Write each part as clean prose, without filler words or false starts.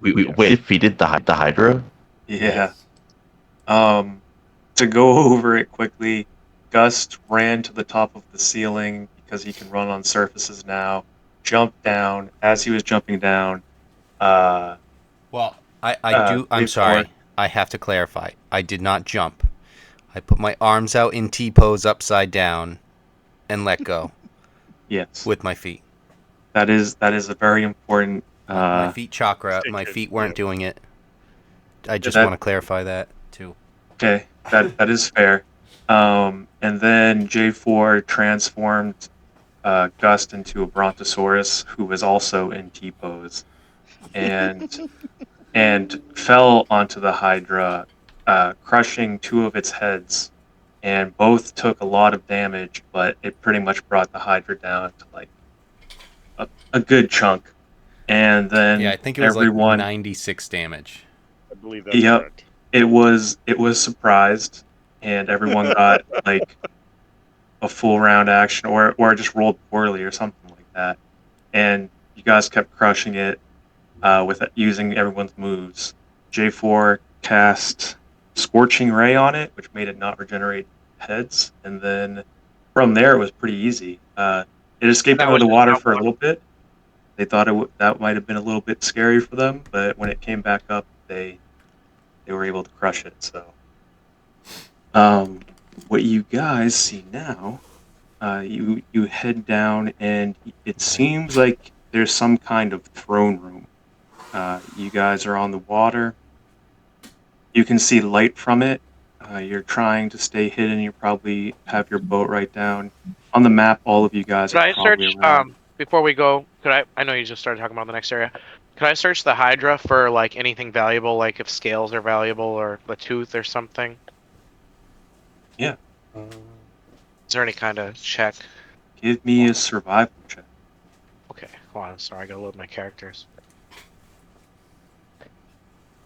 We defeated the Hydra. Yeah. To go over it quickly, Gust ran to the top of the ceiling because he can run on surfaces now. Jumped down. As he was jumping down, uh, Well, I'm J4. sorry. I have to clarify. I did not jump. I put my arms out in T pose upside down and let go Yes, with my feet. that is a very important. My feet chakra. My Distinction, feet weren't yeah. doing it. I just That want to clarify that too. okay. That is fair. And then J4 transformed Gust into a Brontosaurus, who was also in T pose, and fell onto the Hydra, crushing two of its heads, and both took a lot of damage, but it pretty much brought the Hydra down to like a good chunk. And Yeah, then I think it was like everyone, 96 damage. I believe that's yep, correct. it was surprised, and everyone got like a full round action, or just rolled poorly or something like that. And you guys kept crushing it with using everyone's moves. J4 cast Scorching Ray on it, which made it not regenerate heads, and then from there it was pretty easy. It escaped That under was the just water how for a long? little bit. They thought that might have been a little bit scary for them, but when it came back up, they were able to crush it. So, what you guys see now, you head down, and it seems like there's some kind of throne room. You guys are on the water. You can see light from it. You're trying to stay hidden. You probably have your boat right down on the map. All of you guys Could are I probably search around. before we go? I know you just started talking about the next area. Could I search the Hydra for like anything valuable, like if scales are valuable or the tooth or something? Yeah. Is there any kind of check? Give me a survival check. Okay, hold on. Sorry, I gotta load my characters.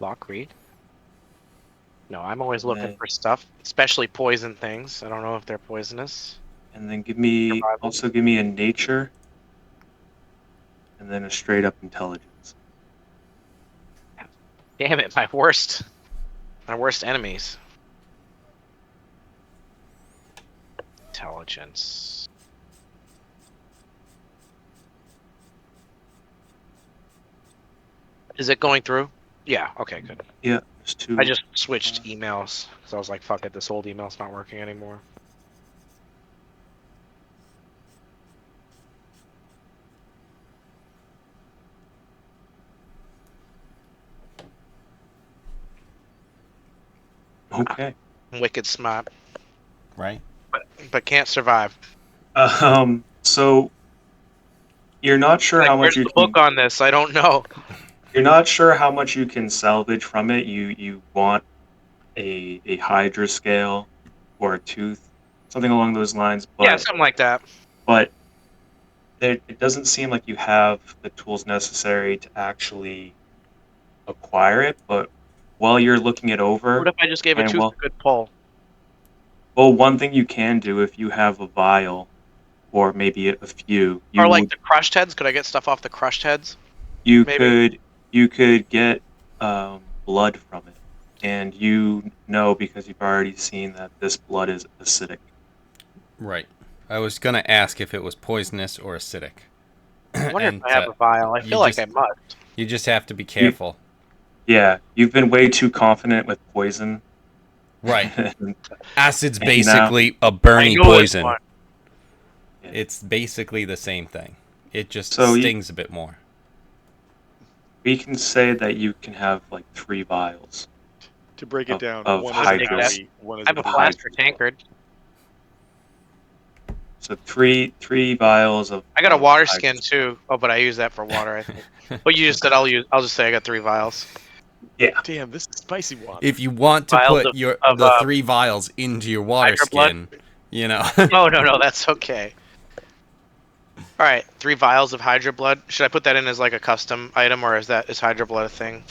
Lock read. No, I'm always looking then- for stuff, especially poison things. I don't know if they're poisonous. And then give me a nature, and then a straight up intelligence. Damn it, my worst enemies. Intelligence. Is it going through? Yeah, okay, good. Yeah, there's two. I just switched emails because I was like, fuck it, this old email's not working anymore. Okay. Wicked smart, Right? but can't survive. So you're not sure Like, how much where's you the can. book on this? I don't know. You're not sure how much you can salvage from it. You want a Hydra scale or a tooth, something along those lines. Yeah, But something like that. it doesn't seem like you have the tools necessary to actually acquire it. But while you're looking it over, What if I just gave a and tooth a good pull? one thing you can do if you have a vial or maybe a few, Or like the crushed heads? Could I get stuff off the crushed heads? you maybe? could get blood from it, and you know because you've already seen that this blood is acidic. Right. I was going to ask if it was poisonous or acidic. I wonder And, if I have a vial. I you feel like I just- must. You just have to be careful. Yeah, you've been way too confident with poison. Right. Acid's And basically a I burning know this poison. one. It's basically the same thing. It just So stings a bit more. We can say that you can have like 3 vials. To break it down, of one is an hydras. alley, one is I have a blue. plaster tankard. So three vials of. I got a of water hydras. skin too. Oh, but I use that for water, I think. But you just said I'll just say I got 3 vials. Yeah. Damn, this is spicy water. If you want to Vials put of, the 3 vials into your water Hydra blood? skin, you know. No, that's okay. All right, 3 vials of Hydra blood. Should I put that in as like a custom item, or is Hydra blood a thing?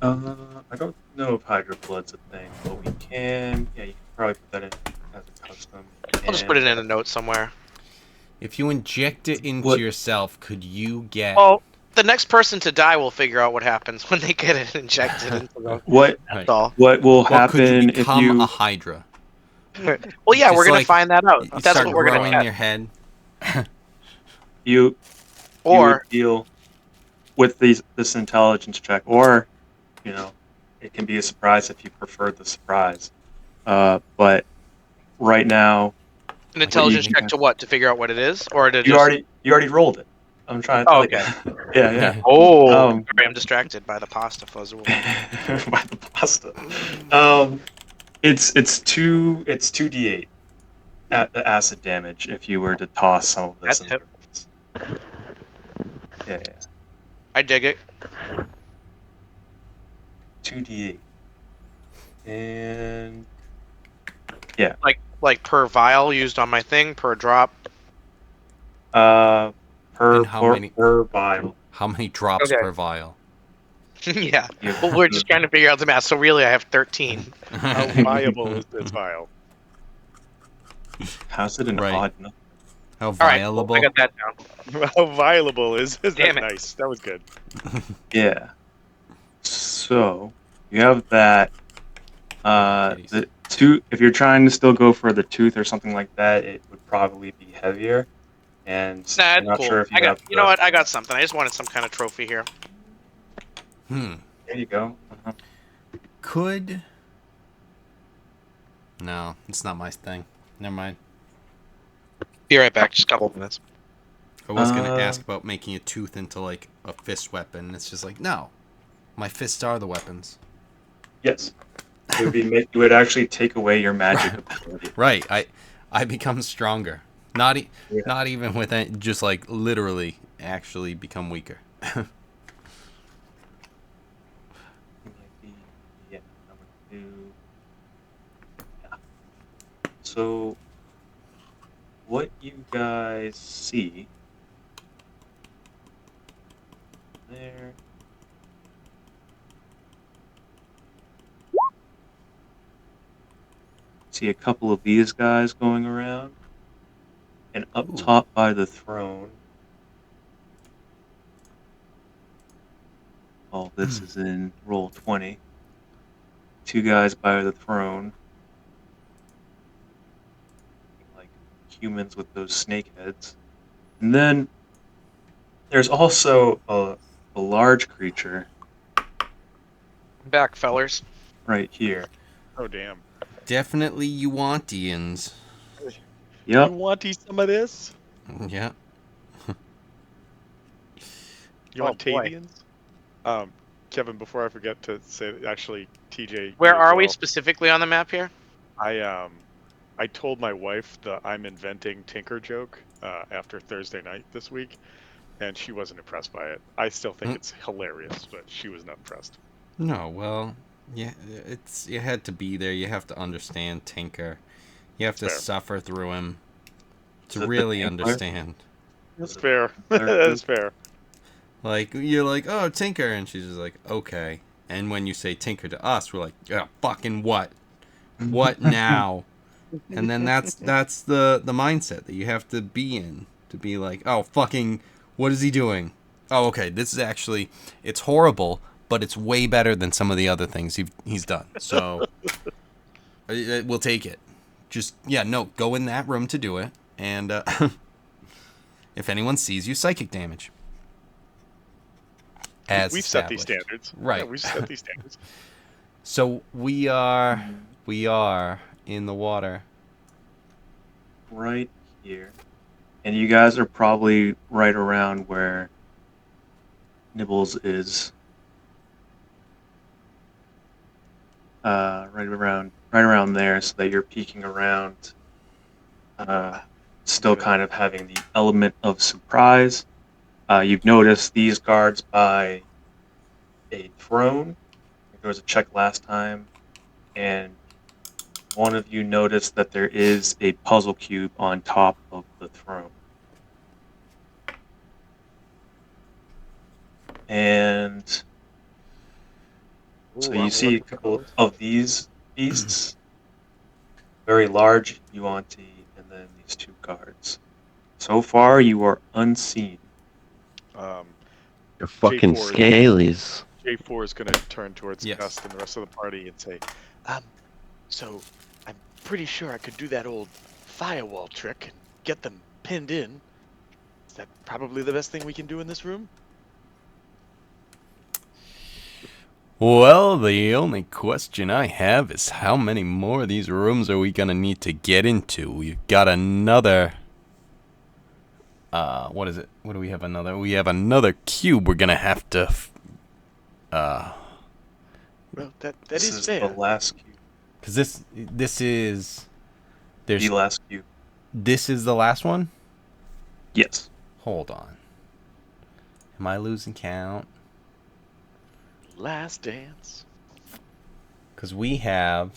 I don't know if Hydra Blood's a thing, but we can. Yeah, you can probably put that in as a custom. I'll just put it in a note somewhere. If you inject it into What- yourself, could you get Well, The next person to die will figure out what happens when they get it injected into them. What That's all. what will Well, could you happen if become a you Hydra? Well, yeah, Just we're gonna like find that out. You That's start what we're gonna growing get. your head. you would Or deal with this intelligence check, or it can be a surprise if you prefer the surprise. But right now, an Like, what do you intelligence mean? check to what? To figure out what it is, or to you just? already rolled it. I'm trying to Oh, tell okay. you. Yeah. Oh, Um, sorry, I'm distracted by the pasta fuzzle. by the pasta. It's 2d8 at the acid damage if you were to toss some of this That's in hip. the room. Yeah. I dig it. 2d8. And Like per vial used on my thing, per drop. per And how many- per vial. How many drops Okay. per vial? Yeah. You- Well, we're just trying to figure out the math. So really, I have 13. How viable is this vial? How's it an Right. odd number? How All right, cool. viable? I got that down. How viable is that? Damn it. Nice. That was good. Yeah. So you have that. Kitties. The tooth. If you're trying to still go for the tooth or something like that, it would probably be heavier. And Nah, I'm it's not cool. sure if you I got. have. You know what? I got something. I just wanted some kind of trophy here. Hmm. There you go. Uh-huh. Could. No, it's not my thing. Never mind. Be right back. Just a couple of minutes. I was gonna Uh, ask about making a tooth into like a fist weapon. It's just like no, my fists are the weapons. Yes. It would actually take away your magic ability. Right. I become stronger. Not Yeah. not even with it, just like literally actually become weaker. Yeah, I'm gonna do. Yeah. So, what you guys see there? See a couple of these guys going around, and up Ooh. top by the throne. All this is in roll 20. Two guys by the throne, like humans with those snake heads. And then there's also a large creature I'm back, fellers. right here. Oh damn. Definitely Uwantians. Yep. You want some of this? Yeah. You Oh, want boy. Tavians? Kevin, before I forget to say, actually, TJ. Where you as are we well. specifically on the map here? I told my wife the I'm inventing Tinker joke after Thursday night this week, and she wasn't impressed by it. I still think it's hilarious, but she was not impressed. No, well, yeah, you had to be there. You have to understand Tinker. You have to Fair. suffer through him Is to it the really Tinkler? understand. That's fair. There it That's is. fair. Like you're like, oh, Tinker, and she's just like, okay. And when you say Tinker to us, we're like, yeah, fucking what? What now? And then that's the mindset that you have to be in, to be like, oh, fucking, what is he doing? Oh, okay, this is actually, it's horrible, but it's way better than some of the other things he's done. So we'll take it. Just no, go in that room to do it, and if anyone sees you, psychic damage. As We've set these established. standards. Right. Yeah, we've set these standards. So we are in the water. Right here. And you guys are probably right around where Nibbles is. Right around there, so that you're peeking around. Still kind of having the element of surprise. You've noticed these guards by a throne. There was a check last time, and one of you noticed that there is a puzzle cube on top of the throne. And so Ooh, you I'm see a looking couple close. of these beasts, very large Yuan-Ti, and then these two guards. So far, you are unseen. You're fucking J4 scalies. J4 is going to turn towards Yes. Gus and the rest of the party and say, So I'm pretty sure I could do that old firewall trick and get them pinned in. Is that probably the best thing we can do in this room? Well, the only question I have is how many more of these rooms are we gonna need to get into? We've got another. What is it? What do we have another? We have another cube we're gonna have to. Well, that This is is fair. the last cube. Cause this is. There's. The last cube. This is the last one? Yes. Hold on. Am I losing count? Last dance. Because we have.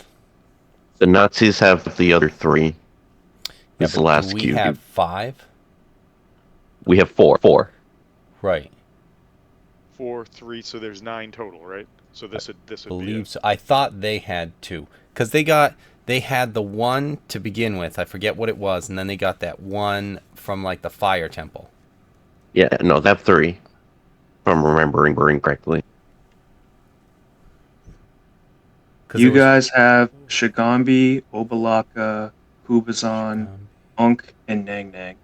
The Nazis have the other 3. This is the but last do we cube. have 5? We have 4. Right. 4, 3, so there's 9 total, right? So this would be Believe it. so. I thought they had 2. Because they had the one to begin with. I forget what it was. And then they got that one from like the fire temple. Yeah, no, they have 3. If I'm remembering correctly. You guys have Shigambi, Obalaka, Kubazan, Unk, and Nang Nang.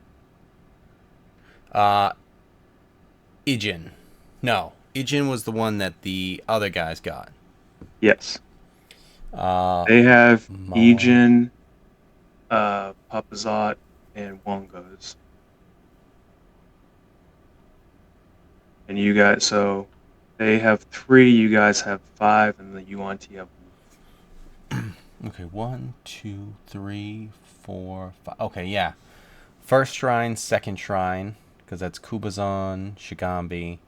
Ijin. No. Ijin was the one that the other guys got. Yes. Uh, They have Mo- Ejin, Papazot, and Wongos. And you guys, so they have 3, you guys have 5, and the UNT have 1. Okay, 1, 2, 3, 4, 5. Okay, yeah. First shrine, second shrine, because that's Kubazan, Shigambi.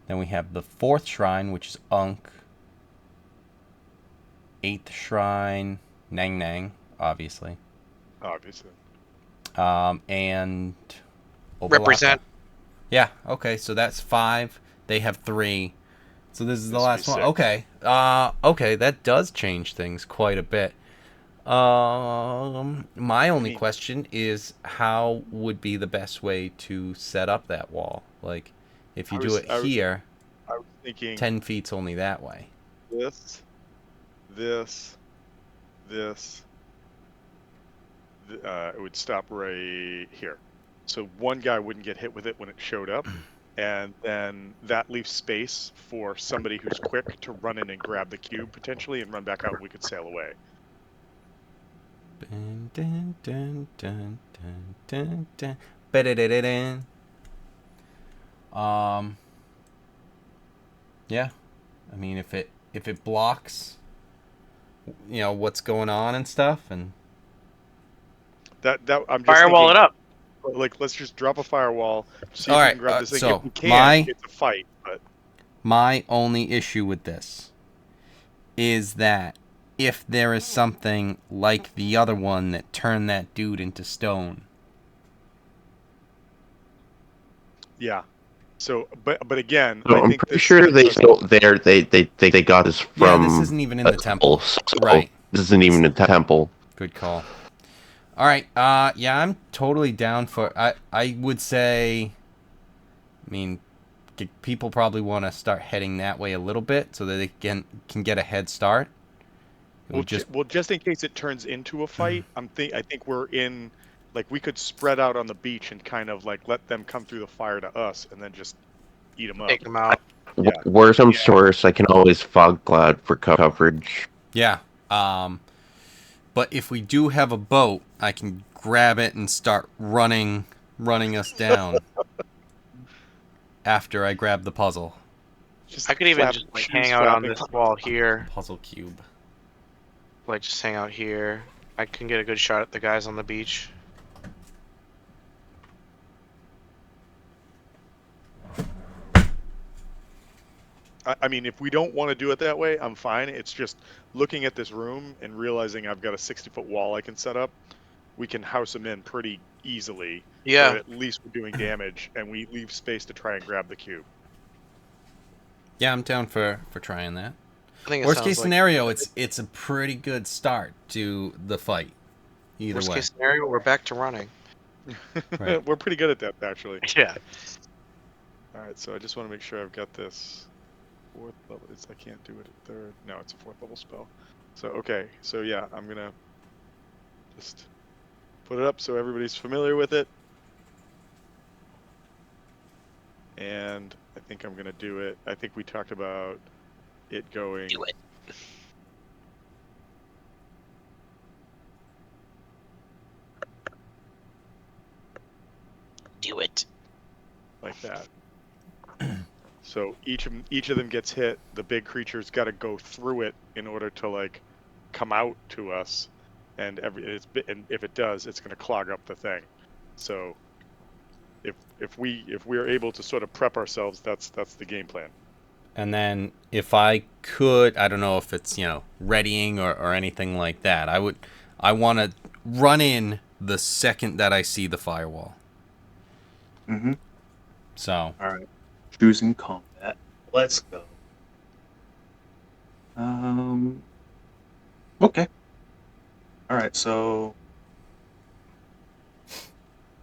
Then we have the 4th shrine, which is Unk. 8th shrine, Nang Nang, obviously. Obviously. And Obalaka. Represent. Yeah, okay, so that's 5. They have 3. So this is the This would last be one. 6. Okay. Okay, that does change things quite a bit. My only question is how would be the best way to set up that wall? Like, if you do it here, I was thinking 10 feet's only that way. this. It would stop right here. So one guy wouldn't get hit with it when it showed up, and then that leaves space for somebody who's quick to run in and grab the cube potentially and run back out and we could sail away. Dun, dun, dun, dun, dun, dun, dun. Ba-da-da-da-dun. Yeah. I mean, if it blocks, you know, what's going on and stuff, and That I'm just Firewall thinking, it up. Like, let's just drop a firewall, see All if we right, can grab this thing. so If we can, my- it's a fight. But my only issue with this is that if there is something like the other one that turned that dude into stone. yeah. So, but again, So I I'm think pretty this sure gives they us- still they got this from. Yeah, this isn't even in the temple. So Right. This isn't even a temple. Good call. All right. Yeah, I'm totally down for. I would say. I mean, people probably want to start heading that way a little bit so that they can get a head start. Well, just in case it turns into a fight, I think we're in. Like, we could spread out on the beach and kind of like let them come through the fire to us, and then just eat them up. Take them out. Yeah. Where's some source? I can always fog cloud for coverage. Yeah. But if we do have a boat, I can grab it and start running us down. After I grab the puzzle. Just I could even flap- just like shoes hang out on flapping. this wall here. Puzzle cube. Like just hang out here. I can get a good shot at the guys on the beach. I mean, if we don't want to do it that way, I'm fine. It's just looking at this room and realizing I've got a 60-foot wall I can set up. We can house them in pretty easily. Yeah. So at least we're doing damage, and we leave space to try and grab the cube. Yeah, I'm down for trying that. I think it Worst sounds case like- scenario, it's a pretty good start to the fight. Either Worst way. case scenario, we're back to running. Right. We're pretty good at that, actually. Yeah. All right, so I just want to make sure I've got this fourth level. I can't do it at third. No, it's a fourth level spell. So okay, so yeah, I'm gonna just put it up so everybody's familiar with it. And I think I'm gonna do it. I think we talked about it going. Do it. Do it. Like that. So each of them gets hit. The big creature's got to go through it in order to like come out to us, and and if it does, it's going to clog up the thing. So if we're able to sort of prep ourselves, that's the game plan. And then if I could, I don't know if it's, readying or anything like that. I want to run in the second that I see the firewall. Mm-hmm. So, All right. Choosing combat. Let's go. Okay. All right. So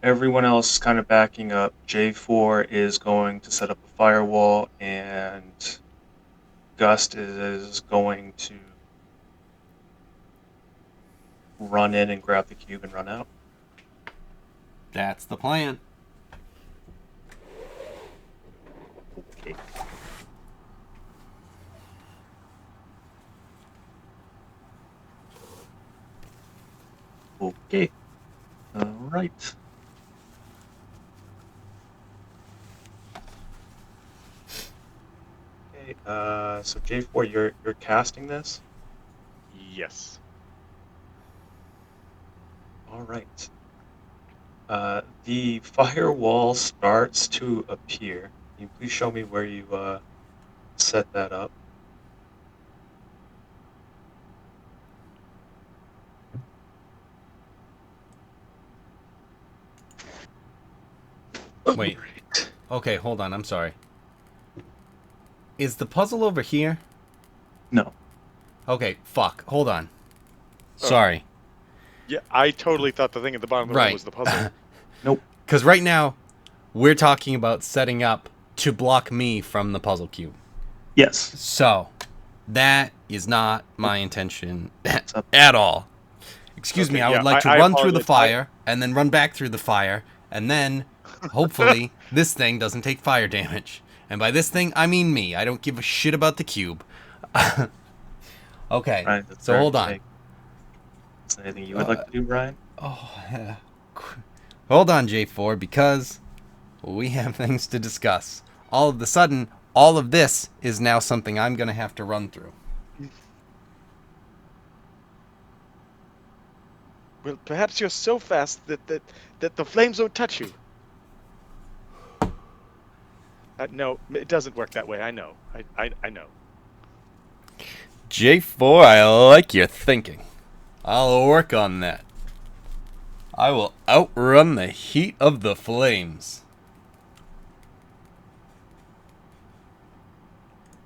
everyone else is kind of backing up. J4 is going to set up a firewall, and Gust is going to run in and grab the cube and run out. that's the plan. Okay. Okay. All right. Okay. So J4, you're casting this. Yes. All right. The firewall starts to appear. Can you please show me where you set that up? Wait. Okay, hold on. I'm sorry. Is the puzzle over here? No. Okay, fuck. Hold on. Sorry. Yeah, I totally thought the thing at the bottom of the room was the puzzle. Nope. Because right now, we're talking about setting up to block me from the puzzle cube. Yes. So, that is not my intention up. at all. Excuse me, Okay, I would yeah, like to I run through the apologize. fire, and then run back through the fire, and then, hopefully, this thing doesn't take fire damage. And by this thing, I mean me. I don't give a shit about the cube. Okay, Ryan, that's so fair hold to on. say. Is there anything you would like to do, Brian? Oh, yeah. Hold on, J4, because we have things to discuss. All of a sudden, all of this is now something I'm going to have to run through. Well, perhaps you're so fast that the flames won't touch you. No, it doesn't work that way. I know. I know. J4, I like your thinking. I'll work on that. I will outrun the heat of the flames.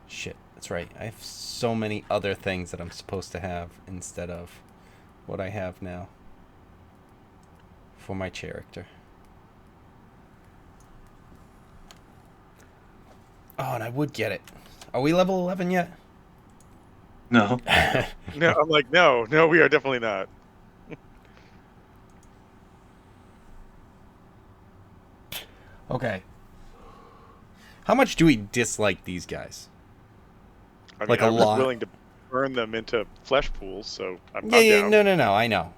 Shit, that's right. I have so many other things that I'm supposed to have instead of what I have now for my character. Oh, and I would get it. Are we level 11 yet? No. No, I'm like, no, we are definitely not. Okay. How much do we dislike these guys? I mean, Like a I'm lot. willing to burn them into flesh pools, so I'm Yeah, down. no, I know.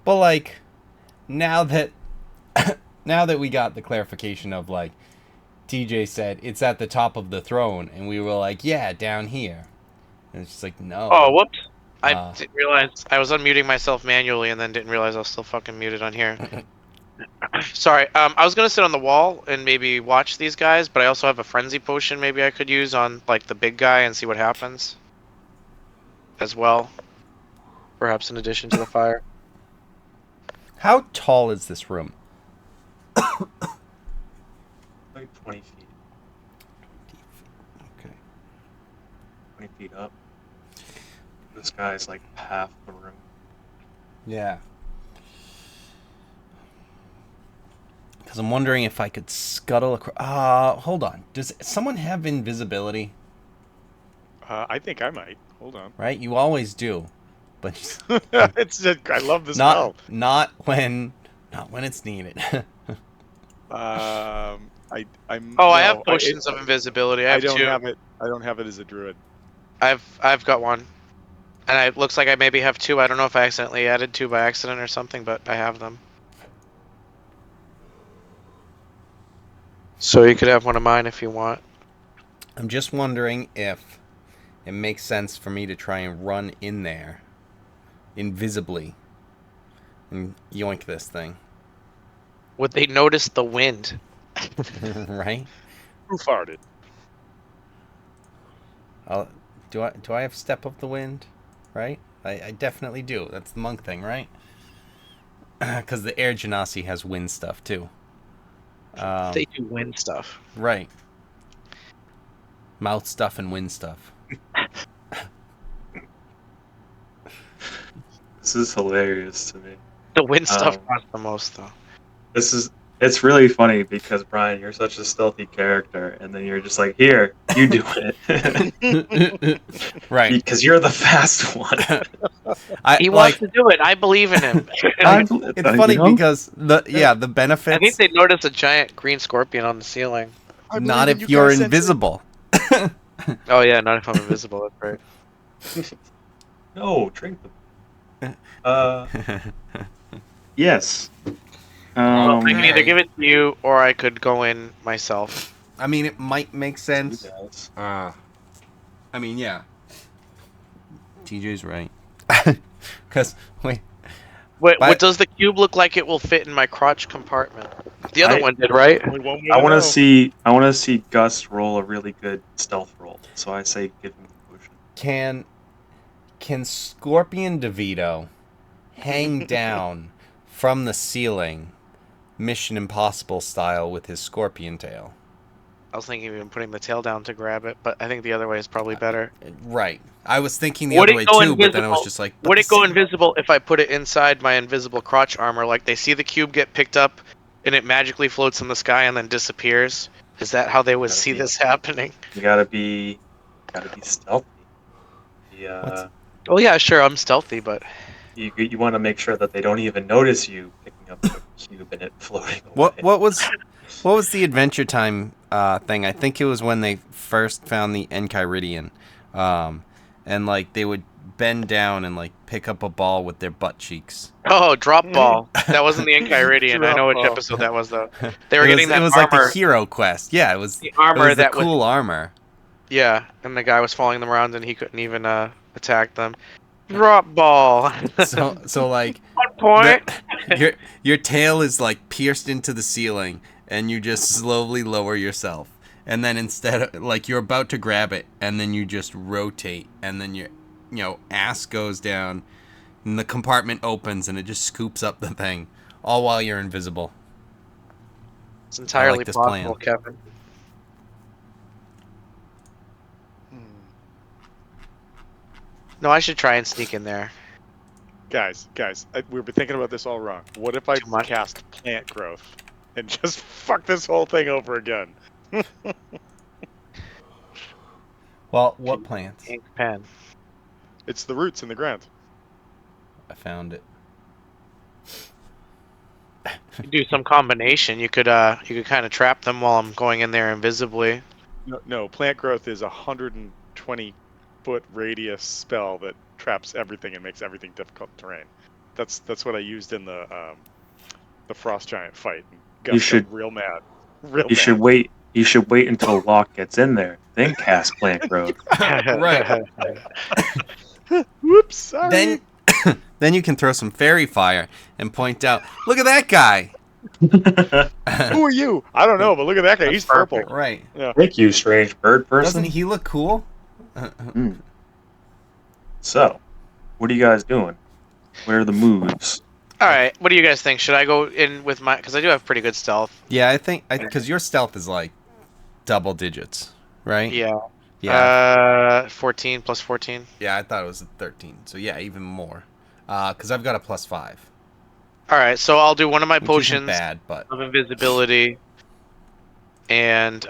But like, now that we got the clarification of like, TJ said it's at the top of the throne, and we were like, yeah, down here. And it's just like, no. Oh, whoops. I Uh. didn't realize I was unmuting myself manually and then didn't realize I was still fucking muted on here. Sorry. I was gonna sit on the wall and maybe watch these guys, but I also have a frenzy potion maybe I could use on like the big guy and see what happens. As well. Perhaps in addition to the fire. How tall is this room? Like 20 feet. Okay. 20 feet up. This guy's like half the room. Yeah. Because I'm wondering if I could scuttle across. Hold on. Does someone have invisibility? I think I might. Hold on. Right? You always do, but It's just, I love the spell. not when it's needed. I'm. Oh, I have no, potions of invisibility. I I have don't two. have it. I don't have it as a druid. I've got one, and it looks like I maybe have two. I don't know if I accidentally added two by accident or something, but I have them. So you could have one of mine if you want. I'm just wondering if it makes sense for me to try and run in there invisibly and yoink this thing. Would they notice the wind? Right? Who farted? Do I have step of the wind? Right? I definitely do. That's the monk thing, right? Because the air genasi has wind stuff too. They do wind stuff. Right. Mouth stuff and wind stuff. This is hilarious to me. The wind stuff costs the most, though. It's really funny because Brian, you're such a stealthy character, and then you're just like, here, you do it. Right. Because you're the fast one. He wants to do it. I believe in him. It's funny because the benefits. I think they noticed a giant green scorpion on the ceiling. Not if you're invisible. Oh yeah, not if I'm invisible. That's right. No, drink them. Yes. Well, I can either give it to you, or I could go in myself. I mean, it might make sense. Yes. I mean, yeah. TJ's right. Because Wait, what does the cube look like? It will fit in my crotch compartment. The other one did, right? Only one way I to want know. to see. I want to see Gus roll a really good stealth roll. So I say, give him the potion. can Scorpion DeVito hang down from the ceiling, Mission Impossible style, with his scorpion tail? I was thinking of even putting the tail down to grab it, but I think the other way is probably better. Right. I was thinking the Would other it way go too, but then I was invisible? just like, Would it go invisible if I put it inside my invisible crotch armor? Like they see the cube get picked up, and it magically floats in the sky and then disappears. Is that how they would see this happening? You gotta be stealthy. Oh yeah, sure, I'm stealthy, but You want to make sure that they don't even notice you picking up the cube and it floating away. What was the Adventure Time thing? I think it was when they first found the Enchiridion, and like they would bend down and like pick up a ball with their butt cheeks. oh, drop ball. That wasn't the Enchiridion. I know which episode that was though. They were getting that It was armor. like the hero quest. Yeah, it was The armor it was the that cool armor. Yeah, and the guy was following them around and he couldn't even attack them. Drop ball. So like 1 point. your tail is like pierced into the ceiling, and you just slowly lower yourself, and then instead of like you're about to grab it, and then you just rotate, and then your ass goes down, and the compartment opens, and it just scoops up the thing, all while you're invisible. It's entirely this possible, plan. Kevin. No, I should try and sneak in there. Guys, we've been thinking about this all wrong. What if I Too much. cast plant growth and just fuck this whole thing over again? Well, what plants? Ink pen. It's the roots in the ground. I found it. You do some combination. You could kind of trap them while I'm going in there invisibly. No, plant growth is a 120-foot radius spell that traps everything and makes everything difficult terrain. That's what I used in the frost giant fight. Gus got real mad. You should wait. You should wait until Locke gets in there, then cast plant growth. Right. Whoops, sorry. Then you can throw some fairy fire and point out, look at that guy. Who are you? I don't know, but look at that guy. He's purple. Right. Yeah. Thank you, strange bird person. Doesn't he look cool? So, what are you guys doing? What are the moves? All right. What do you guys think? Should I go in with my? Because I do have pretty good stealth. Yeah, I think because your stealth is like double digits, right? Yeah. Yeah. 14 plus 14. Yeah, I thought it was 13. So yeah, even more. Because I've got a +5. All right, so I'll do one of my Which isn't potions bad, but of invisibility, and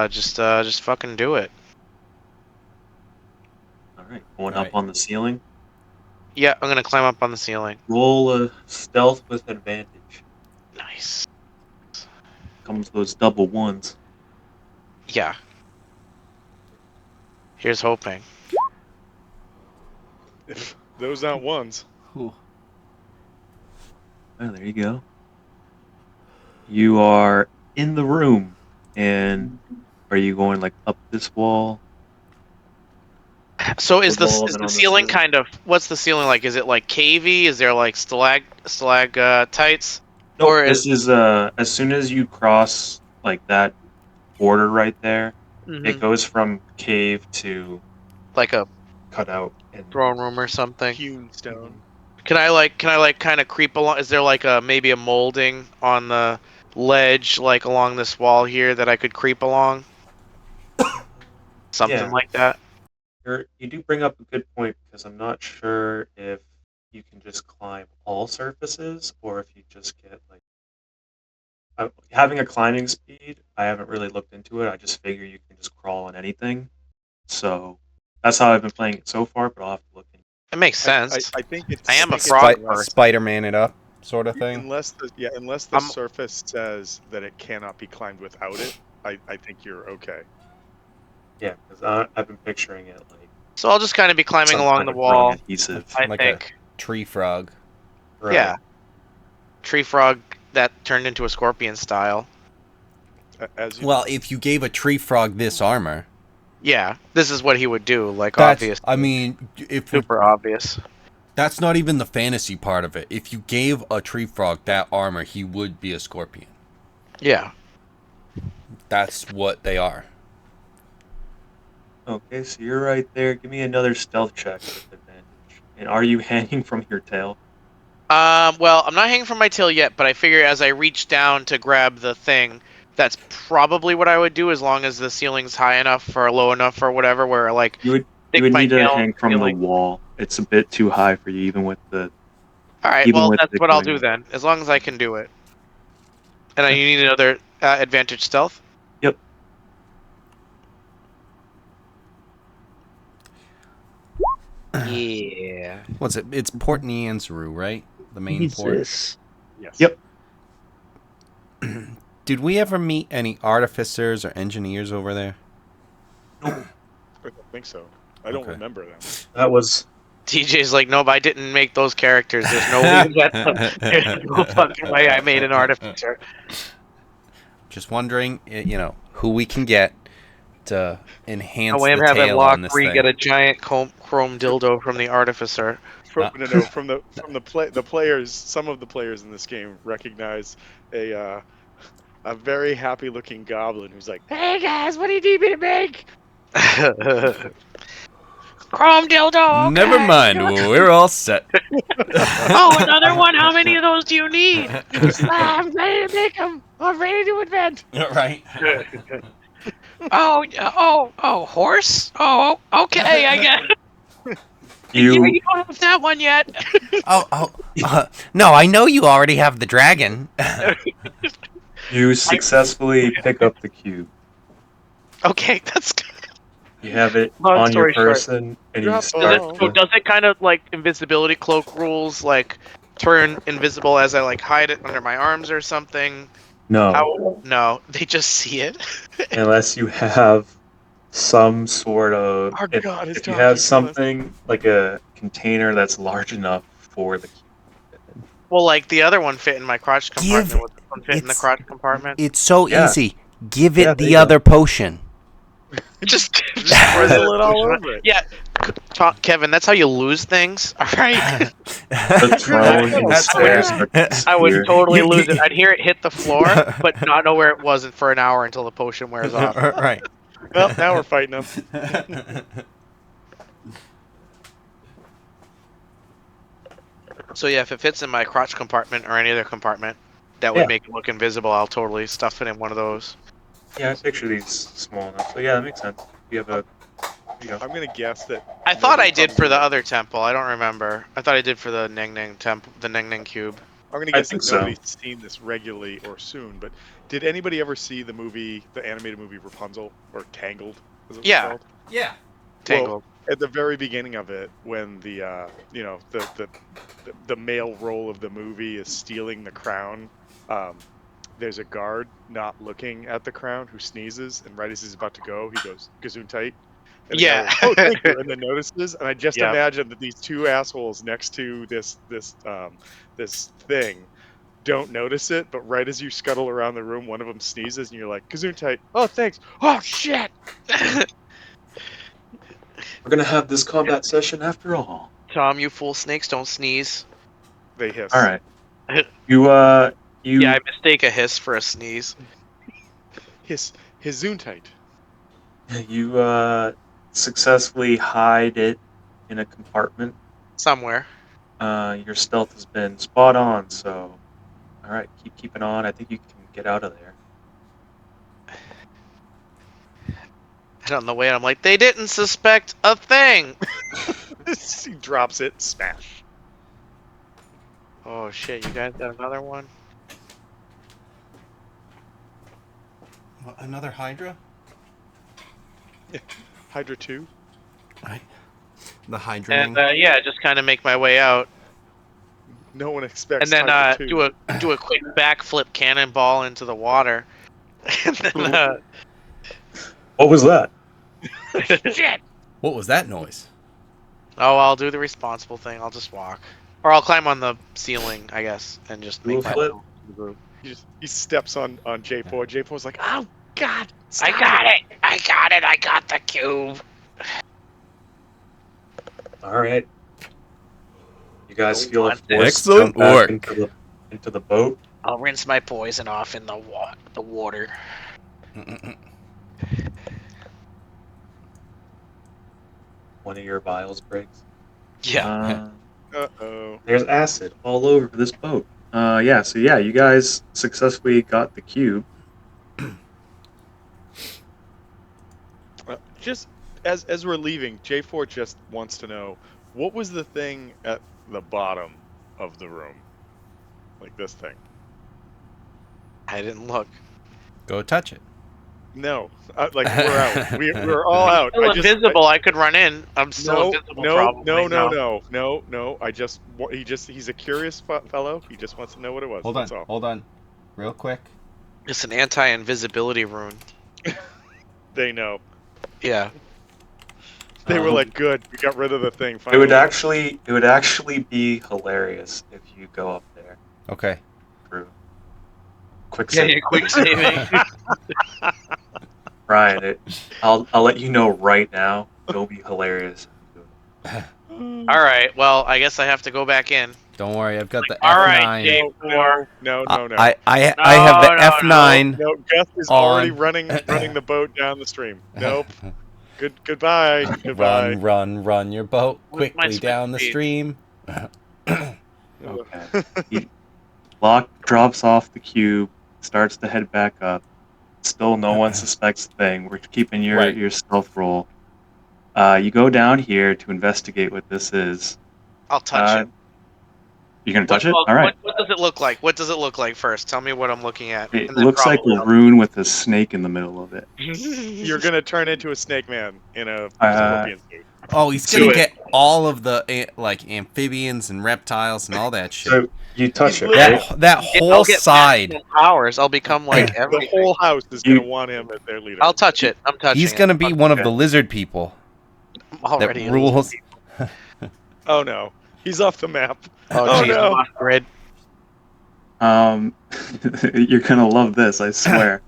just fucking do it. All right, going All up right. on the ceiling. Yeah, I'm gonna climb up on the ceiling. Roll a stealth with advantage. Nice. Comes those double ones. Yeah. Here's hoping. If those aren't ones. Oh, there you go. You are in the room, and are you going like up this wall? So is The the wall, is then the on the ceiling ceiling? kind of what's the ceiling like? Is it like cavey? Is there like stalactites? Nope. Or is This is as soon as you cross like that border right there, it Mhm. goes from cave to like a cutout. And throne room or something? Hewn stone. Can I like kind of creep along? Is there like maybe a molding on the ledge like along this wall here that I could creep along? Something yeah, like that. you do bring up a good point because I'm not sure if you can just climb all surfaces or if you just get like having a climbing speed. I haven't really looked into it. I just figure you can just crawl on anything. So that's how I've been playing it so far. But I'll have to look into. It makes sense. I think it's. I am a think it's frog unless- person. Spider-Man it up, sort of thing. Unless the I'm- surface says that it cannot be climbed without it, I think you're okay. Yeah, because I've been picturing it like So I'll just kind of be climbing some along kind the of wall. rung adhesive. I Like think. Tree frog. Right. Yeah. Tree frog that turned into a scorpion style. As you Well, if you gave a tree frog this armor, Yeah, this is what he would do. Like that's. obvious. I mean, if we, Super obvious. that's not even the fantasy part of it. If you gave a tree frog that armor, he would be a scorpion. Yeah. That's what they are. Okay, so you're right there. Give me another stealth check with advantage. And are you hanging from your tail? Well, I'm not hanging from my tail yet, but I figure as I reach down to grab the thing, that's probably what I would do as long as the ceiling's high enough or low enough or whatever, where like You would stick my need to tail in hang the from the ceiling. wall. It's a bit too high for you, even with the All right, even well with that's the what I'll going do up. then, as long as I can do it. And you need another advantage stealth. Yep. Yeah. What's it? It's Port Nianzuru, right? The main port. Jesus. Yes. Yep. Did we ever meet any artificers or engineers over there? I don't think so. I don't Okay. remember them. That was TJ's like, nope, I didn't make those characters. There's no way. There's no fucking way I made an artificer. Just wondering, who we can get to enhance No way I'm the having tail on this Lockery thing. get a giant chrome dildo from the artificer. From the players. Some of the players in this game recognize a very happy looking goblin who's like, "Hey guys, what do you need me to make?" Chrome dildo. Okay. Never mind, we're all set. Oh, another one. How many of those do you need? I'm ready to make them. I'm ready to invent. Right. Oh, horse. Oh, okay. I get. you. You don't have that one yet. No, I know you already have the dragon. You successfully pick up the cube. Okay, that's good. You have it Long on your story short. person, and you Drop start. ball. So does it kind of like invisibility cloak rules, like turn invisible as I like hide it under my arms or something? No, How? No, they just see it. unless you have some sort of. Our God is If you talking have to us. something like a container that's large enough for the cube. Well, like the other one fit in my crotch compartment. Give- Would this one fit in the it's- crotch compartment? It's so Yeah. easy. Give Yeah, it there the you go. other potion. Just Drizzle it all over it. Yeah, Kevin, that's how you lose things. All right. The throne and the That's stairs fair. are I would disappear. totally You- lose it. I'd hear it hit the floor, but not know where it was for an hour until the potion wears off. Right. Well, now we're fighting them. So yeah, if it fits in my crotch compartment or any other compartment that would Yeah. make it look invisible, I'll totally stuff it in one of those. Yeah, I picture these small enough. So yeah, that makes sense. You have a. You know, I'm gonna guess that. I thought I nobody did comes for the in. other temple. I don't remember. I thought I did for the Ning Ning temple, the Ning Ning cube. I'm gonna I guess think that so. nobody's seen this regularly or soon, but did anybody ever see the animated movie Rapunzel or Tangled, as it was Yeah. called? Yeah. Tangled. At the very beginning of it, when the male role of the movie is stealing the crown, there's a guard not looking at the crown who sneezes, and right as he's about to go, he goes Gesundheit. And the guy Yeah. goes, "Oh, thank you," and then notices. And I just Yep. imagine that these two assholes next to this thing don't notice it, but right as you scuttle around the room, one of them sneezes, and you're like, "Gesundheit." Oh, thanks. Oh shit. We're gonna have this combat session after all. Tom, you fool, snakes don't sneeze. They hiss. All right. Yeah, You I mistake a hiss for a sneeze. His Gesundheit. successfully hide it in a compartment. Somewhere. Your stealth has been spot on, so all right, keep keeping on. I think you can get out of there. And on the way, I'm like, they didn't suspect a thing. He drops it. Smash. Oh shit, you guys got another one? Another Hydra? Hydra 2. The Hydra. And yeah, just kind of make my way out, No one expects and then Hydra 2. do a quick backflip cannonball into the water. And then What was that? shit. What was that noise? Oh, I'll do the responsible thing. I'll just walk, or I'll climb on the ceiling, I guess, and just Do make a my flip. way to the group. He steps on J4. J4's like, "Oh God, I stop got it! I got it! I got the cube! All right. You guys Don't feel a want force this. Excellent jump back work. into the boat. I'll rinse my poison off in the water. One of your vials breaks. Yeah. Uh-oh. There's acid all over this boat. So you guys successfully got the cube. Just as we're leaving, J4 just wants to know, what was the thing at the bottom of the room? Like this thing. I didn't look. Go touch it. No, we're out. We're all out. Still invisible. I could run in. I'm still invisible. Probably. No. He's a curious fellow. He just wants to know what it was. Hold on. That's all. Hold on. Real quick. It's an anti-invisibility rune. They know. Yeah. They were like, good. We got rid of the thing. It Finally. would actually be hilarious if you go up there Okay. through quick Yeah, save. quick saving. Ryan, I'll let you know right now. It'll be hilarious. All right. Well, I guess I have to go back in. Don't worry. I've got the All F9. right, J4. No. I have the F9. No, Gus is already running the boat down the stream. Nope. Goodbye. Run your boat With my quickly down the speed. stream. Okay. Locke drops off the cube, starts to head back up. Still, no one suspects the thing. We're keeping your stealth roll. You go down here to investigate what this is. I'll touch it. You're gonna touch it? Well, All right. What does it look like? What does it look like first? Tell me what I'm looking at. It and then looks like probably a rune with a snake in the middle of it. You're gonna turn into a snake man in a scorpion suit. Oh, he's Do gonna it. get all of the amphibians and reptiles and all that shit. So you touch it, Yeah. right? That I'll whole get side. magical powers. I'll become like The everything. whole house is gonna want him as their leader. I'll touch it. I'm touching He's it. gonna be one of Okay. the lizard people I'm already that in rules. Oh no, he's off the map. Oh, Oh, jeez, no. I'm off grid. You're gonna love this, I swear.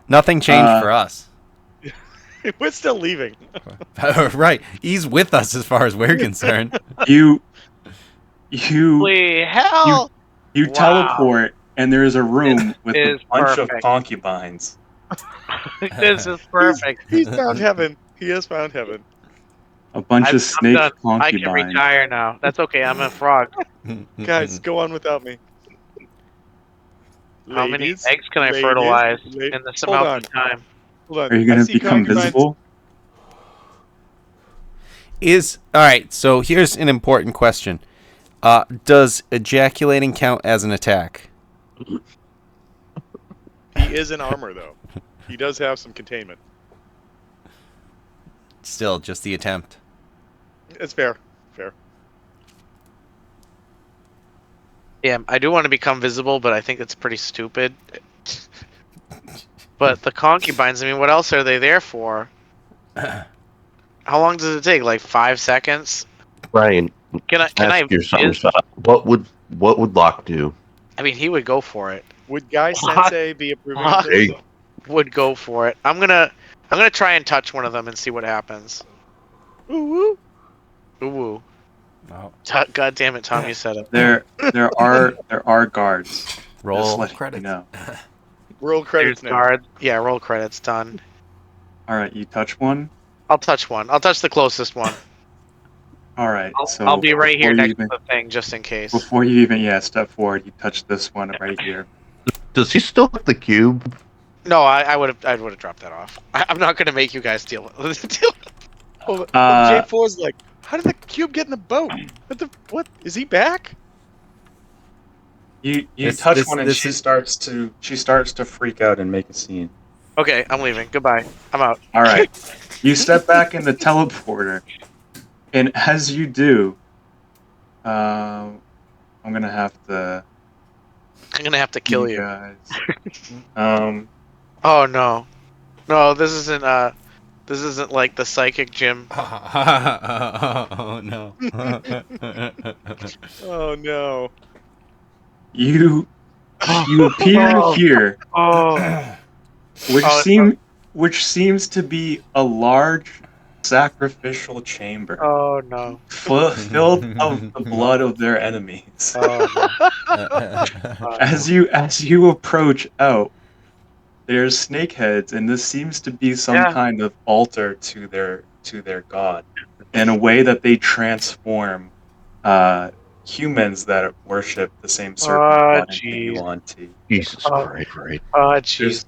Nothing changed Uh, for us. We're still leaving. Right. He's with us as far as we're concerned. You Holy hell! you Wow. teleport, and there's a room with a is bunch of perfect. concubines. This is perfect. He's found heaven. He has found heaven. A bunch I'm of snake done. I can concubines. retire now. That's okay. I'm a frog. Guys, go on without me. How many Ladies, eggs can I ladies, fertilize la- in this hold amount on. of time? Hold on. Are you I gonna see become concubines. visible? All right. So here's an important question. Does ejaculating count as an attack? He is in armor though. He does have some containment. Still, just the attempt. It's fair. Fair. Yeah, I do want to become visible, but I think it's pretty stupid. But the concubines, I mean, what else are they there for? How long does it take? Like 5 seconds? Brian, Can I ask yourself, what would Locke do? I mean, he would go for it. Would Guy What? Sensei be approving What? of this? Hey, Would go for it. I'm gonna try and touch one of them and see what happens. Ooh, woo. Ooh woo. Oh. God damn it, Tom, you said it. There are guards. Roll Just letting you credits. know. Roll credits There's now. guard. Yeah, roll credits done. All right, you touch one. I'll touch one. I'll touch the closest one. All right, I'll be right here before you next even- to the thing just in case. Before you even step forward, you touch this one right here. does he still have the cube? No, I would have dropped that off. I'm not gonna make you guys deal with it. Oh, Uh, J4's like, how did the cube get in the boat? What? Is he back? You This- touch this- one and this she is- starts to freak out and make a scene. Okay, I'm leaving. Goodbye. I'm out. All right, you step back in the teleporter, and as you do, I'm gonna have to I'm gonna have to kill you. guys. Oh no, no, this isn't like the psychic gym. Oh no. Oh no. You appear here, Oh, which seems to be a large sacrificial chamber oh no. filled of the blood of their enemies. Oh no. As you approach out, there's snakeheads, and this seems to be some Yeah. kind of altar to their god, in a way that they transform humans that worship the same serpent god in jeez. Yuan-Ti. Jesus Oh. Christ, right? Oh There's jeez.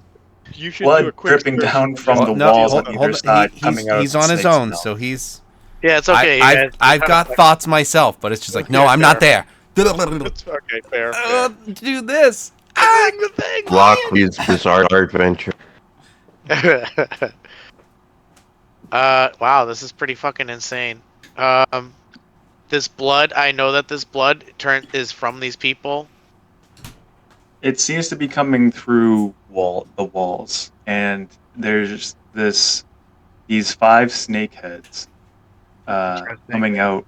You should do a blood quick dripping search down from Well, the no, walls hold- on hold- either side, he- coming out. he's of on the his snake's own, mouth. so he's. Yeah, it's okay. I've got thoughts myself, but it's just like, no, Yeah, I'm not fair. there. It's okay, fair. Do this. the thing. Locke's bizarre adventure. Wow, this is pretty fucking insane. This blood, I know that this blood is from these people. It seems to be coming through the walls, and there's these 5 snakeheads Interesting. coming out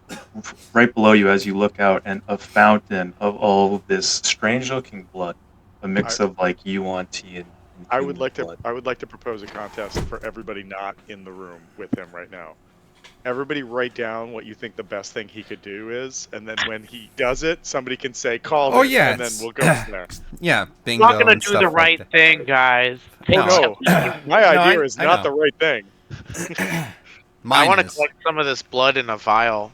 right below you as you look out, and a fountain of all of this strange-looking blood, a mix of like Yuan-Ti and I would like blood. to propose a contest for everybody not in the room with him right now. Everybody write down what you think the best thing he could do is, and then when he does it, somebody can say call Oh, it, yeah, and then it's- we'll go from there. Yeah, bingo. I'm not gonna and do stuff the like right that. thing, guys. No. No, my idea is I not know. the right thing. Mine I want to is. collect some of this blood in a vial,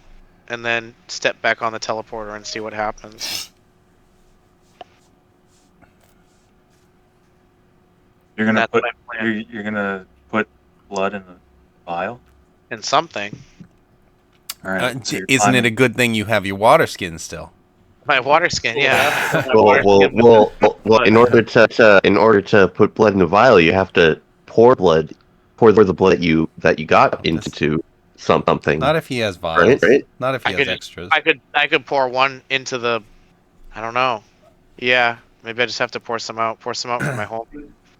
and then step back on the teleporter and see what happens. You're gonna That's put my plan. you're gonna put blood in a vial. In something. All right. so you're Isn't it climbing- a good thing you have your water skin still? My water skin, yeah. My Well, water skin with well, in order to put blood in a vial, you have to pour the blood that you got into something. Not if he has vials. Right? Not if he I has could- extras. I could pour one into the. I don't know. Yeah, maybe I just have to pour some out. Pour some out for my home.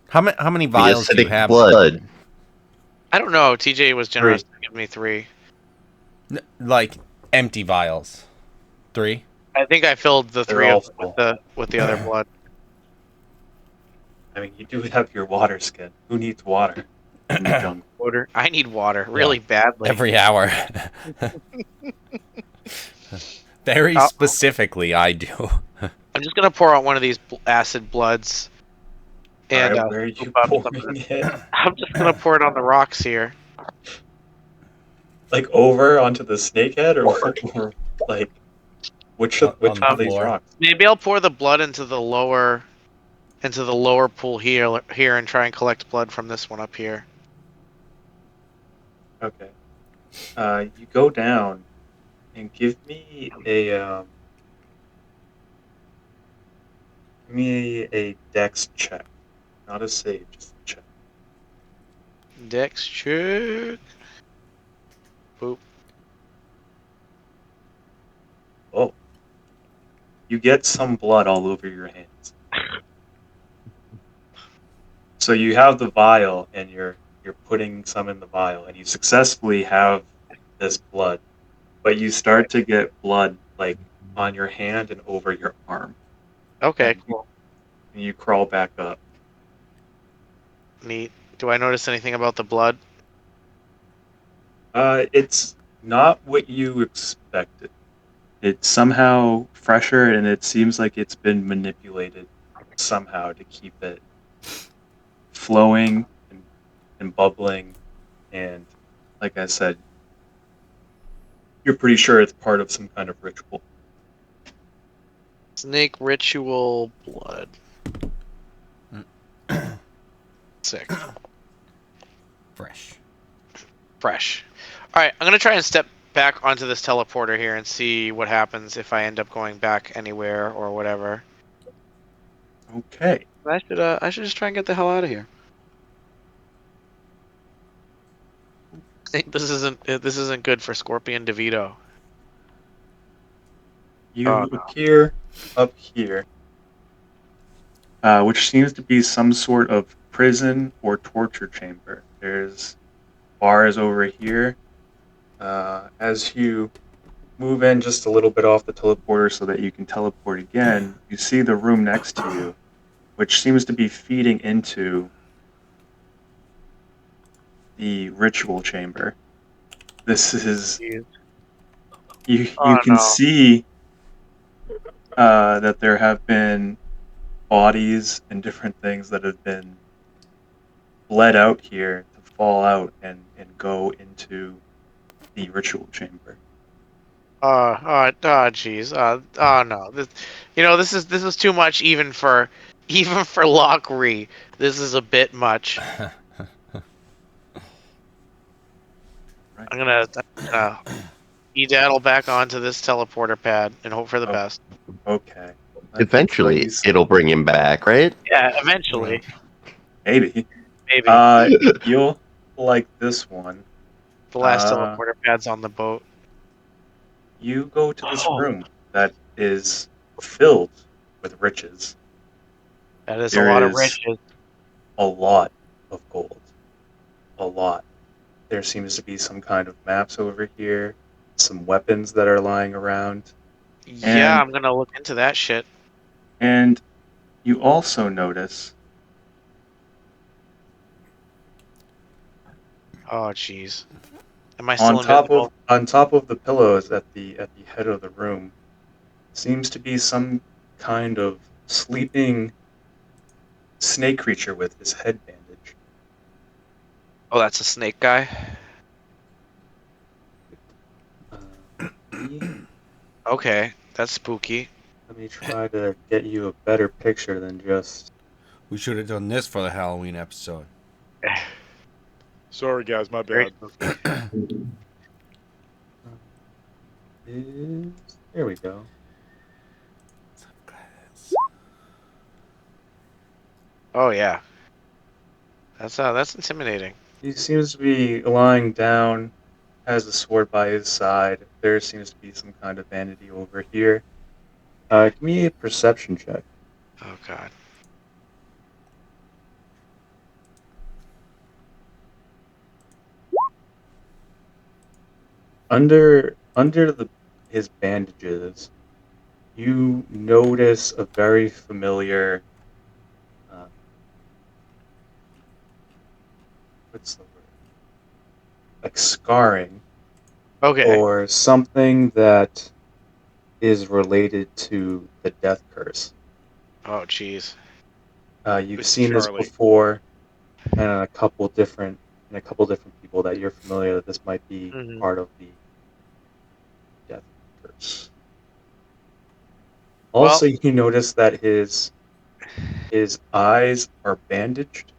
How many The vials do you acidic have? blood. I don't know. TJ was generous to give me 3. Like empty vials. 3. I think I filled the They're 3 all of full. with the other blood. I mean, you do have your water skin. Who needs water in the jungle? Water. I need water really badly. Every hour. Very I'll- specifically, I do. I'm just gonna pour out one of these acid bloods, and All right, where are you scoop out some of pouring it. it? I'm just gonna pour it on the rocks here. Like over onto the snakehead, or like which On of the these floor. rocks? Maybe I'll pour the blood into the lower pool here and try and collect blood from this one up here. Okay. You go down and give me a Give me a dex check. Not a save, just a check. Dex check. Boop. Oh. You get some blood all over your hands. So you have the vial, and you're putting some in the vial, and you successfully have this blood, but you start to get blood like on your hand and over your arm, Okay, and cool. you crawl back up. Neat. Do I notice anything about the blood? It's not what you expected. It's somehow fresher, and it seems like it's been manipulated somehow to keep it flowing and bubbling. And like I said, you're pretty sure it's part of some kind of ritual. Snake ritual blood. Sick. Fresh. Fresh. Alright, I'm gonna try and step back onto this teleporter here and see what happens if I end up going back anywhere or whatever. Okay. I should just try and get the hell out of here. I think this isn't good for Scorpion DeVito. You Oh, no. appear up here, which seems to be some sort of prison or torture chamber. There's bars over here. As you move in just a little bit off the teleporter so that you can teleport again, you see the room next to you, which seems to be feeding into the ritual chamber. This is you Oh can no. see that there have been bodies and different things that have been bled out here to fall out and go into the ritual chamber. Jeez. Oh no. This is too much even for Lockery. This is a bit much. Right. I'm gonna e-daddle back onto this teleporter pad and hope for the Oh. best. Okay. Eventually, it'll bring him back, right? Yeah, eventually. Maybe. Maybe. You'll like this one. The last Uh, teleporter pad's on the boat. you go to this Oh, room that is filled with riches. that is a There lot of is riches. a lot of gold. A lot. There seems to be some kind of maps over here, some weapons that are lying around, Yeah, and I'm gonna look into that shit. and you also notice Oh, jeez. Am I still invisible? on top of the pillows at the head of the room seems to be some kind of sleeping snake creature with his head bandaged. Oh, that's a snake guy. Uh, Okay, that's spooky. let me try to get you a better picture than just. We should have done this for the Halloween episode. Sorry, guys, my Very bad. spooky. There we go. Oh yeah. That's intimidating. He seems to be lying down, has a sword by his side. There seems to be some kind of vanity over here. Give me a perception check. Oh god. Under his bandages, you notice a very familiar. Uh, what's the word? Like scarring Okay. or something that is related to the death curse. Oh jeez. You've It's seen this Charlie. before, and a couple different people that you're familiar that this might be Mhm. part of the death curse. Well, Also, you notice that his eyes are bandaged,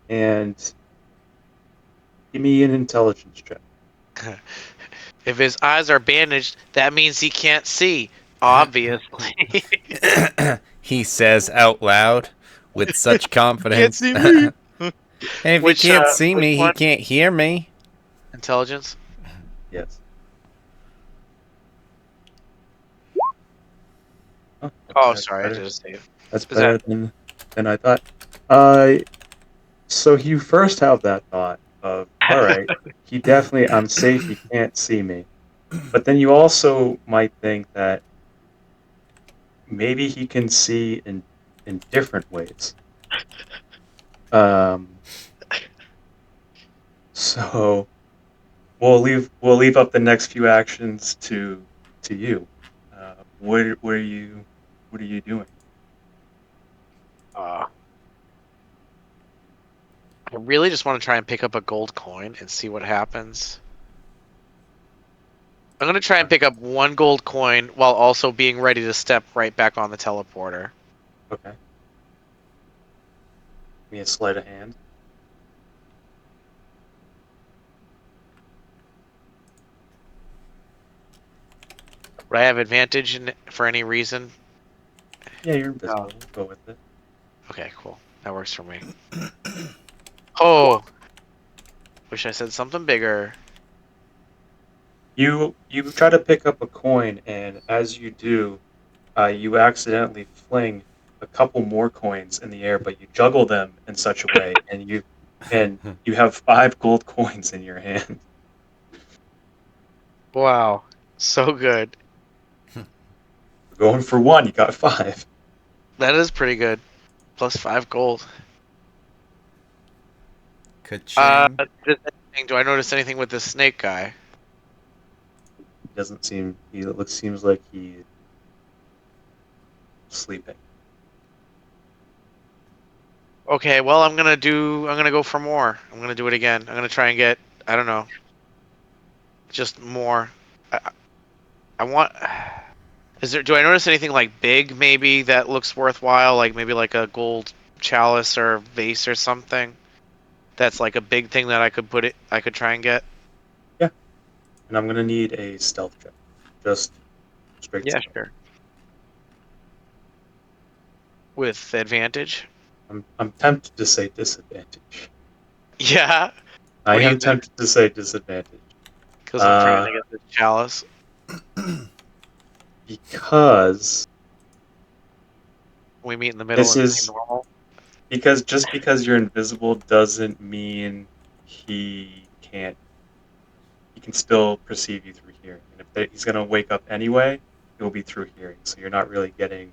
and give me an intelligence check. if his eyes are bandaged, that means he can't see. Obviously. he says out loud with such confidence. see me. Hey, if Which, he can't see which me, he one? can't hear me. Intelligence. Yes. Oh, Oh, that's sorry, I better. did a save. That's Is better than I thought. So you first have that thought of, all right, he definitely, I'm safe, he can't see me. But then you also might think that maybe he can see in different ways. Um, so we'll leave up the next few actions to you. What are you doing? Uh, I really just want to try and pick up a gold coin and see what happens. I'm gonna try and pick up one gold coin while also being ready to step right back on the teleporter. Okay. Give me a sleight of hand. Would I have advantage for any reason? Yeah, you're invisible. We'll go with it. Okay, cool. That works for me. Oh, wish I said something bigger. You try to pick up a coin, and as you do, you accidentally fling a couple more coins in the air, but you juggle them in such a way, and you have 5 gold coins in your hand. Wow, so good. Going for one, you got 5. That is pretty good. Plus 5 gold. Ka-ching. Do I notice anything with this snake guy? Doesn't seem seems like he's sleeping. Okay, well I'm gonna go for more. I'm gonna do it again. I'm gonna try and get, I don't know, just more. I want. Do I notice anything like big maybe that looks worthwhile? Like maybe like a gold chalice or vase or something. That's like a big thing that I could try and get. Yeah, and I'm gonna need a stealth check, just straight Yeah, stealth. sure. With advantage. I'm tempted to say disadvantage. Yeah. I What do you am think? tempted to say disadvantage. Because I'm trying to get this chalice. Because We meet in the middle this and is say normal. because you're invisible doesn't mean he can't. He can still perceive you through hearing, and if he's gonna wake up anyway, it will be through hearing. So you're not really getting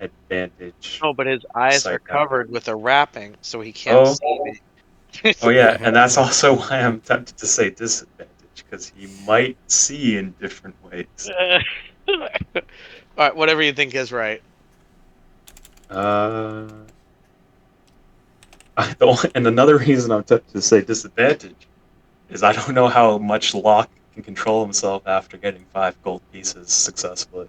advantage No, but his eyes are sight that way. covered with a wrapping, so he can't Oh, see me. oh yeah, and that's also why I'm tempted to say disadvantage because he might see in different ways. All right, whatever you think is right. Uh, and another reason I'm tempted to say disadvantage is I don't know how much Locke can control himself after getting 5 gold pieces successfully.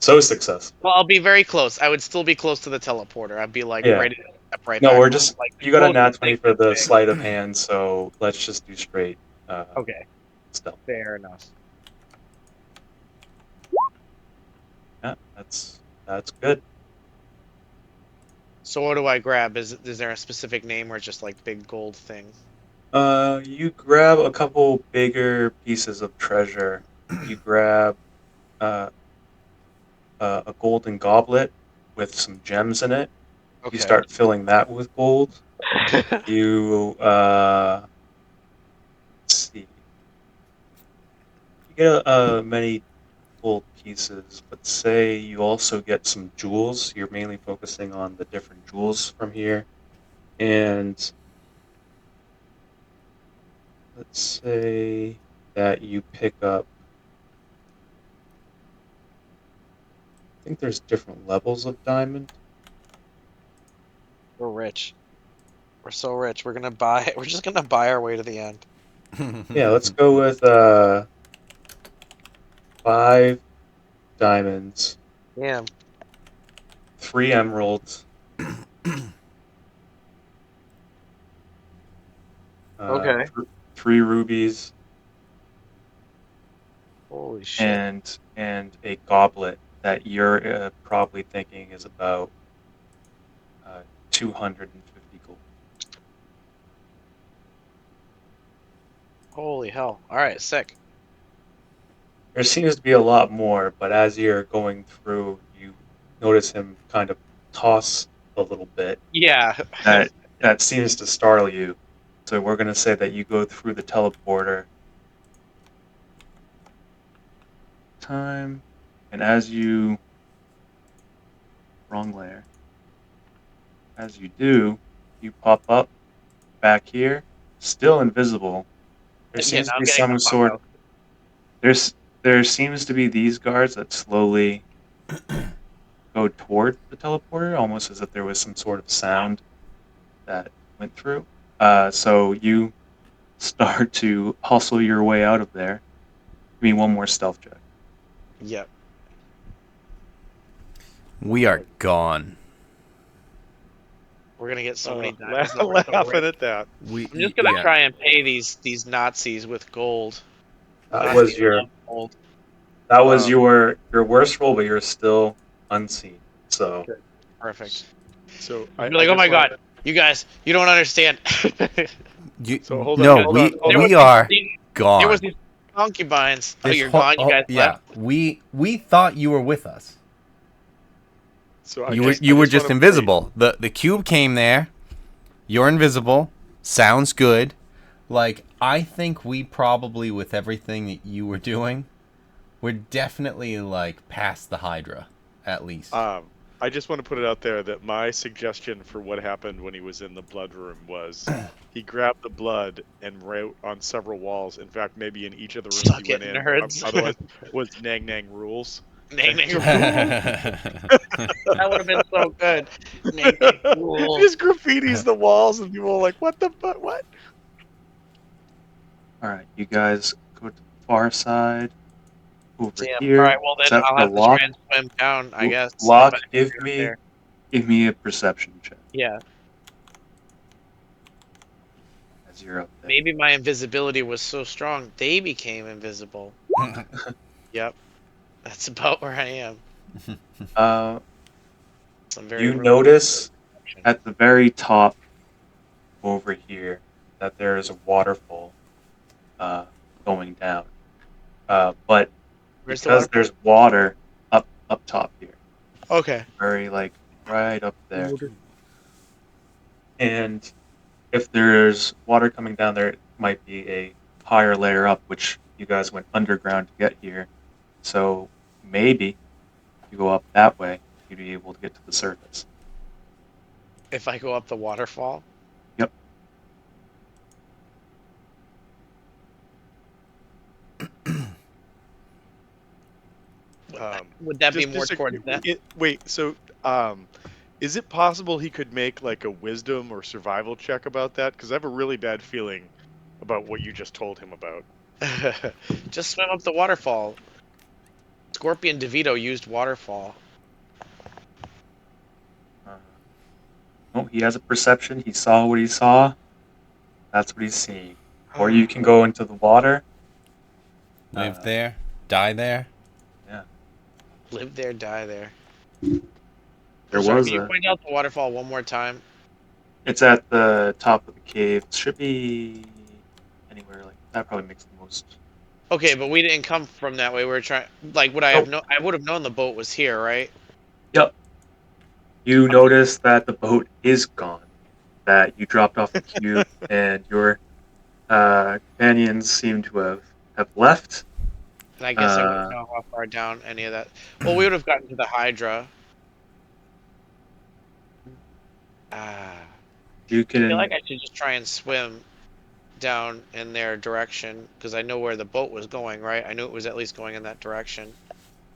So successful. Well, I'll be very close. I would still be close to the teleporter. I'd be like Yeah. ready to step right No, back we're on. just Like the you got a nat closest 20 thing for to the big. sleight of hand, so let's just do straight Okay, stealth. fair enough. Yeah, that's good. So what do I grab? Is there a specific name or just like big gold thing? You grab a couple bigger pieces of treasure. You grab uh, a golden goblet with some gems in it. You Okay. start filling that with gold. You let's see. You get many gold pieces, but say you also get some jewels. You're mainly focusing on the different jewels from here. And let's say that you pick up, I think there's different levels of diamond. We're rich. We're so rich. We're gonna buy. We're just gonna buy our way to the end. Yeah, let's go with 5 diamonds, Yeah. 3 emeralds, Okay. 3 rubies, Holy shit. and a goblet that you're probably thinking is about 250 gold. Holy hell! All right, sick. There seems to be a lot more, but as you're going through, you notice him kind of toss a little bit. Yeah. That seems to startle you. So we're going to say that you go through the teleporter. Time. And as you... Wrong layer. As you do, you pop up back here, still invisible. There Yeah, seems now to I'm be getting the some fuck sort... out. There seems to be these guards that slowly go toward the teleporter, almost as if there was some sort of sound that went through. So you start to hustle your way out of there. Give me one more stealth check. Yep. We are gone. We're gonna get so many diamonds. that we're so Laughing rich. at that. I'm just gonna try and pay these Nazis with gold. That Nazis was your love gold. your worst roll, but you're still unseen. So Perfect. So You'd I, be I like, oh just my wanna- god, you guys, you don't understand. So hold on, no, hold on, hold we on. are There gone. was these concubines. Oh, This you're whole- gone. You guys yeah, left. we thought you were with us. So I You just, were I just just wanna invisible. The cube came there. You're invisible. Sounds good. Like, I think we probably, with everything that you were doing, we're definitely like past the Hydra, at least. I just want to put it out there that my suggestion for what happened when he was in the blood room was he grabbed the blood and wrote on several walls. In fact, maybe in each of the rooms Suck he went it, in. nerds. Otherwise, was Nang Nang rules. Nang Nang rules. That That would have been so good. Nang Nang rules. Just graffitis the walls, and people are like, "What the fuck? What?" all right, you guys go to the far side over Damn. here. All right. Well, then Except I'll for have to Locke. try and swim down. I guess. Locke, If I give get me there. a perception check Yeah. as you're up there. Maybe my invisibility was so strong they became invisible. Yep. That's about where I am. Some very You rude notice perception. at the very top over here that there is a waterfall going down. But Where's the because water? there's water up top here, Okay. very like right up there, and if there's water coming down there, it might be a higher layer up, which you guys went underground to get here. So maybe if you go up that way, you'd be able to get to the surface. If I go up the waterfall. Yep. Would that be Just more disagree- towards that? Wait, so is it possible he could make like a wisdom or survival check about that? Because I have a really bad feeling about what you just told him about. Just swim up the waterfall. Scorpion DeVito used waterfall. Oh, he has a perception. He saw what he saw. That's what he's seeing. Or you can go into the water. Live there, die there. Live there, die there. There Sorry, was can you a. point out the waterfall one more time? It's at the top of the cave. It should be anywhere like that. Probably makes the most. Okay, but we didn't come from that way. We were trying. Like, would I have known? I would have known the boat was here, right? Yep. You notice that the boat is gone. That you dropped off the cube, and your companions seem to have left. And I guess I wouldn't know how far down any of that. Well, we would have gotten to the Hydra. You I can. feel like I should just try and swim down in their direction because I know where the boat was going, right? I knew it was at least going in that direction.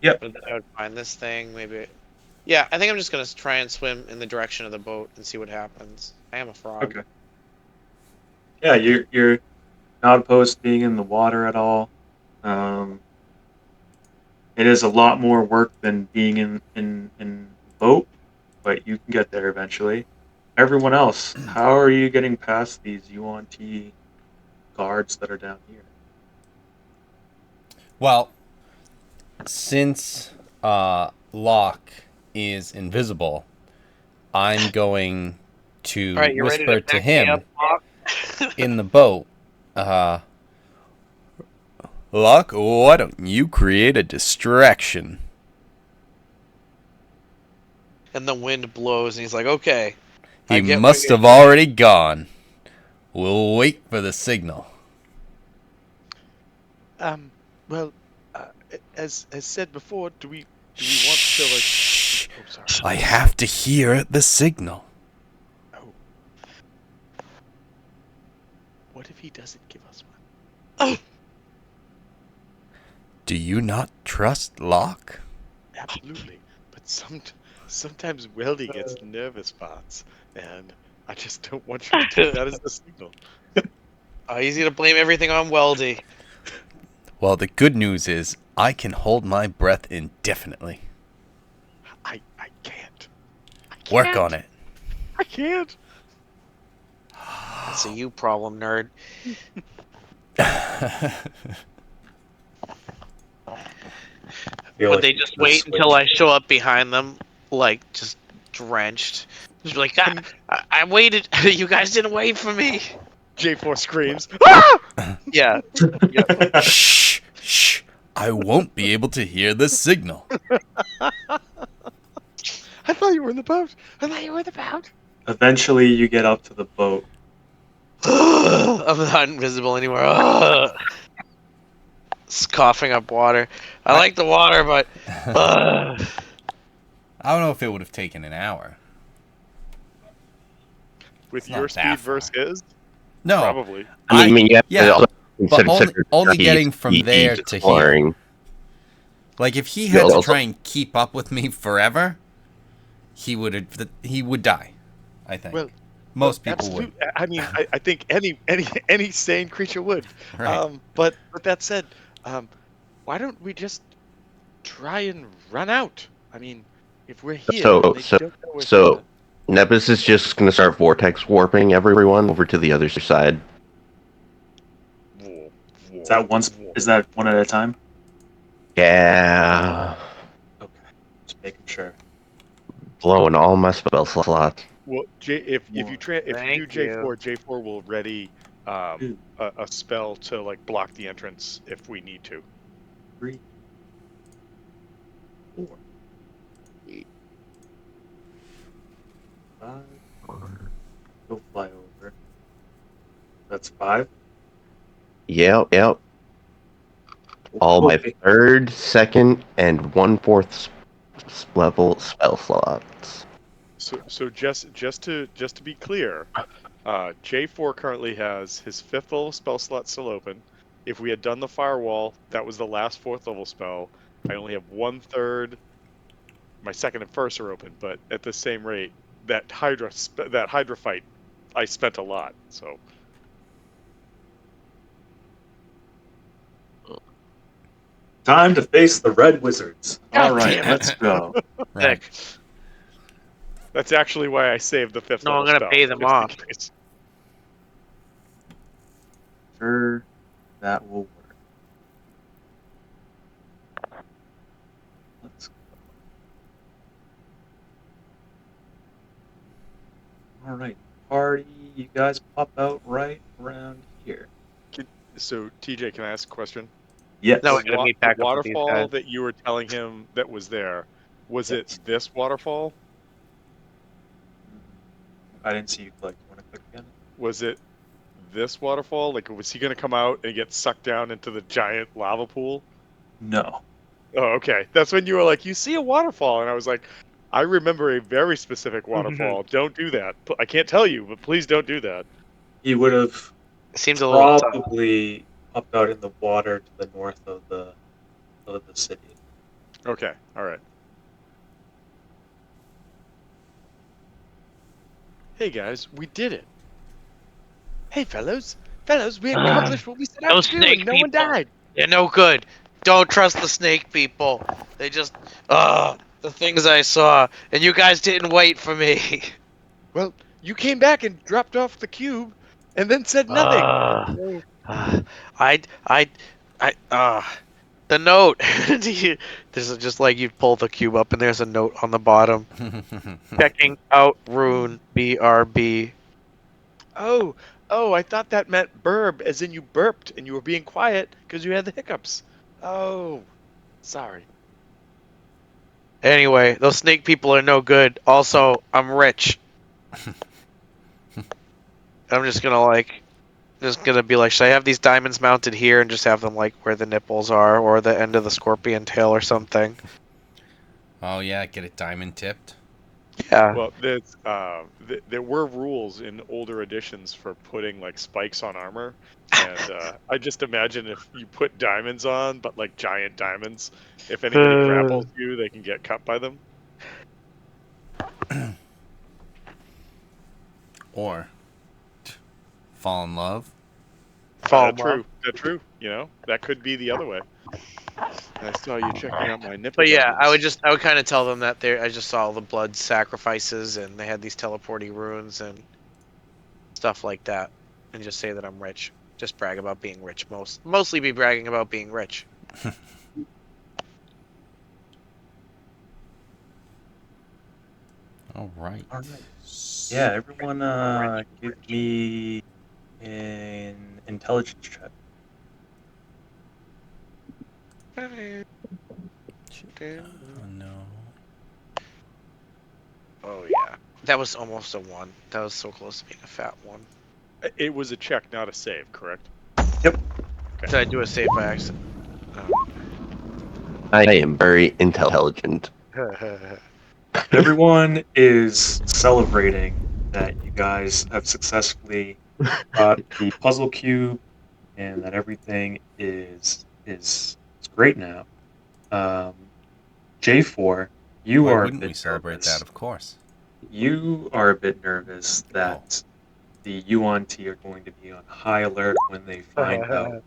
Yep. But then I would find this thing, maybe. Yeah, I think I'm just gonna try and swim in the direction of the boat and see what happens. I am a frog. Okay. Yeah, you're not opposed to being in the water at all. It is a lot more work than being in the boat, but you can get there eventually. Everyone else, how are you getting past these UNT guards that are down here? Well, since Locke is invisible, I'm going to All right, you ready whisper to to back me him up, Locke? in the boat. Locke, why don't you create a distraction? And the wind blows, and he's like, "Okay." He I get must what have already gone. We'll wait for the signal. Well, as said before, do we want to like? Shh. Oh, sorry. I have to hear the signal. Oh. What if he doesn't give us one? Oh, Do you not trust Locke? Absolutely, but sometimes Weldy gets nervous spots, and I just don't want you to take that as a signal. easy to blame everything on Weldy. Well, the good news is I can hold my breath indefinitely. I can't. Work on it. I can't. That's a you problem, nerd. feel Would like they we just should wait switch. until I show up behind them, like just drenched? Just be like, I waited. You guys didn't wait for me. J4 screams. Ah! Yeah. Shh, shh. I won't be able to hear the signal. I thought you were in the boat. I thought you were in the boat. Eventually, you get up to the boat. I'm not invisible anymore. Ugh. Just coughing up water. I like the water, but ugh. I don't know if it would have taken an hour. With It's not your that speed far. versus his, No, probably. I mean, you have yeah, to also but consider only he's- getting from he's there to here. exploring. Like if he Yeah, had to also- try and keep up with me forever, he would die. I think. Well, most people absolute. would. I mean, I think any sane creature would. Right. But that said, why don't we just try and run out? I mean, if we're here, So- and they so- don't know we're so- here. Nebus is just going to start vortex warping everyone over to the other side. Is that Is that one at a time? Yeah, Okay, just making sure. blowing all my spell slots. Well, if you do Thank J4, J4 will ready Ooh. a spell to like block the entrance if we need to. 3, 4, 8, 5. Go fly over. That's 5. Yep. All my Okay. third, second, and 1/4 level spell slots. So just to be clear, J4 currently has his 5th level spell slot still open. If we had done the firewall, that was the last 4th level spell. I only have 1/3. My second and first are open, but at the same rate, that Hydra fight, I spent a lot. So Time to face the Red Wizards. God All right, damn it. let's go. Right. that's actually why I saved the 5th No, level I'm gonna spell, pay them just in off. case. Sure, that will work. Let's go. All right, party. You guys pop out right around here. So TJ, can I ask a question? Yes. No, we're gonna meet back The up with these waterfall guys. that you were telling him that was there, was Yes. it this waterfall? I didn't see you click. You want to click again? Was it this waterfall? Like, was he going to come out and get sucked down into the giant lava pool? No. Oh, okay. That's when you were like, you see a waterfall. And I was like, I remember a very specific waterfall. Don't do that. I can't tell you, but please don't do that. He would have It seems a little tough. probably popped out in the water to the north of the city. Okay. All right. Hey, guys, we did it. Hey, fellows, we accomplished what we set out Those to do, snake and no one people. died. They're no good. Don't trust the snake people. They just, the things I saw, and you guys didn't wait for me. Well, you came back and dropped off the cube, and then said nothing. I, The note. This is just like you pull the cube up and there's a note on the bottom. Checking out rune BRB. Oh, I thought that meant burb, as in you burped and you were being quiet because you had the hiccups. Oh, sorry. Anyway, those snake people are no good. Also, I'm rich. I'm just gonna be like, should I have these diamonds mounted here and just have them like where the nipples are or the end of the scorpion tail or something? Oh yeah, get it diamond tipped. Yeah. Well, there were rules in older editions for putting like spikes on armor, and I just imagine if you put diamonds on, but like giant diamonds, if anybody grapples you, they can get cut by them. Or fall in love. Fall in That's love. true. That's true. You know, that could be the other way. I saw you checking out my nipple. But yeah, diamonds. I would kind of tell them that I just saw all the blood sacrifices and they had these teleporting runes and stuff like that, and just say that I'm rich. Just brag about being rich. Mostly be bragging about being rich. All right. All right. Yeah, everyone, give me an intelligence check. Oh no. Oh yeah, that was almost a 1. That was so close to being a fat 1. It was a check, not a save, correct? Did I do a save by accident? I am very intelligent. Everyone is celebrating that you guys have successfully got the puzzle cube and that everything is great now. J4, you Why are a wouldn't bit we celebrate nervous. that? Of course. You are a bit nervous that the UNT are going to be on high alert when they find out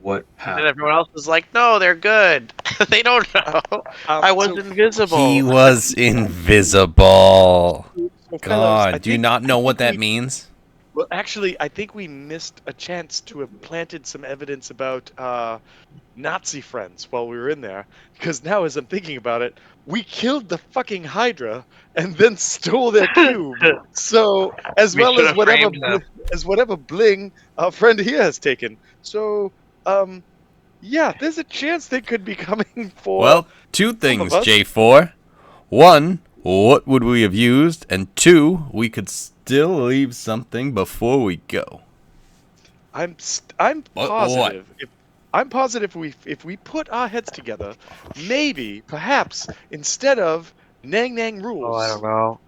what And happened. everyone else was like, "No, they're good. They don't know. I was So- invisible." He was invisible. So fellas, I God, do you think- not know what that we- means? Well, actually, I think we missed a chance to have planted some evidence about Nazi friends while we were in there. Because now, as I'm thinking about it, we killed the fucking Hydra and then stole their cube. So, as We well should as have whatever framed them. whatever bling our friend here has taken. So, yeah, there's a chance they could be coming for. Well, two things, us? J4. One, what would we have used? And two, we could still leave something before we go. I'm What? positive. I'm positive if we put our heads together, maybe, perhaps, instead of Nang Nang rules, Oh, I don't know.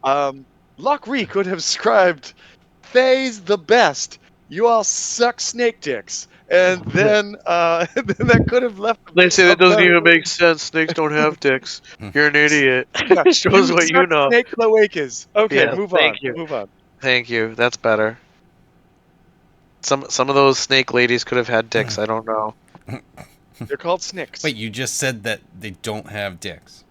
Lockree could have scribed, "Faye's the best. You all suck snake dicks," and then then that could have left. They say a that doesn't better- even make sense. Snakes don't have dicks. You're an idiot. Yeah, Shows what you suck know. Snake cloacas. Okay, Yeah, move thank on. you. Move on. Thank you. That's better. Some of those snake ladies could have had dicks. I don't know. They're called snicks. Wait, you just said that they don't have dicks.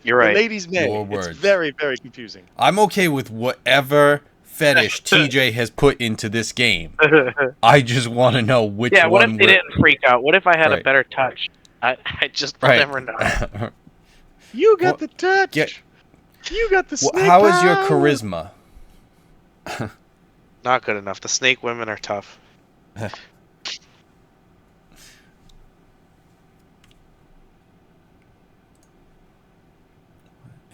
You're right. The ladies' may. Your It's words. very, very confusing. I'm okay with whatever fetish TJ has put into this game. I just want to know which Yeah, what one if they we're- didn't freak out? What if I had Right. a better touch? I just Right. never know. You got Well, the touch. get- You got the snake. How is your power. charisma? Not good enough. The snake women are tough.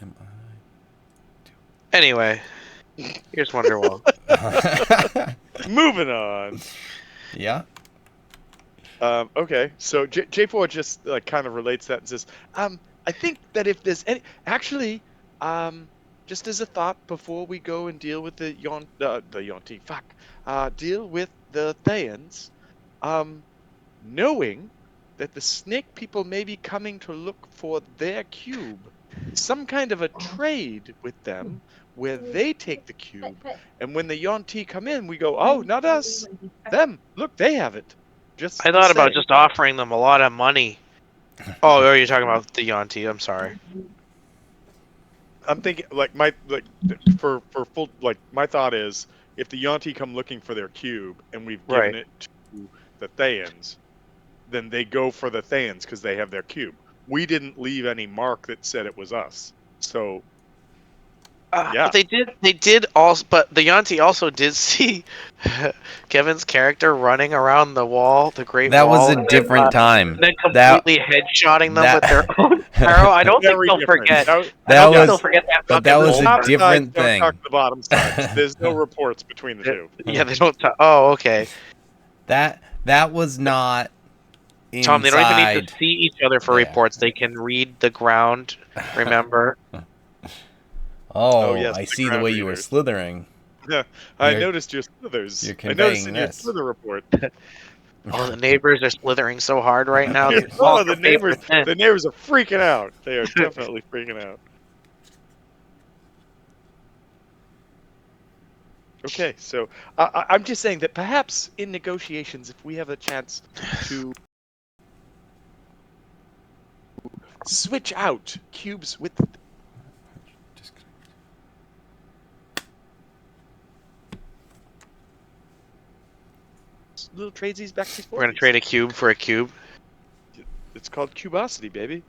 Am Anyway, here's Wonderwall. I? Moving on. Yeah. Okay, so J4 just kind of relates that and says, I think that if there's any, actually, just as a thought before we go and deal with the Yonti, deal with the Thayans, knowing that the snake people may be coming to look for their cube, some kind of a trade with them where they take the cube, and when the Yonti come in, we go, oh, not us, them, look, they have it. Just I thought about saying. just offering them a lot of money. Oh, are you talking about the Yonti? I'm sorry. I'm thinking for full my thought is if the Yonti come looking for their cube and we've given Right. it to the Thayans, then they go for the Thayans because they have their cube. We didn't leave any mark that said it was us. So yeah. But they did also, but the Yanti also did see Kevin's character running around the wall, the Great That Wall, was a different time. and then That completely headshotting them that- with their own arrow. I don't think Very they'll different. forget. That- I that don't think was- they'll forget that. but that fucking was a moment. top different sides don't thing. talk to the bottom sides. There's no reports between the two. Yeah, they don't. Oh, okay. that was not inside. Tom, they don't even need to see each other for there. reports. They can read the ground. Remember? Oh, yes, I the see the ground way you were readers. slithering. Yeah, I You're- noticed your slithers. you're I noticed conveying in your this. slither report. Oh, the neighbors are slithering so hard right now. These Oh, walker the neighbors! papers. The neighbors are freaking out. They are definitely freaking out. Okay, so I'm just saying that perhaps in negotiations, if we have a chance to switch out cubes with little tradesies back and forth. We're gonna trade a cube for a cube. It's called cubosity, baby.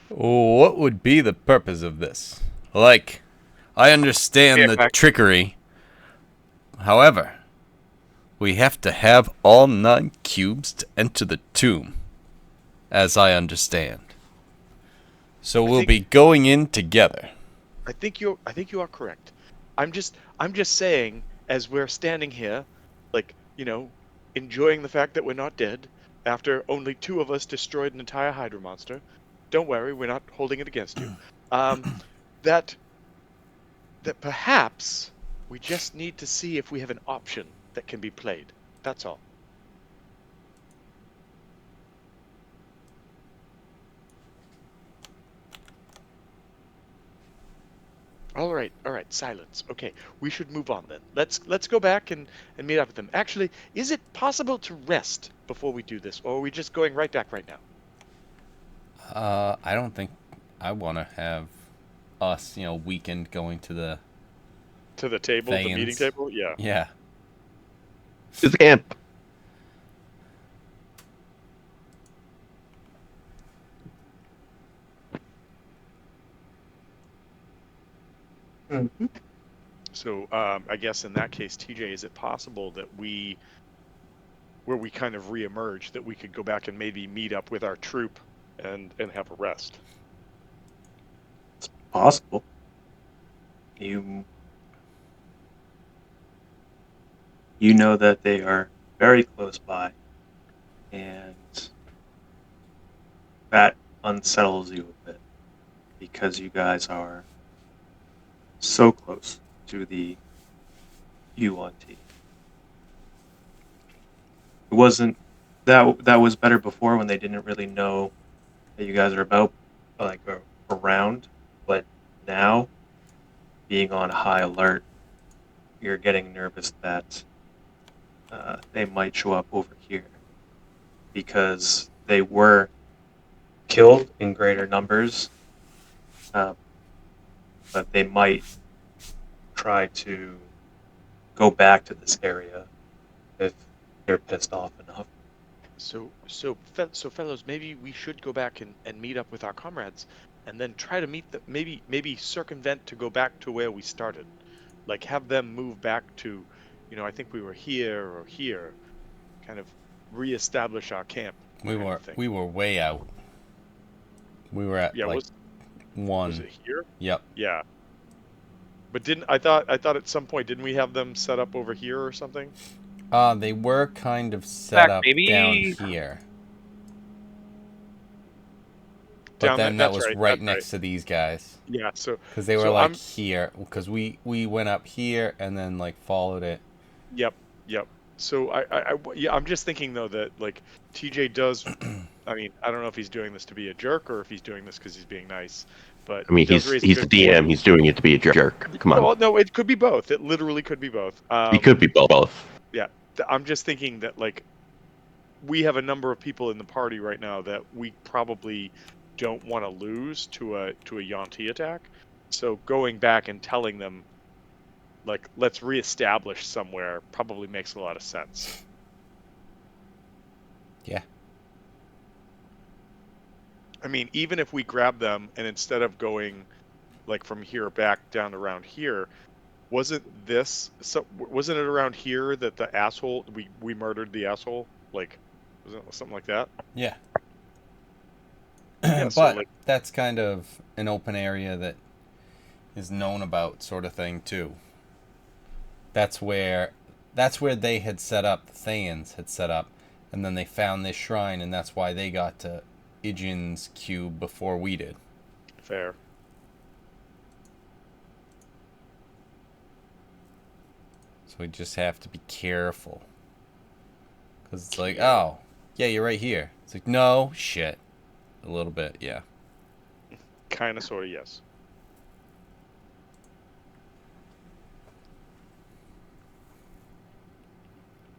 What would be the purpose of this? Like, I understand Yeah, the back- trickery. However, we have to have all 9 cubes to enter the tomb, as I understand. So we'll be going in together. I think you are correct. I'm just saying, as we're standing here, like, enjoying the fact that we're not dead after only 2 of us destroyed an entire Hydra monster. Don't worry, we're not holding it against you. That perhaps we just need to see if we have an option that can be played. That's all. All right, silence. Okay, we should move on then. Let's go back and meet up with them. Actually, is it possible to rest before we do this, or are we just going right back right now? I don't think I want to have us, weekend going to the... To the table, the meeting Thayans. table? Yeah. Yeah. To the camp. So I guess in that case, TJ, is it possible that where we kind of reemerge, that we could go back and maybe meet up with our troop and have a rest? It's possible. You know that they are very close by, and that unsettles you a bit because you guys are so close to the UNT. It wasn't that was better before when they didn't really know that you guys are around, but now, being on high alert, you're getting nervous that they might show up over here because they were killed in greater numbers, but they might try to go back to this area if they're pissed off enough. So fellows, maybe we should go back and meet up with our comrades, and then try to meet them. Maybe circumvent to go back to where we started, like have them move back to, I think we were here or here, kind of reestablish our camp. We were way out. We were at Was 1. it here? Yep. Yeah. But I thought at some point, didn't we have them set up over here or something? They were kind of set up maybe. down here. But then that was right next to these guys. Yeah, so Because they were so here. Because we went up here and then followed it. Yep. So I'm just thinking though that TJ does. I mean, I don't know if he's doing this to be a jerk or if he's doing this because he's being nice. But I mean, he does he's raise a the good DM. point. He's doing it to be a jerk. Come on. Well, no, it could be both. It literally could be both. He could be both. Yeah, I'm just thinking that we have a number of people in the party right now that we probably don't want to lose to a Yanti attack. So going back and telling them, let's reestablish somewhere probably makes a lot of sense. Yeah. I mean, even if we grab them and instead of going like from here back down around here, wasn't it around here that the asshole we murdered the asshole? Like, wasn't it something like that? Yeah. Yeah, But so like, that's kind of an open area that is known about, sort of thing too. That's where they had set up. The Thayans had set up, and then they found this shrine, and that's why they got to Ijin's cube before we did. fair. So we just have to be careful. Because it's like, oh, yeah, you're right here. It's like, no, shit. A little bit, yeah. Kind of, sort of, yes.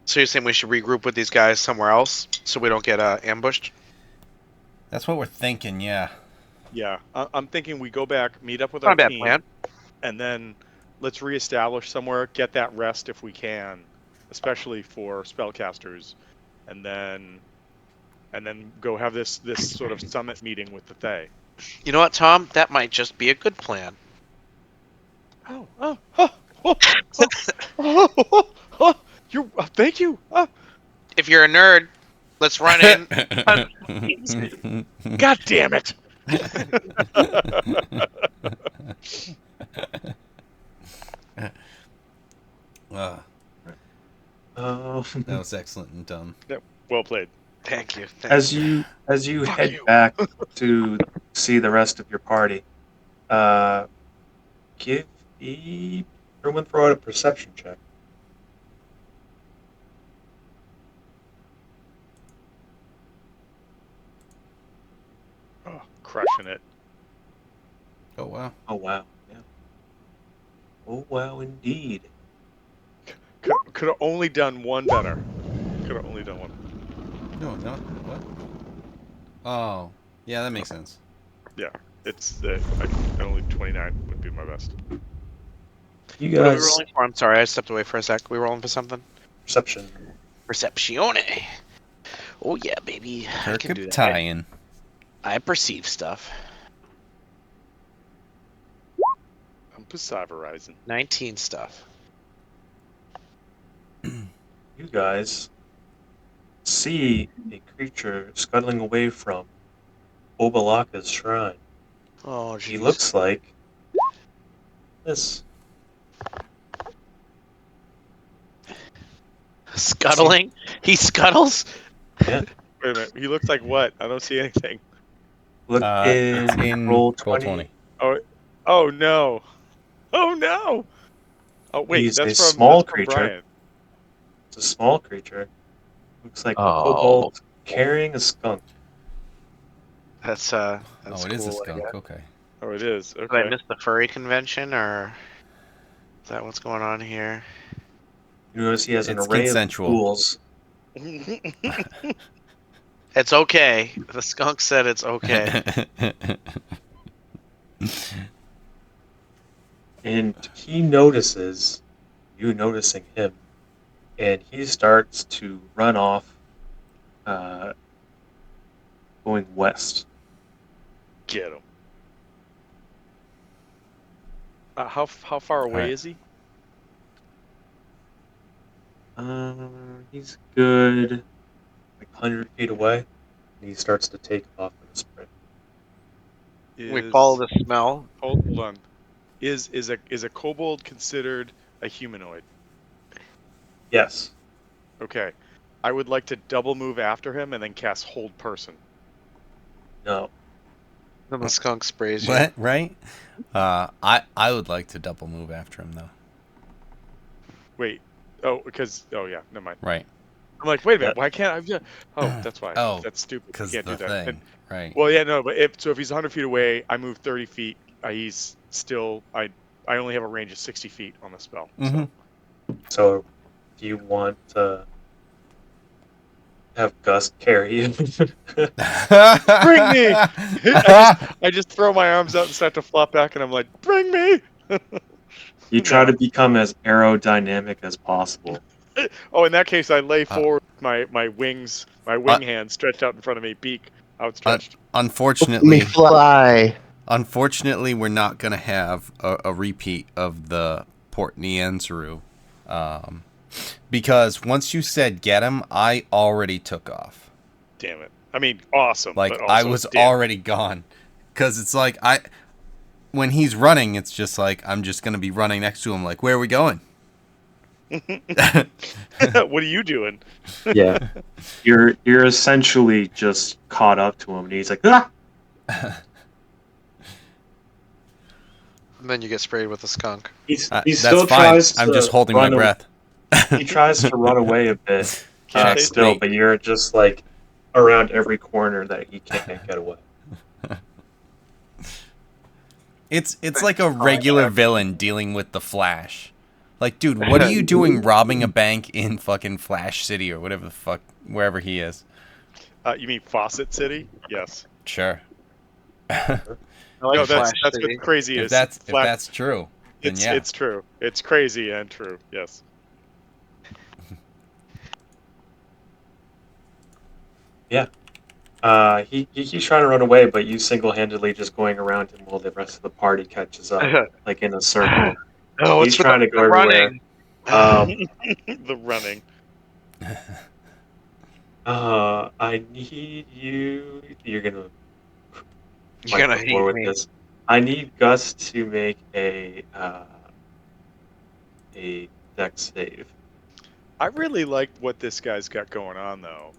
So you're saying we should regroup with these guys somewhere else so we don't get ambushed? That's what we're thinking, yeah. Yeah, I'm thinking we go back, meet up with Not our a bad team, plan. and then let's reestablish somewhere, get that rest if we can, especially for spellcasters, and then go have this sort of summit meeting with the Thay. You know what, Tom? That might just be a good plan. You thank you. If you're a nerd, let's run in. God damn it! That was excellent and dumb. Well played. Thank you. As you Fuck head you. back to see the rest of your party, give everyone throw out a perception check. Oh, crushing it. Oh, wow. Oh wow, yeah. Oh wow, indeed. Could have only done one better. Could have only done one. No, not what? Oh, yeah, that makes sense. Yeah, it's only 29 would be my best. You What are we guys, rolling for? I'm sorry, I stepped away for a sec. We rolling for something? perception. Perceptione. Oh yeah, baby. I can do that. Tie-in. I perceive stuff. I'm Pacifirizing. 19 stuff. You guys see a creature scuttling away from Obalaka's shrine. Oh, He jeez. looks like this. Scuttling? He scuttles? Yeah. Wait a minute. He looks like what? I don't see anything. Look It's in roll roll 20. Oh no! Oh no! Oh wait, He's that's a from small that's from creature. Brian. It's a small creature. Looks like a Oh. kobold carrying a skunk. That's Oh, that's it is a cool, I skunk. guess. Okay. Oh, it is. Did I Okay. miss the furry convention, or is that what's going on here? You notice he has an It's array consensual. of tools. It's okay. The skunk said it's okay. And he notices you noticing him, and he starts to run off, going west. Get him. How far away Alright. is he? He's good, like 100 feet away, and he starts to take off in a sprint. We follow the smell. Hold on. Is a kobold considered a humanoid? Yes. Okay. I would like to double move after him and then cast hold person. No. Then the skunk sprays you. What? Right? I would like to double move after him though. Wait. Oh, because yeah, never mind. Right. I'm like, wait a minute. Why can't I? Oh, that's why. Oh, That's stupid. You Because can't the do that. thing. Right. Well, yeah, no, but if he's 100 feet away, I move 30 feet. He's still I only have a range of 60 feet on the spell. Mhm. So, do you want to have Gus carry him? Bring me! I just throw my arms out and start to flop back, and I'm like, bring me! You try to become as aerodynamic as possible. Oh, in that case, I lay forward my wings, my wing hand stretched out in front of me, beak. outstretched. Unfortunately, fly. unfortunately, we're not gonna have a repeat of the Port Nianzuru, because once you said get him, I already took off. Damn it. I mean, awesome. Like but also, I was damn it. already gone, because it's like when he's running, it's just like I'm just gonna be running next to him. Like, where are we going? What are you doing? Yeah. You're essentially just caught up to him, and he's like, ah! And then you get sprayed with a skunk. He That's still fine. tries to I'm just holding my run breath. He tries to run away a bit, Checkmate. still, but you're just like around every corner that he can't get away. It's like a regular villain dealing with the Flash. Like, dude, what are you doing robbing a bank in fucking Flash City or whatever the fuck, wherever he is? You mean Fawcett City? Yes. Sure. I No, like that's Flash City. what's crazy If is that's true, then it's yeah. it's true. It's crazy and true. Yes. He's trying to run away, but you single-handedly just going around him while the rest of the party catches up, like in a circle. Oh, He's trying to go everywhere. running. The running. I need you. You're gonna You're gonna fight more hate with me. this. I need Gus to make a dex save. I really like what this guy's got going on, though.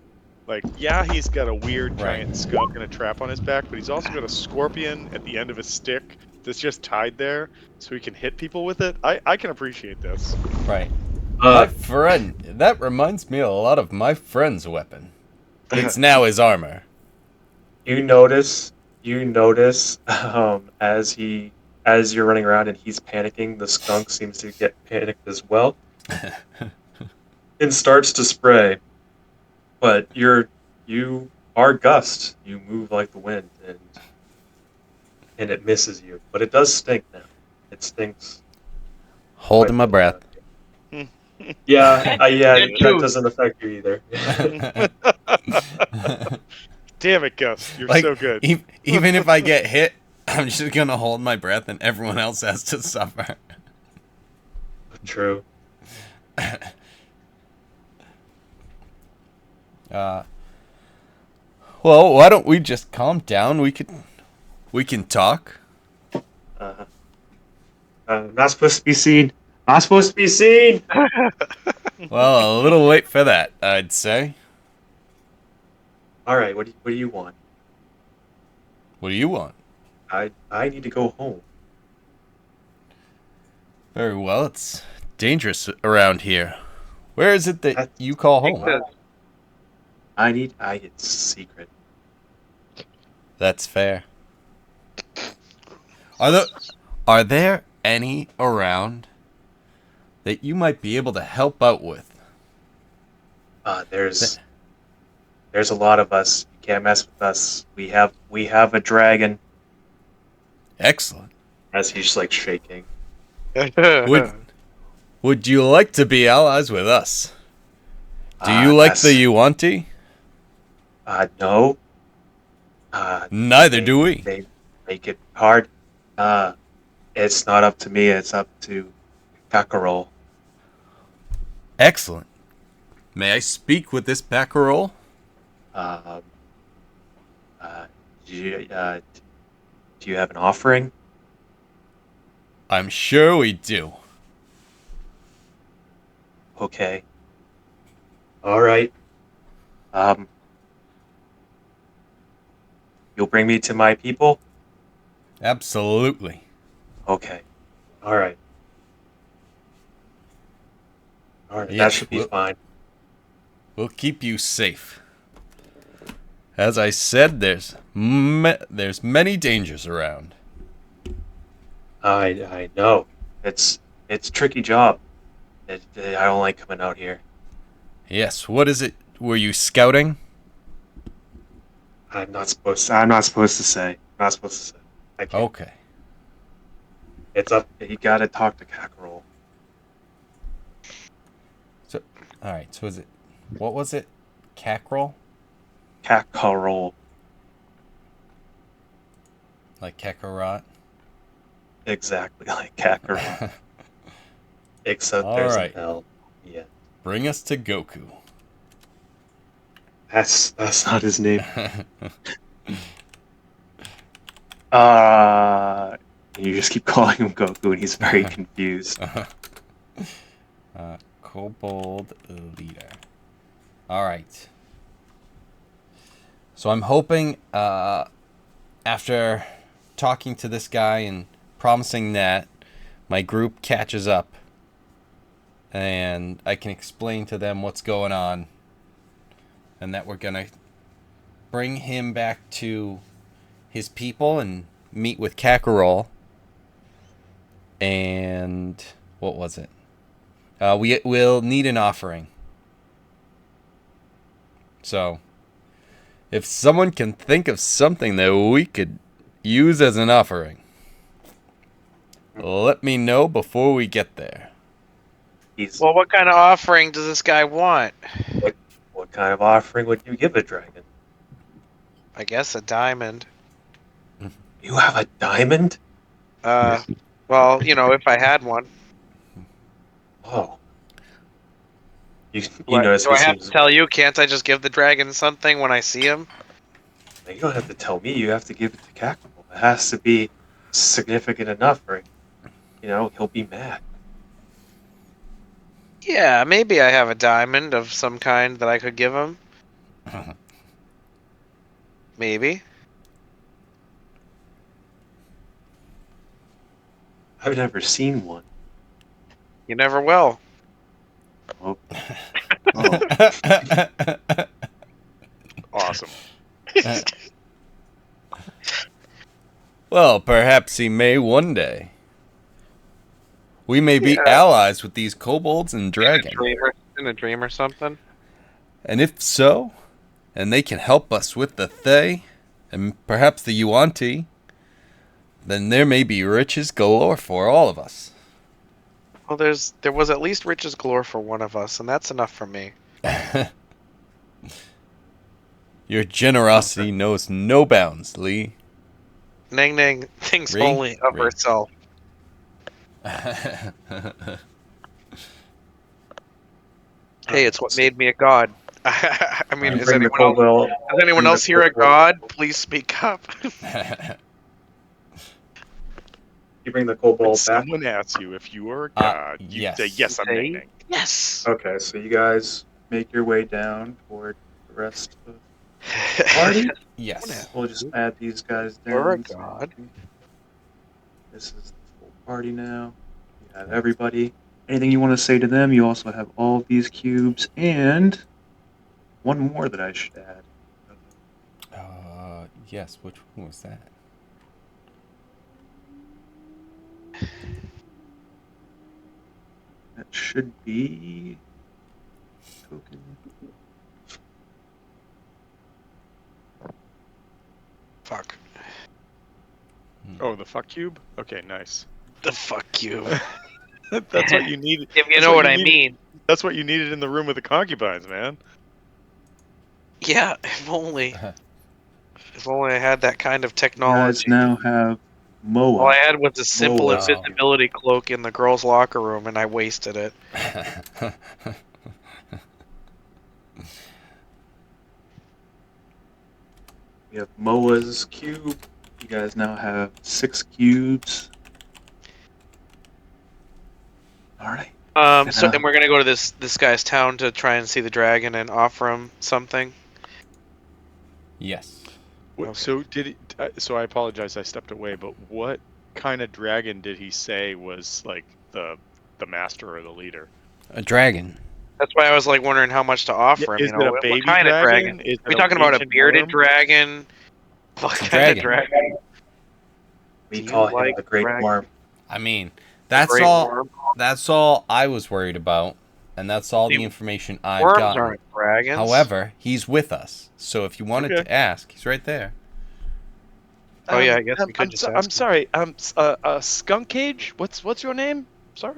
Like, yeah, he's got a weird giant skunk and a trap on his back, but he's also got a scorpion at the end of his stick that's just tied there, so he can hit people with it. I can appreciate this. Right. My friend, that reminds me a lot of my friend's weapon. It's now his armor. You notice, as you're running around and he's panicking, the skunk seems to get panicked as well, and starts to spray. But you are Gust. You move like the wind, and it misses you. But it does stink now. It stinks. Holding my breath. Yeah, And that two. doesn't affect you either. Damn it, Gus. You're Like, so good. even if I get hit, I'm just gonna hold my breath and everyone else has to suffer. True. Well, why don't we just calm down? We can talk. Not supposed to be seen. Not supposed to be seen. Well, a little late for that, I'd say. All right. What do you want? What do you want? I need to go home. Very well, it's dangerous around here. Where is it that you call home? It's secret. That's fair. Are there any around that you might be able to help out with? There's a lot of us. You can't mess with us. We have a dragon. Excellent. As he's like shaking. Would you like to be allies with us? Do you like the Yuanti? No. Neither do we. They make it hard. It's not up to me. It's up to Kakarol. Excellent. May I speak with this Packerol? Do you have an offering? I'm sure we do. Okay. All right. You'll bring me to my people? Absolutely. Okay. All right. All right. Yes, That should be we'll- fine. We'll keep you safe. As I said, there's many dangers around. I know. It's a tricky job. I don't like coming out here. Yes, what is it? Were you scouting? I'm not supposed to say. Not supposed to say. I can't. Okay. It's up. You gotta talk to Kakarol. Alright, so is it... What was it? Cackerel? Kakarol. Like Kakarot. Exactly like Kakarot. Except All there's right. an L. Yeah. Bring us to Goku. That's not his name. You just keep calling him Goku, and he's very confused. Kobold leader. All right. So I'm hoping, after talking to this guy and promising that my group catches up, and I can explain to them what's going on, and that we're gonna bring him back to his people and meet with Kakarot. And what was it? We will need an offering. So, if someone can think of something that we could use as an offering, let me know before we get there. Well, what kind of offering does this guy want? What kind of offering would you give a dragon? I guess a diamond. You have a diamond? Well, you know, if I had one. Oh. You What, notice do he I have seems... to tell you? Can't I just give the dragon something when I see him? You don't have to tell me. You have to give it to Kakarot. It has to be significant enough for, he'll be mad. Yeah, maybe I have a diamond of some kind that I could give him. Maybe. I've never seen one. You never will. Oh. Awesome. Well, perhaps he may one day. We may be allies with these kobolds and dragons. In a dream or something? And if so, and they can help us with the Thay, and perhaps the Yuan-Ti, then there may be riches galore for all of us. Well, there was at least riches galore for one of us, and that's enough for me. Your generosity knows no bounds, Lee. Nang Nang thinks Ring? only of Ring. herself. Hey, it's what made me a god. I mean, is anyone else here a god? Please speak up. You bring the kobold When back. someone asks you if you are a god, you yes. say, yes, I'm Say Nang. yes. Okay, so you guys make your way down toward the rest of the party. Yes. We'll just add these guys down. You're a god. This is the full party now. You have everybody. Anything you want to say to them? You also have all of these cubes and one more that I should add. Yes, which one was that? That should be token. Fuck. Oh, the fuck cube? Okay, nice. The fuck you. That's what you need. If you That's know what you I needed- mean. That's what you needed in the room with the concubines, man. Yeah, if only. If only I had that kind of You guys technology. now have Moa. All I had was a simple Wow. invisibility cloak in the girls' locker room, and I wasted it. We have Moa's cube. You guys now have 6 cubes. Alright. So and we're gonna go to this guy's town to try and see the dragon and offer him something. Yes. What, so did he, so I apologize, I stepped away, but what kind of dragon did he say was like the master or the leader? A dragon. That's why I was like wondering how much to offer him. Is You know, it a what baby kind of dragon? Is Are we it talking about a ancient bearded worm? dragon? What It's a kind of dragon. dragon? We Do call you him like the Great dragon? Worm. I mean, that's Great all. worm? That's all I was worried about, and that's all the See, information I've Worms gotten. aren't dragons. However, he's with us, so if you wanted Okay. to ask, he's right there. Oh yeah, I guess we could just ask I'm him. sorry. Skunk Cage. What's your name? Sorry.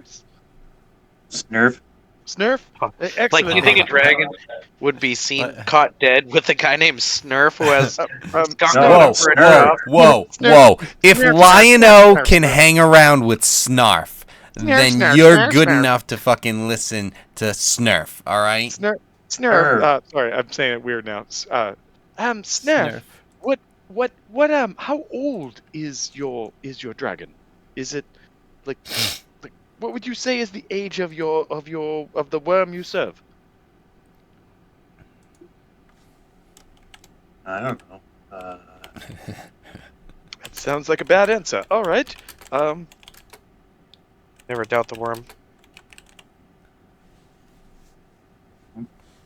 Snurf. Snurf. Excellent. Like, you think a dragon would be seen What? caught dead with a guy named Snurf who has skunk no, over it? Whoa. If Snurf, Lion-O snurf, can snurf. hang around with Snarf, then snurf, you're snurf, good snurf. enough to fucking listen to Snurf, all right? Snurf. Snurf. Sorry, I'm saying it weird now. Snurf. How old is your dragon? Is it like what would you say is the age of the worm you serve? I don't know. That sounds like a bad answer. All right. Never doubt the worm.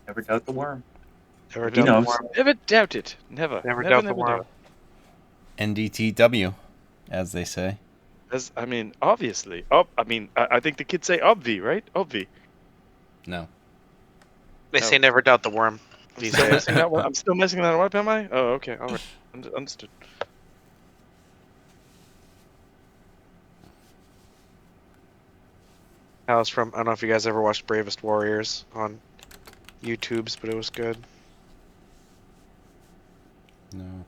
Never doubt the worm. Never He doubt the knows. worm. Never doubt it. Never. Never doubt the worm. NDTW, as they say. As I mean, obviously. I think the kids say obvi, right? Obvi. No. They say never doubt the worm these Still days. missing that one. I'm still missing that one up, am I? Oh, okay. All right. Understood. That was from, I don't know if you guys ever watched Bravest Warriors on YouTube's, but it was good. No.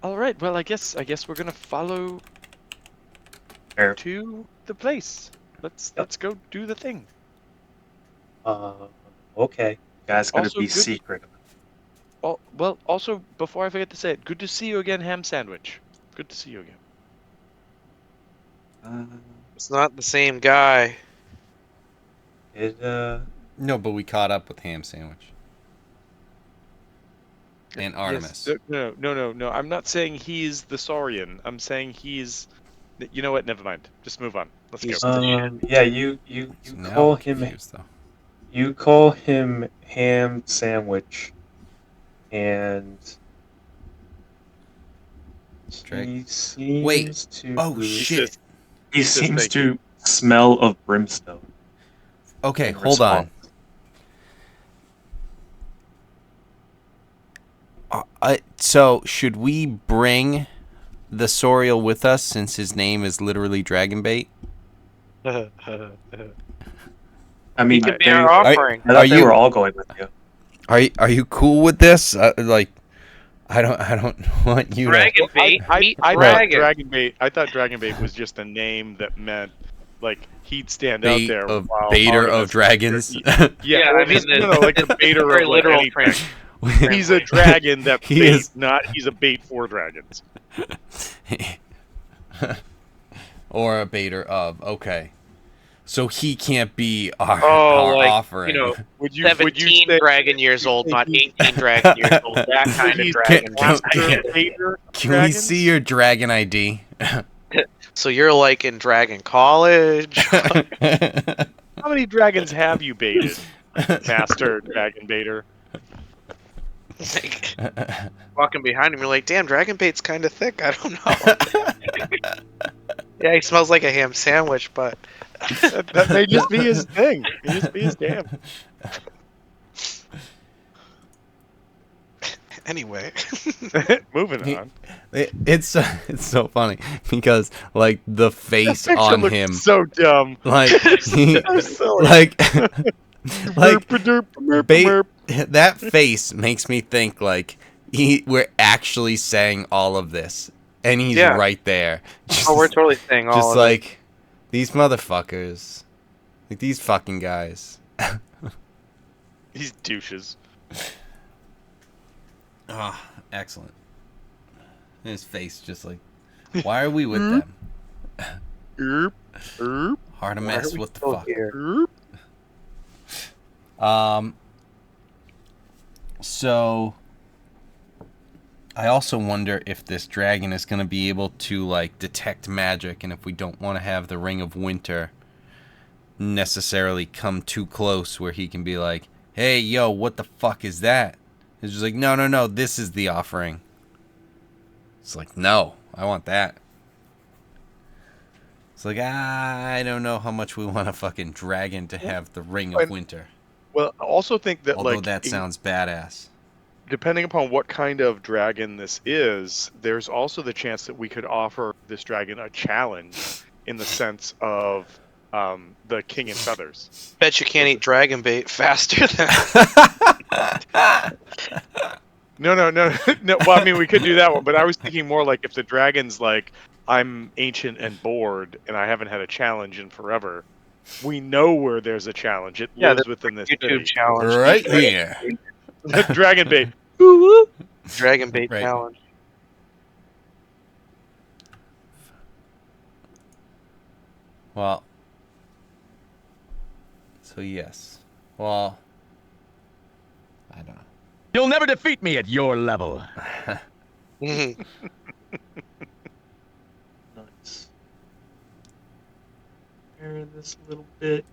All right. Well, I guess we're gonna follow Fair. to the place. Let's go do the thing. Okay. Guys, gotta Also be good- secret. Oh, well, also before I forget to say it, good to see you again, Ham Sandwich. Good to see you again. It's not the same guy. No, but we caught up with Ham Sandwich. And Artemis. Yes. No. I'm not saying he's the Saurian. I'm saying he's. You know what? Never mind. Just move on. Let's He's- go. Yeah, you So now call I'm him confused, though. you call him Ham Sandwich, and Drag- he seems Wait. to. Oh, shit. He just seems thinking. to smell of brimstone. Okay, in hold on. So, should we bring the Sorial with us since his name is literally Dragonbait? I mean, Could be they, our I offering. thought Are they you- were all going with you. Are you cool with this? Like, I don't want you Dragon bait. Meet I dragon. thought Dragonbait was just a name that meant like he'd stand to out bait there of while baiter Artemis of was dragons. Yeah, Yeah, well, I mean, no, like a baiter very of like literal anything. French. He's a dragon that He bait, is- not he's a bait for dragons. Or a baiter of. Okay. So he can't be our like, offering. you know, Would you 17 say dragon years old, not 18 dragon years old. That kind of he's dragon. Can- baiter of Can we dragons? see your dragon ID? So you're like in Dragon College. How many dragons have you baited, Master Dragon Baiter? Like, walking behind him, you're like, damn, dragon bait's kind of thick. I don't know. Yeah, he smells like a ham sandwich, but That may just be his thing. May just be his damn. anyway. Moving on. It's so funny because like the face That picture on looks him, so dumb. like he, So silly. like Merp-a-derp, merp-a-merp. that face makes me think like we're actually saying all of this, and he's Yeah. right there. Just, Oh, we're totally saying all just of like these motherfuckers, like these fucking guys. These douches. Ah, excellent. His face just like, why are we with them? Erp, erp, Hard to Why are mess we with the still fuck. here? erp. So I also wonder if this dragon is going to be able to like detect magic, and if we don't want to have the Ring of Winter necessarily come too close where he can be like, hey, yo, what the fuck is that? It's just like, no, this is the offering. It's like, no, I want that. It's like, I don't know how much we want a fucking dragon to have the Ring of And- Winter. Well, I also think that Although like that sounds badass. depending upon what kind of dragon this is, there's also the chance that we could offer this dragon a challenge in the sense of the king in feathers. Bet you can't eat dragon bait faster than. No. Well, I mean, we could do that one, but I was thinking more like if the dragon's like, I'm ancient and bored, and I haven't had a challenge in forever. We know where there's a challenge. It Yeah, lives within this YouTube city. challenge. Right here. Dragon bait. Dragon bait Right. challenge. Well. So yes. Well. I don't know. You'll never defeat me at your level. Mhm. Nice. Air this a little bit.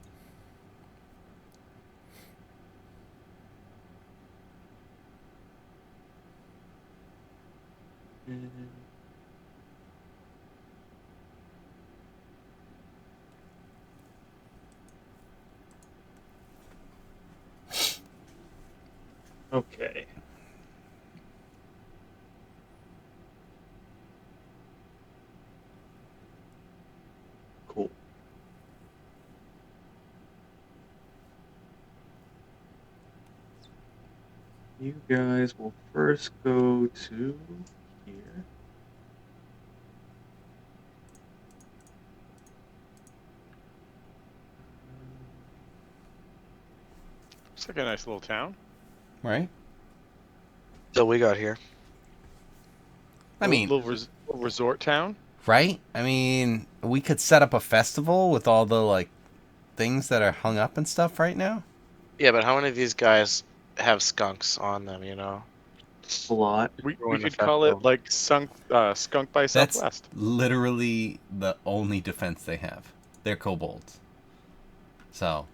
And okay. Cool. You guys will first go to here. It's like a nice little town. Right? So we got here. I mean, little resort town. right? I mean, we could set up a festival with all the like things that are hung up and stuff right now. Yeah, but how many of these guys have skunks on them? You know. A lot. We Ruin the could call it festival. like skunk by That's Southwest. literally the only defense they have. They're kobolds. So,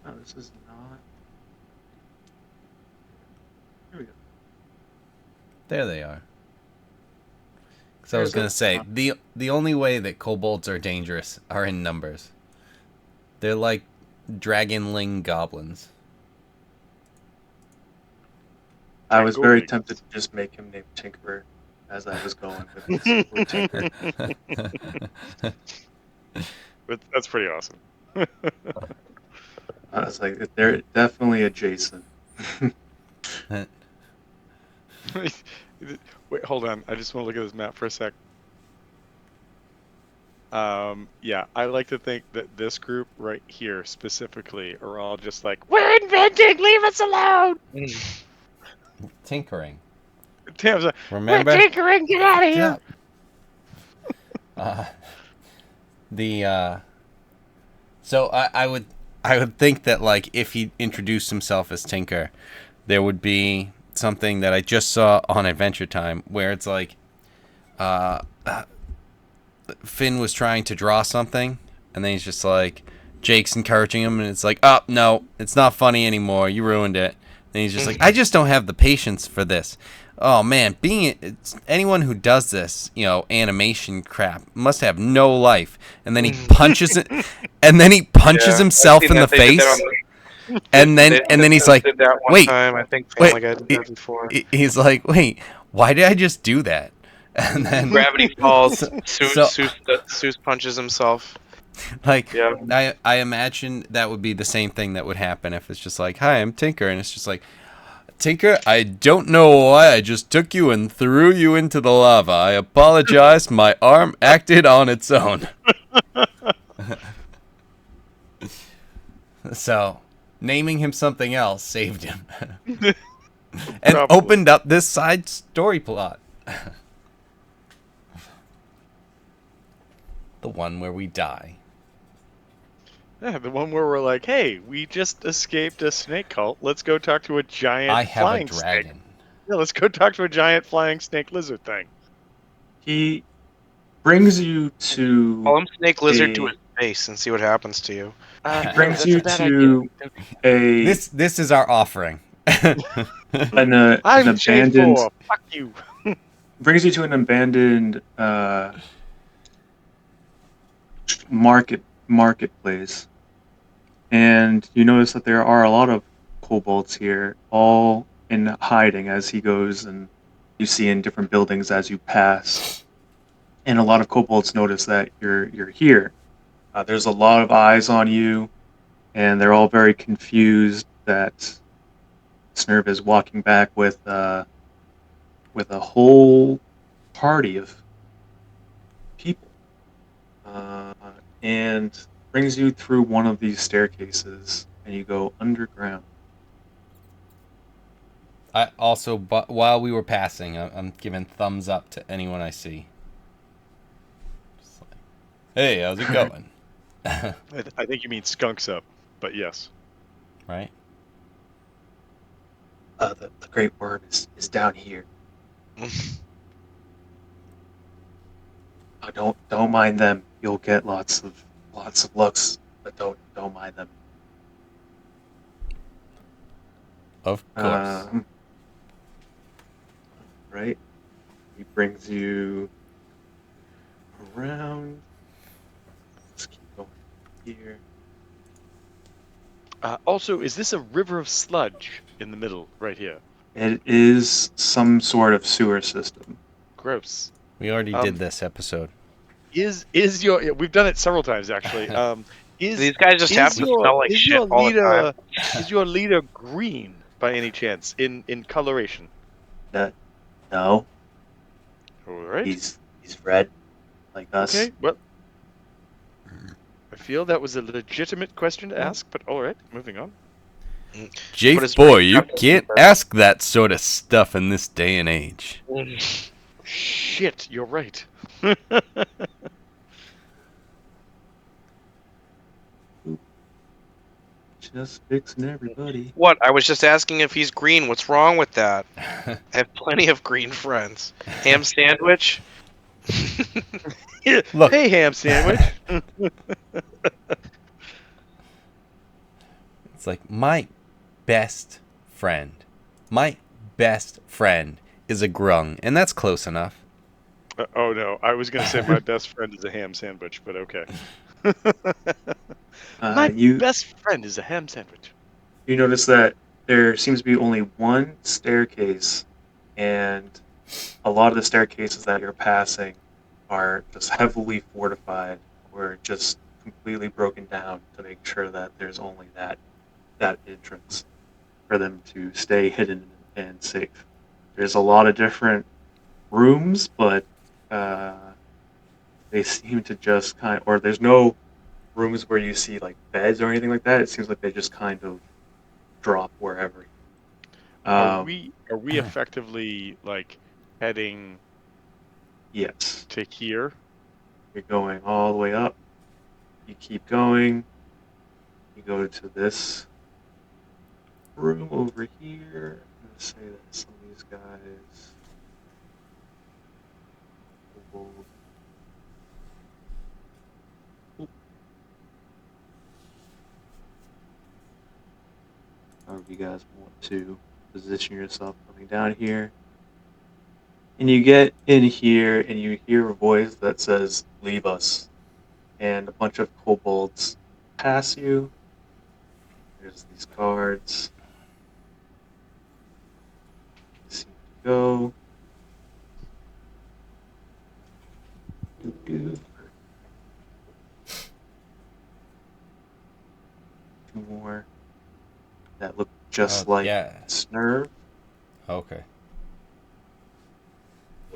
Oh, this is not. Here we go. there they are. So I was There's gonna a- say the only way that kobolds are dangerous are in numbers. They're like dragonling goblins. I was very Goldie. tempted to just make him named Tinkerer as I was going with this. Or Tinker. But that's pretty awesome. I was like, they're definitely adjacent. Wait, hold on. I just want to look at this map for a sec. Yeah, I like to think that this group right here specifically are all just like, we're inventing, leave us alone. Tinkering. Tam's like, Remember? we're tinkering, get out of here. Yeah. So I would think that like if he introduced himself as Tinker, there would be something that I just saw on Adventure Time where it's like Finn was trying to draw something and then he's just like Jake's encouraging him and it's like, oh no, it's not funny anymore, you ruined it. Then he's just like, I just don't have the patience for this. Oh man, anyone who does this, animation crap must have no life. And then he punches it, and then he punches himself in the face, and then he's like, did that one wait, time. I think wait, Family Guy did that before. he's like, wait, why did I just do that? And then Gravity falls. So- Seuss punches himself. like, Yeah. I imagine that would be the same thing that would happen if it's just like, hi, I'm Tinker, and it's just like, Tinker, I don't know why I just took you and threw you into the lava. I apologize. My arm acted on its own. So, naming him something else saved him. And Probably. opened up this side story plot. The one where we die. Yeah, the one where we're like, hey, we just escaped a snake cult. Let's go talk to a giant I have a flying dragon. snake. Yeah, let's go talk to a giant flying snake lizard thing. He brings you to. Call him Snake Lizard to a- his face and see what happens to you. He brings you to a This is our offering. an I'm abandoned. J4. Fuck you. Brings you to an abandoned marketplace, and you notice that there are a lot of kobolds here, all in hiding as he goes, and you see in different buildings as you pass. and a lot of kobolds notice that you're here. There's a lot of eyes on you, and they're all very confused that Snurv is walking back with a whole party of people, and brings you through one of these staircases, and you go underground. I also, but while we were passing, I'm giving thumbs up to anyone I see. Just like, hey, how's it going? I think you mean skunks up, but yes. Right? The great worm is down here. Don't mind them. You'll get lots of looks, but don't mind them. Of course. Right. He brings you around. Let's keep going here. Also, is this a river of sludge in the middle, right here? It is some sort of sewer system. Gross. We already did this episode. Is your we've done it several times actually. Is These guys just is happen to your- smell like is shit your all the time. leader is your leader green by any chance in coloration? No, All right. he's red, like us. Okay. Well, I feel that was a legitimate question to ask, but all right, moving on. Jace, it's boy, pretty you tough to can't keep ask that sort of stuff in this day and age. Shit, you're right. Just fixing everybody. What? I was just asking if he's green. What's wrong with that? I have plenty of green friends. Ham sandwich? Look. Hey, ham sandwich. It's like my best friend. My best friend is a grung, and that's close enough. Oh no, I was gonna say my best friend is a ham sandwich, but okay. My You best friend is a ham sandwich. you notice that there seems to be only one staircase, and a lot of the staircases that you're passing are just heavily fortified or just completely broken down to make sure that there's only that entrance for them to stay hidden and safe. There's a lot of different rooms, but they seem to just or there's no rooms where you see like beds or anything like that. It seems like they just kind of drop wherever. Are we effectively like heading Yes. to here? You're going all the way up. You keep going. You go to this room over here. I'm gonna say that some of these guys will however you guys want to position yourself coming down here. And you get in here and you hear a voice that says, "Leave us." And a bunch of kobolds pass you. There's these cards. They seem to go. Doo-doo. Two more that look just like yeah. Snurv. Okay.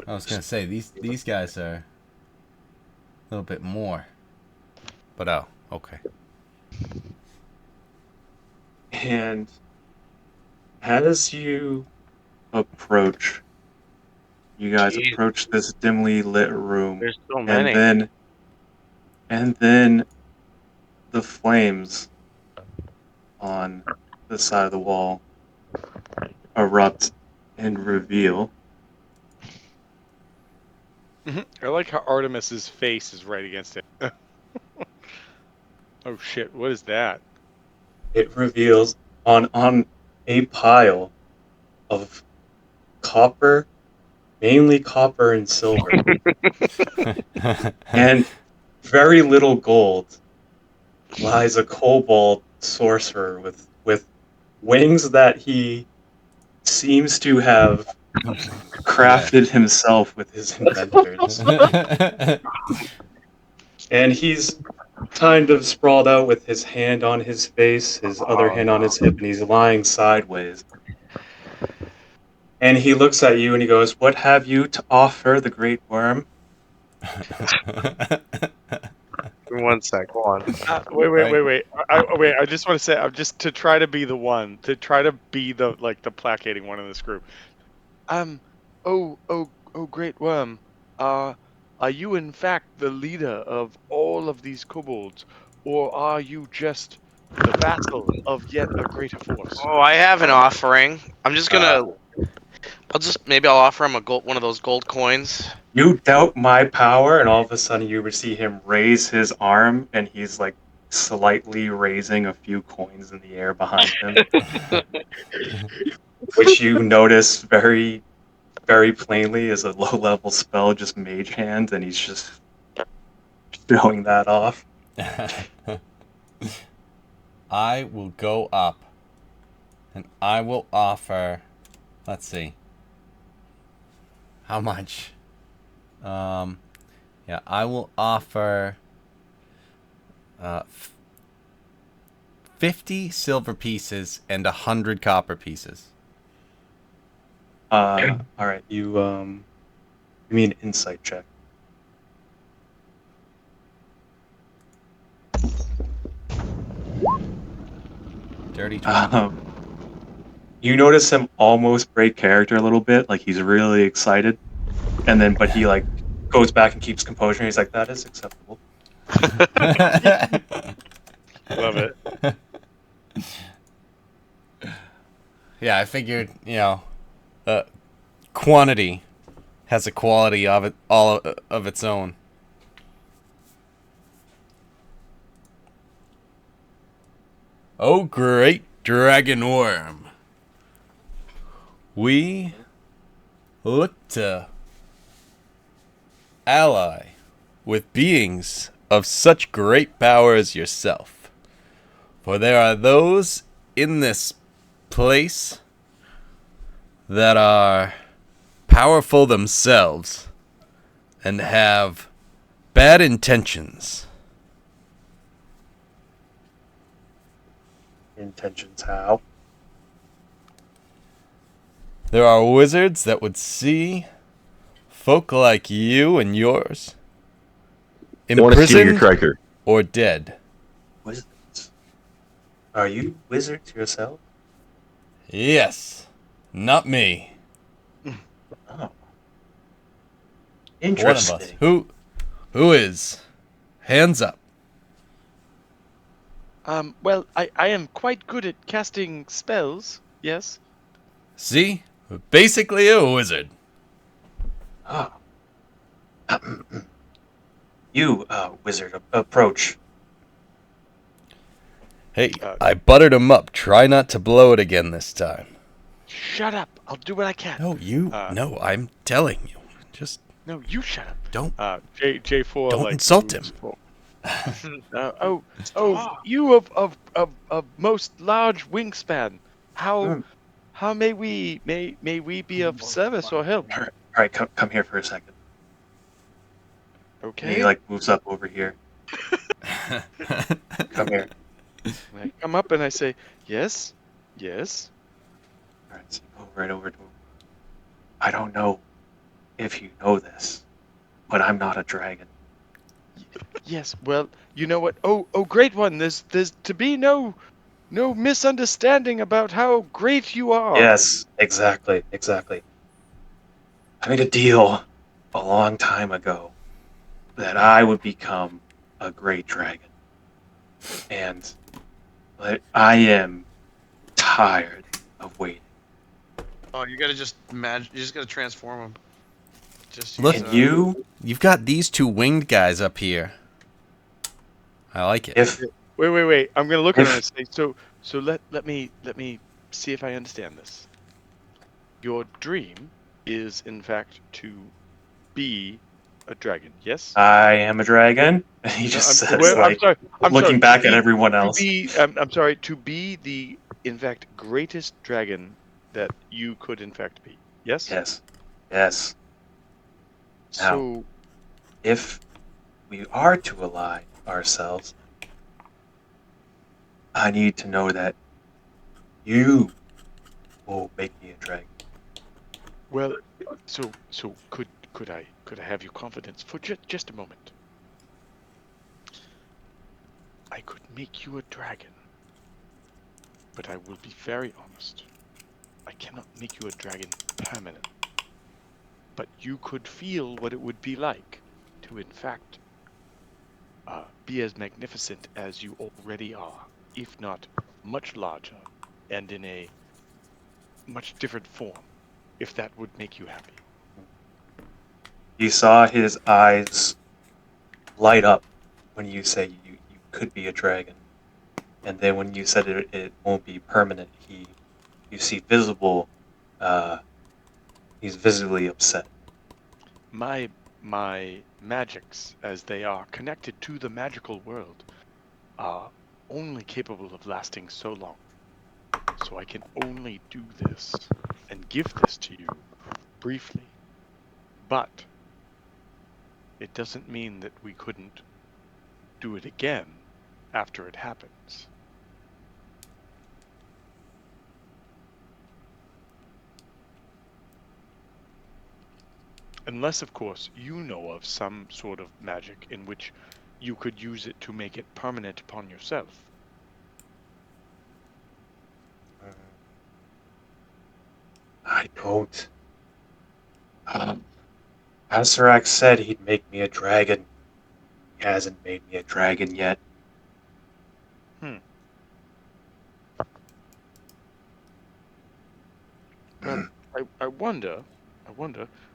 I was gonna say these guys are a little bit more, but oh, okay. And as you approach, you guys Jeez. approach this dimly lit room, There's so many. and then the flames on the side of the wall erupt and reveal. I like how Artemis's face is right against it. Oh shit! What is that? It reveals on a pile of copper, mainly copper and silver, and very little gold, lies a kobold sorcerer with wings that he seems to have crafted himself with his inventors. And he's kind of sprawled out with his hand on his face, his other hand on his hip, and he's lying sideways. And he looks at you and he goes, "What have you to offer, the great worm?" One sec, go on. Wait. Wait. I just want to say, I'm just to try to be the one, to try to be the placating one in this group. Oh, great worm. Are you in fact the leader of all of these kobolds, or are you just the vassal of yet a greater force? Oh, I have an offering. I'm just gonna. Maybe I'll offer him one of those gold coins. You doubt my power, and all of a sudden you see him raise his arm, and he's like slightly raising a few coins in the air behind him, which you notice very, very plainly is a low-level spell, just Mage Hand, and he's just showing that off. I will go up, and I will offer. Let's see. How much? Yeah, I will offer 50 silver pieces and 100 copper pieces. All right, you mean insight check? Dirty 20. You notice him almost break character a little bit, like he's really excited, and then but he like goes back and keeps composure. And he's like, "That is acceptable." Love it. Yeah, I figured, quantity has a quality of it all of its own. Oh, great dragon worm. We look to ally with beings of such great power as yourself. For there are those in this place that are powerful themselves and have bad intentions. Intentions how? There are wizards that would see folk like you and yours I want to steal your imprisoned treasure. or dead. Wizards? Are you wizards yourself? Yes, not me. Oh, One of interesting. us. Who is? Hands up. Well, I am quite good at casting spells. Yes. See? Basically a wizard. Ah. You, wizard, approach. Hey, I buttered him up. Try not to blow it again this time. Shut up. I'll do what I can. No, no, I'm telling you. Just No, you shut up. don't. J4. Don't like, insult him. You of most large wingspan. How may we be of service or help? All right, come here for a second. And Okay. he like moves up over here. Come here. I come up and I say, yes. All right, so you go right over to him. I don't know if you know this, but I'm not a dragon. Yes. Well, you know what? Oh, great one. There's to be no misunderstanding about how great you are. Yes, exactly. I made a deal a long time ago that I would become a great dragon. And I am tired of waiting. Oh, you gotta just imagine. You just gotta transform him. Just Look, use, And you, You've got these two winged guys up here. I like it. if Wait. I'm gonna look at him and say, so let me see if I understand this. Your dream is in fact to be a dragon. Yes. I am a dragon, and he just says, like, I'm looking sorry, back at everyone else. I'm sorry, to be the in fact greatest dragon that you could in fact be. Yes. Yes. Yes. So If we are to align ourselves, I need to know that you will make me a dragon. well, so could I have your confidence for just a moment? I could make you a dragon, but I will be very honest. I cannot make you a dragon permanent. But you could feel what it would be like to, in fact, be as magnificent as you already are, if not much larger, and in a much different form, if that would make you happy. You saw his eyes light up when you say you could be a dragon. And then when you said it won't be permanent, you see visible, uh, he's visibly upset. My magics, as they are connected to the magical world, are only capable of lasting so long. So I can only do this and give this to you briefly. But it doesn't mean that we couldn't do it again after it happens. Unless, of course, you know of some sort of magic in which you could use it to make it permanent upon yourself. I don't. Asarak said he'd make me a dragon. He hasn't made me a dragon yet. Well, I wonder,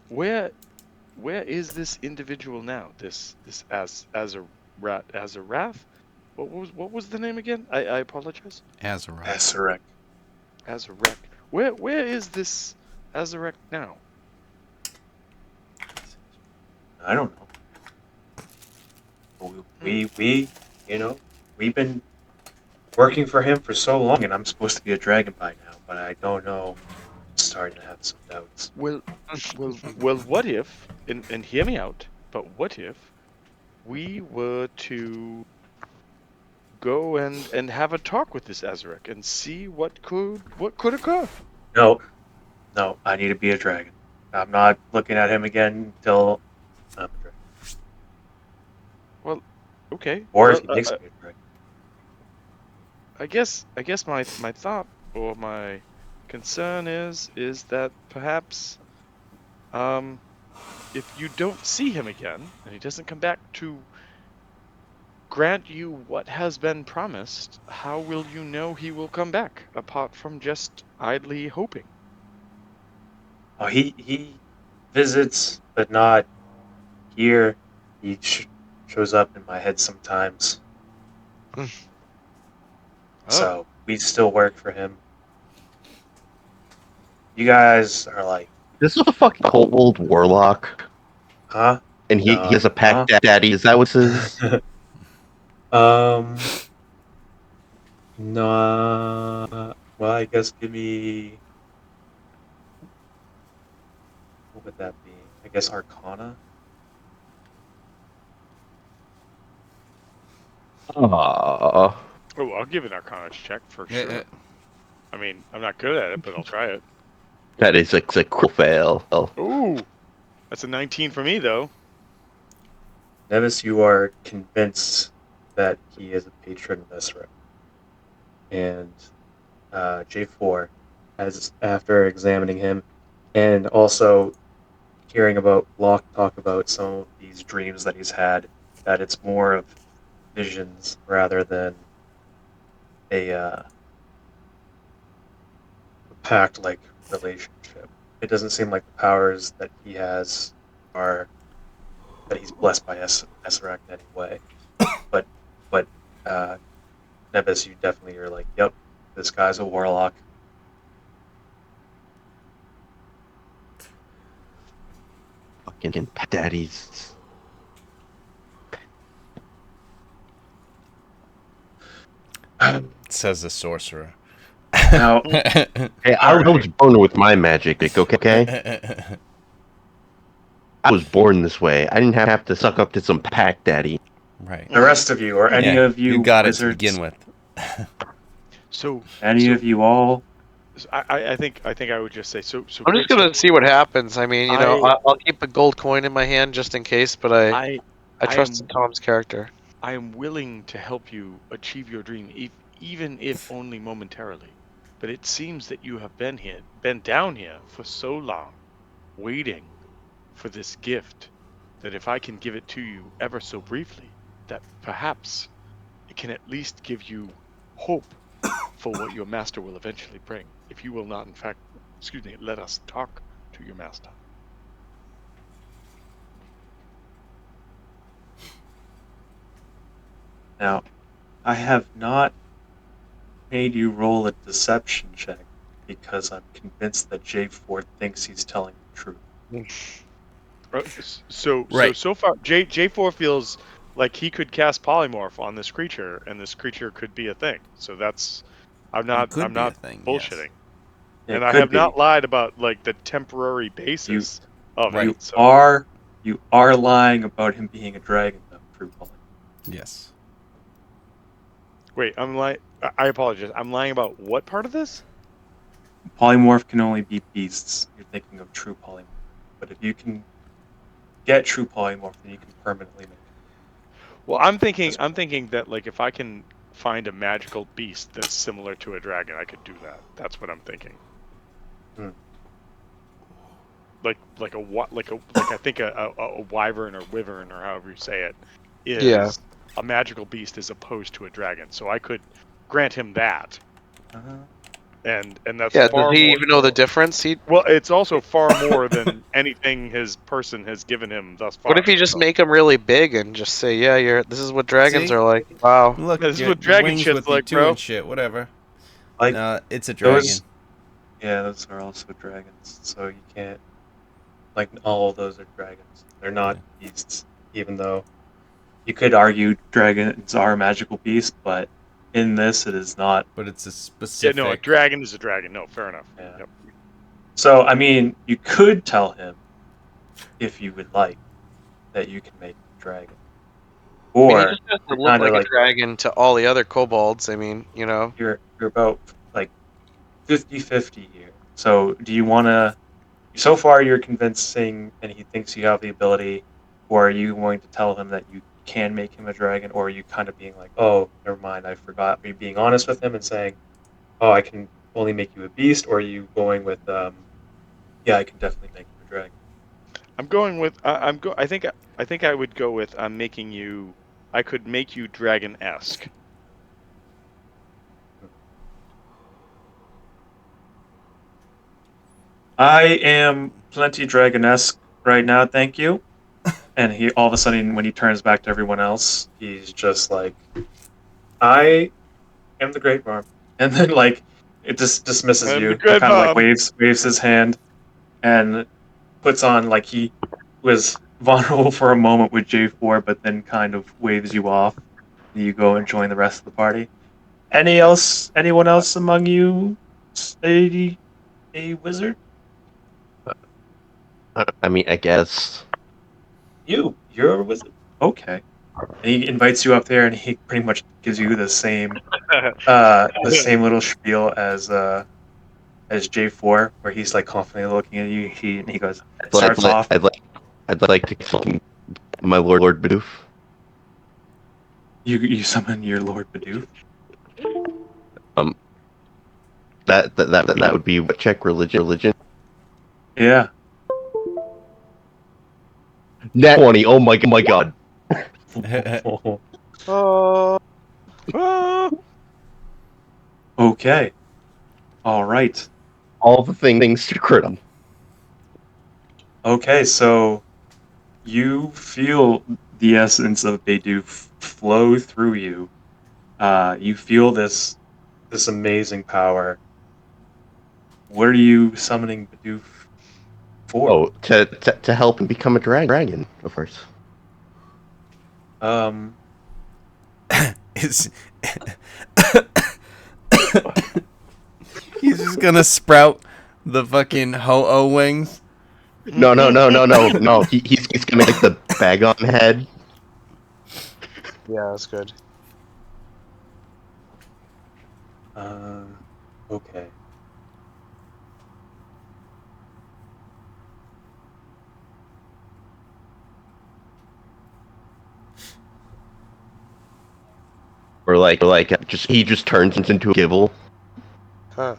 where where is this individual now? This Azarath? What was the name again? I apologize. Azarath. Asarak. Azarek. Where is this Azarek now? I don't know. We, we've been working for him for so long, and I'm supposed to be a dragon by now, but I don't know. I'm starting to have some doubts. Well, what if, and hear me out, but what if we were to go and have a talk with this Azarek and see what could occur? No, no, I need to be a dragon. I'm not looking at him again until I'm a dragon. Well, okay. Or Well, if he makes me a dragon. I guess my thought or my concern is that perhaps if you don't see him again and he doesn't come back to grant you what has been promised, how will you know he will come back apart from just idly hoping? Oh, he visits, but not here. He shows up in my head sometimes. Oh, So we still work for him. You guys are like, This is a fucking kobold warlock, huh? and he has a pack daddy. Is that what this is? Um, no. Well, I guess give me. What would that be? I guess Arcana. Aww. Oh, I'll give an Arcana check for Yeah, sure. I mean, I'm not good at it, but I'll try it. That is a cool fail. Ooh, that's a 19 for me though. Nevis, you are convinced that he is a patron of Ezra. And J4, as after examining him, and also hearing about Locke talk about some of these dreams that he's had, that it's more of visions rather than a pact-like relationship. It doesn't seem like the powers that he has are that he's blessed by Esrac in any way. But Nebis, you definitely are like, yep, this guy's a warlock. Fucking daddies. Says the sorcerer. Now, Hey, I was born with my magic, okay? I was born this way. I didn't have to suck up to some pack daddy. Right. the rest of you, or any Yeah, of you, got it to wizards, begin with. So, any so of you all, I think I would just say so. So I'm just quick, gonna see what happens. I mean, I'll keep a gold coin in my hand just in case, but I I trust am in Tom's character. I am willing to help you achieve your dream, even if only momentarily. But it seems that you have been down here for so long, waiting for this gift, that if I can give it to you ever so briefly, that perhaps it can at least give you hope for what your master will eventually bring. If you will not, in fact, excuse me, let us talk to your master. now, I have not made you roll a deception check because I'm convinced that J4 thinks he's telling the truth. So far, J4 feels like he could cast polymorph on this creature, and this creature could be a thing. So that's I'm It not could I'm be a not thing, yes. bullshitting, It and I could have be. not lied about like the temporary You basis of Right. it. So you are lying about him being a dragon, though, True Poly. Yes. wait, I'm lying. I apologize. I'm lying about what part of this? Polymorph can only be beasts. You're thinking of true polymorph. But if you can get true polymorph, then you can permanently make it. Well, As I'm well. thinking that like if I can find a magical beast that's similar to a dragon, I could do that. That's what I'm thinking. Hmm. Like I think a wyvern or wyvern or however you say it Yeah. is a magical beast as opposed to a dragon. So I could grant him that, Uh, and that's Yeah. Does far he more. even know the difference? Well, it's also far more than anything his person has given him thus What if far. you just So make him really big and just say, "Yeah, this is what dragons See? are like." Wow. Look, this is your what dragon wings shit's with you like, too bro. and shit, whatever. like It's a dragon. those, yeah, those are also dragons. So you can't like all of those are dragons. They're not beasts, even though you could argue dragons are magical beasts, but in this it is not. But it's a Yeah, specific. no, a dragon is a dragon. No, fair enough. Yeah. Yep. So I mean, you could tell him if you would like that you can make a dragon, I mean, he or just has to you're look kind of like a like dragon to all the other kobolds. I mean, you're about like 50-50 here. So do you want to? So far, you're convincing, and he thinks you have the ability, or are you going to tell him that you can make him a dragon, or are you kind of being like, oh, never mind, I forgot? Are you being honest with him and saying, oh, I can only make you a beast, or are you going with, yeah, I can definitely make you a dragon? I'm going with I think I would go with I'm making you. I could make you dragon-esque. I am plenty dragon-esque right now, thank you. And he all of a sudden, when he turns back to everyone else, he's just like, I am the Great Worm, and then like it just dismisses I'm you the and good kind of like mom. waves his hand and puts on like he was vulnerable for a moment with J4, but then kind of waves you off. You go and join the rest of the party. Anyone else among you a wizard? I mean, I guess. You're a wizard. Okay. And he invites you up there, and he pretty much gives you the same little spiel as J4, where he's like confidently looking at you. He goes starts off. I'd like to kill my Lord Bidoof. You summon your Lord Bidoof. That would be what Czech religion. Yeah. Nat 20. Oh my god. oh, Okay. All right. All the things to crit him. Okay, so you feel the essence of Bidoof flow through you. You feel this amazing power. What are you summoning Bidoof for? Oh, to help him become a dragon, of course. Is he's gonna sprout the fucking ho-oh wings. No. He's gonna make the bag on head. Yeah, that's good. Okay. Or just he just turns into a gibble. Huh.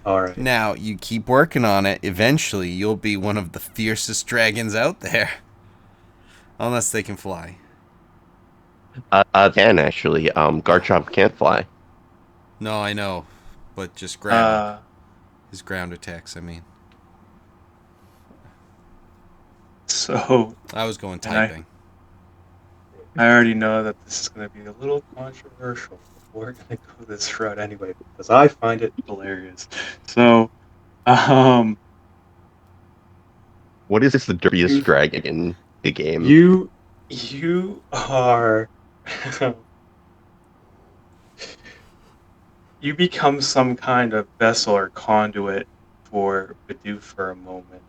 All right. Now, you keep working on it. Eventually, you'll be one of the fiercest dragons out there. Unless they can fly. Can actually. Garchomp can't fly. No, I know. But just ground. Uh, His ground attacks, I mean. so I was going And I- typing. I already know that this is going to be a little controversial. But we're going to go this route anyway because I find it hilarious. So, What is the dirtiest dragon in the game? you are you become some kind of vessel or conduit for Bidoof for a moment,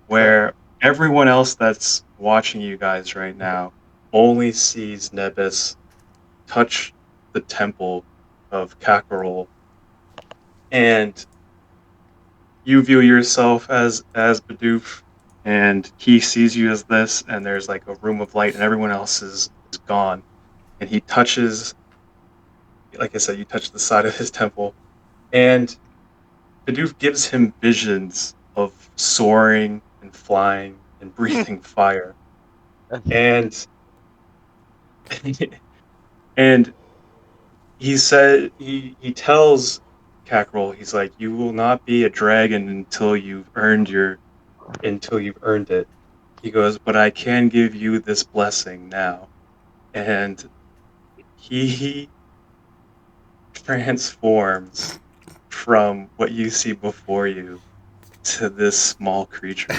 where everyone else that's watching you guys right now only sees Nebis touch the temple of Kakarol, and you view yourself as Bidoof, and he sees you as this, and there's like a room of light, and everyone else is gone, and he touches, like I said, you touch the side of his temple, and Bidoof gives him visions of soaring and flying and breathing fire, and and he tells Kakarol, he's like, you will not be a dragon until you've earned it. He goes, but I can give you this blessing now. And he transforms from what you see before you to this small creature.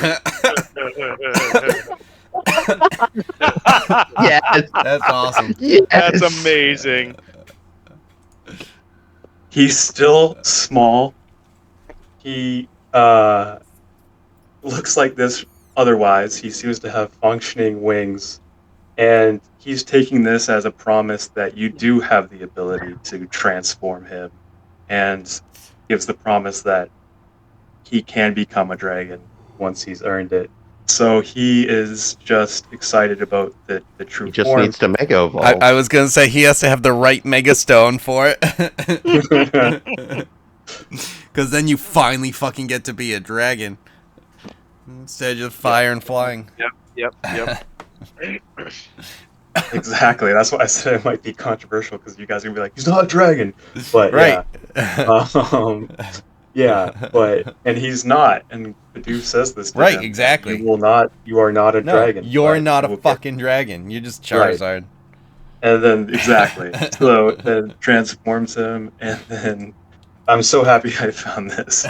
Yes. That's awesome. Yes. That's amazing. He's still small. He looks like this otherwise. He seems to have functioning wings. And he's taking this as a promise that you do have the ability to transform him, and gives the promise that he can become a dragon once he's earned it. So he is just excited about the true He just form. needs to mega evolve. I was gonna say he has to have the right Mega Stone for it. Because then you finally fucking get to be a dragon. Instead of just fire and flying. Yep. Exactly. That's why I said it might be controversial, because you guys are gonna be like, he's not a dragon. But Right. and he's not. And Bidoof says this to Right, him, exactly. You are not a No, dragon. you're but not you a will get-" fucking dragon. You're just Charizard. And then exactly. So then transforms him, and then I'm so happy I found this.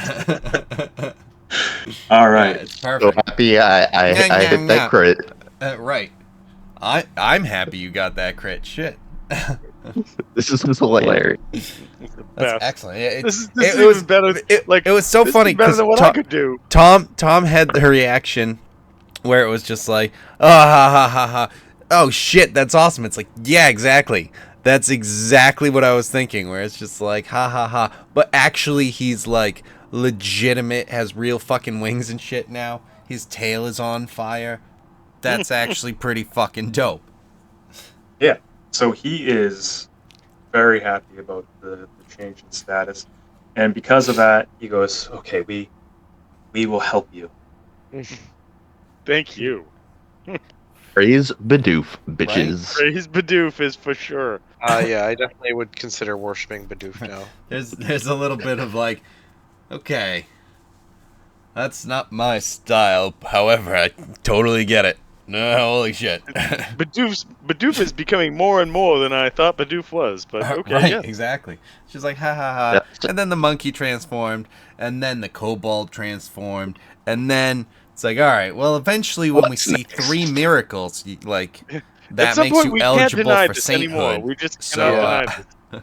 All right. Yeah, it's So perfect. happy I hit that crit. Right. I'm happy you got that crit. Shit. This is hilarious. That's Best. excellent. Yeah, This is it even was better. It was so this funny is better because than what I could do. Tom had the reaction where it was just like, oh, ha ha ha ha. Oh shit, that's awesome. It's like, yeah, exactly. That's exactly what I was thinking. Where it's just like, ha ha ha. But actually, he's like legitimate, has real fucking wings and shit now. His tail is on fire. That's actually pretty fucking dope. Yeah. So he is very happy about the change in status, and because of that, he goes, "Okay, we will help you." Thank you. Praise Bidoof, bitches. Praise Bidoof is for sure. Yeah, I definitely would consider worshiping Bidoof now. There's a little bit of like, okay, that's not my style. However, I totally get it. No, holy shit. Bidoof is becoming more and more than I thought Bidoof was. But okay, right, yeah. exactly. She's like, ha ha ha. Yeah. And then the monkey transformed, and then the kobold transformed, and then It's like, all right, well, eventually when we What's see next? 3 miracles, like At that some makes point, you we can't eligible deny for this anymore. sainthood. We just So cannot deny this.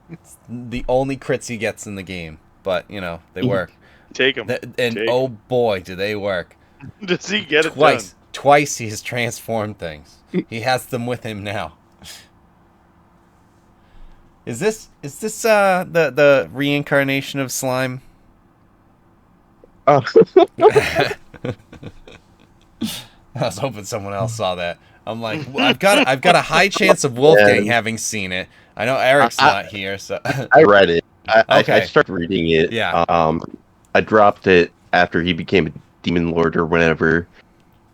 it's the only crits he gets in the game, but you know they work. Take him. And oh boy, do they work! Does he get it Twice, done? twice he's transformed things. He has them with him now. Is this the reincarnation of slime? Oh, I was hoping someone else saw that. I'm like, well, I've got a high chance of Wolfgang Yeah. having seen it. I know Eric's not here, so I read it. I Okay. started reading it. Yeah. I dropped it after he became a demon lord or whatever.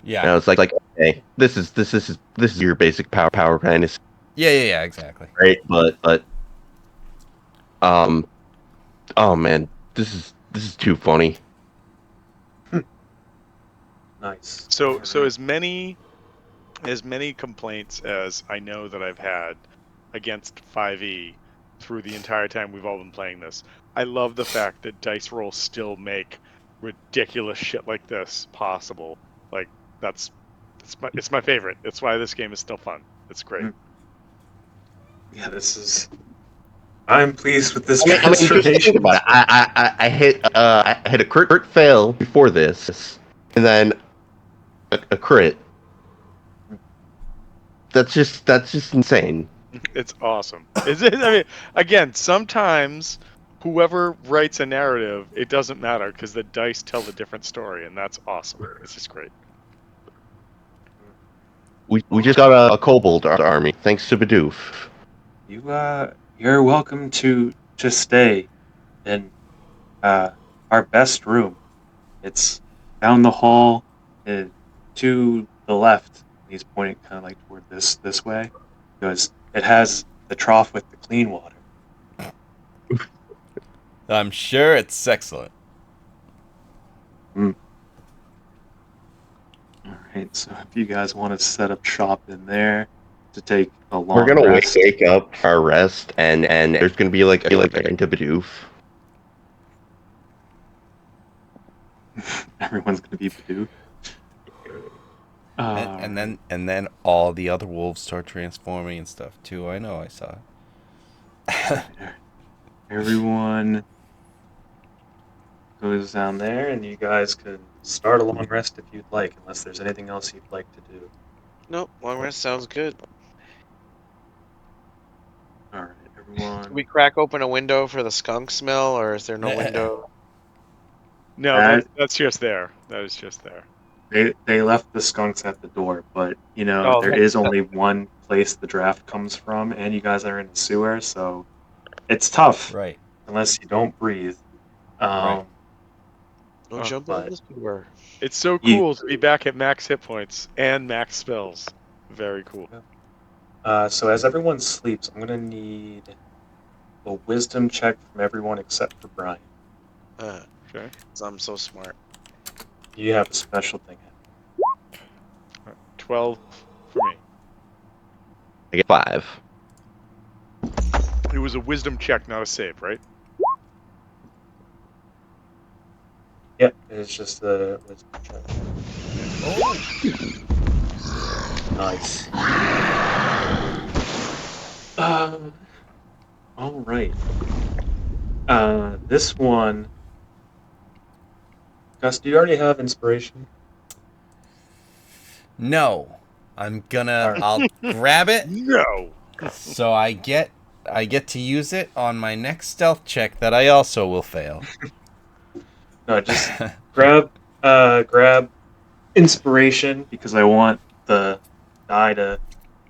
And I yeah, was like, okay, this is your basic power kind of yeah, exactly. right, but oh man, this is too funny. Nice. So Alright. as many complaints as I know that I've had against 5e through the entire time we've all been playing this, I love the fact that dice rolls still make ridiculous shit like this possible. Like it's my favorite. It's why this game is still fun. It's great. Yeah, this is. I'm pleased with this I mean, just transformation. think about it. I hit a crit fail before this, and then a crit. That's just insane. It's awesome. Is it? I mean, again, sometimes whoever writes a narrative, it doesn't matter because the dice tell a different story, and that's awesome. It's just great. We just got a kobold army thanks to Bidoof. You're welcome to stay in our best room. It's down the hall to the left. He's pointing kind of like toward this way because it has the trough with the clean water. I'm sure it's excellent. All right, so if you guys want to set up shop in there to take a long We're gonna rest, wake up for our rest, and there's gonna be like into Bidoof. everyone's gonna be Badoo. And then all the other wolves start transforming and stuff too. I know, I saw it. Everyone goes down there, and you guys can start a long rest if you'd like, unless there's anything else you'd like to do. Nope, long rest sounds good. All right, everyone. Can we crack open a window for the skunk smell, or is there no window? No, that's just there. That is just there. They left the skunks at the door, but you know Oh, there that- is only one place the draft comes from, and you guys are in the sewer, so it's tough Right. unless you don't breathe. Right. Don't jump in but- the sewer. It's so You- cool to be back at max hit points and max spells. Very cool. So as everyone sleeps, I'm gonna need a wisdom check from everyone except for Brian. Okay. 'Cause I'm so smart. You have a special thing. 12 for me. I get 5. It was a wisdom check, not a save, right? Yep, it's just the wisdom check. Nice. All right. This one. Gus, do you already have inspiration? No, I'm gonna. Alright. I'll grab it. No. So I get to use it on my next stealth check that I also will fail. No, just grab inspiration because I want the die to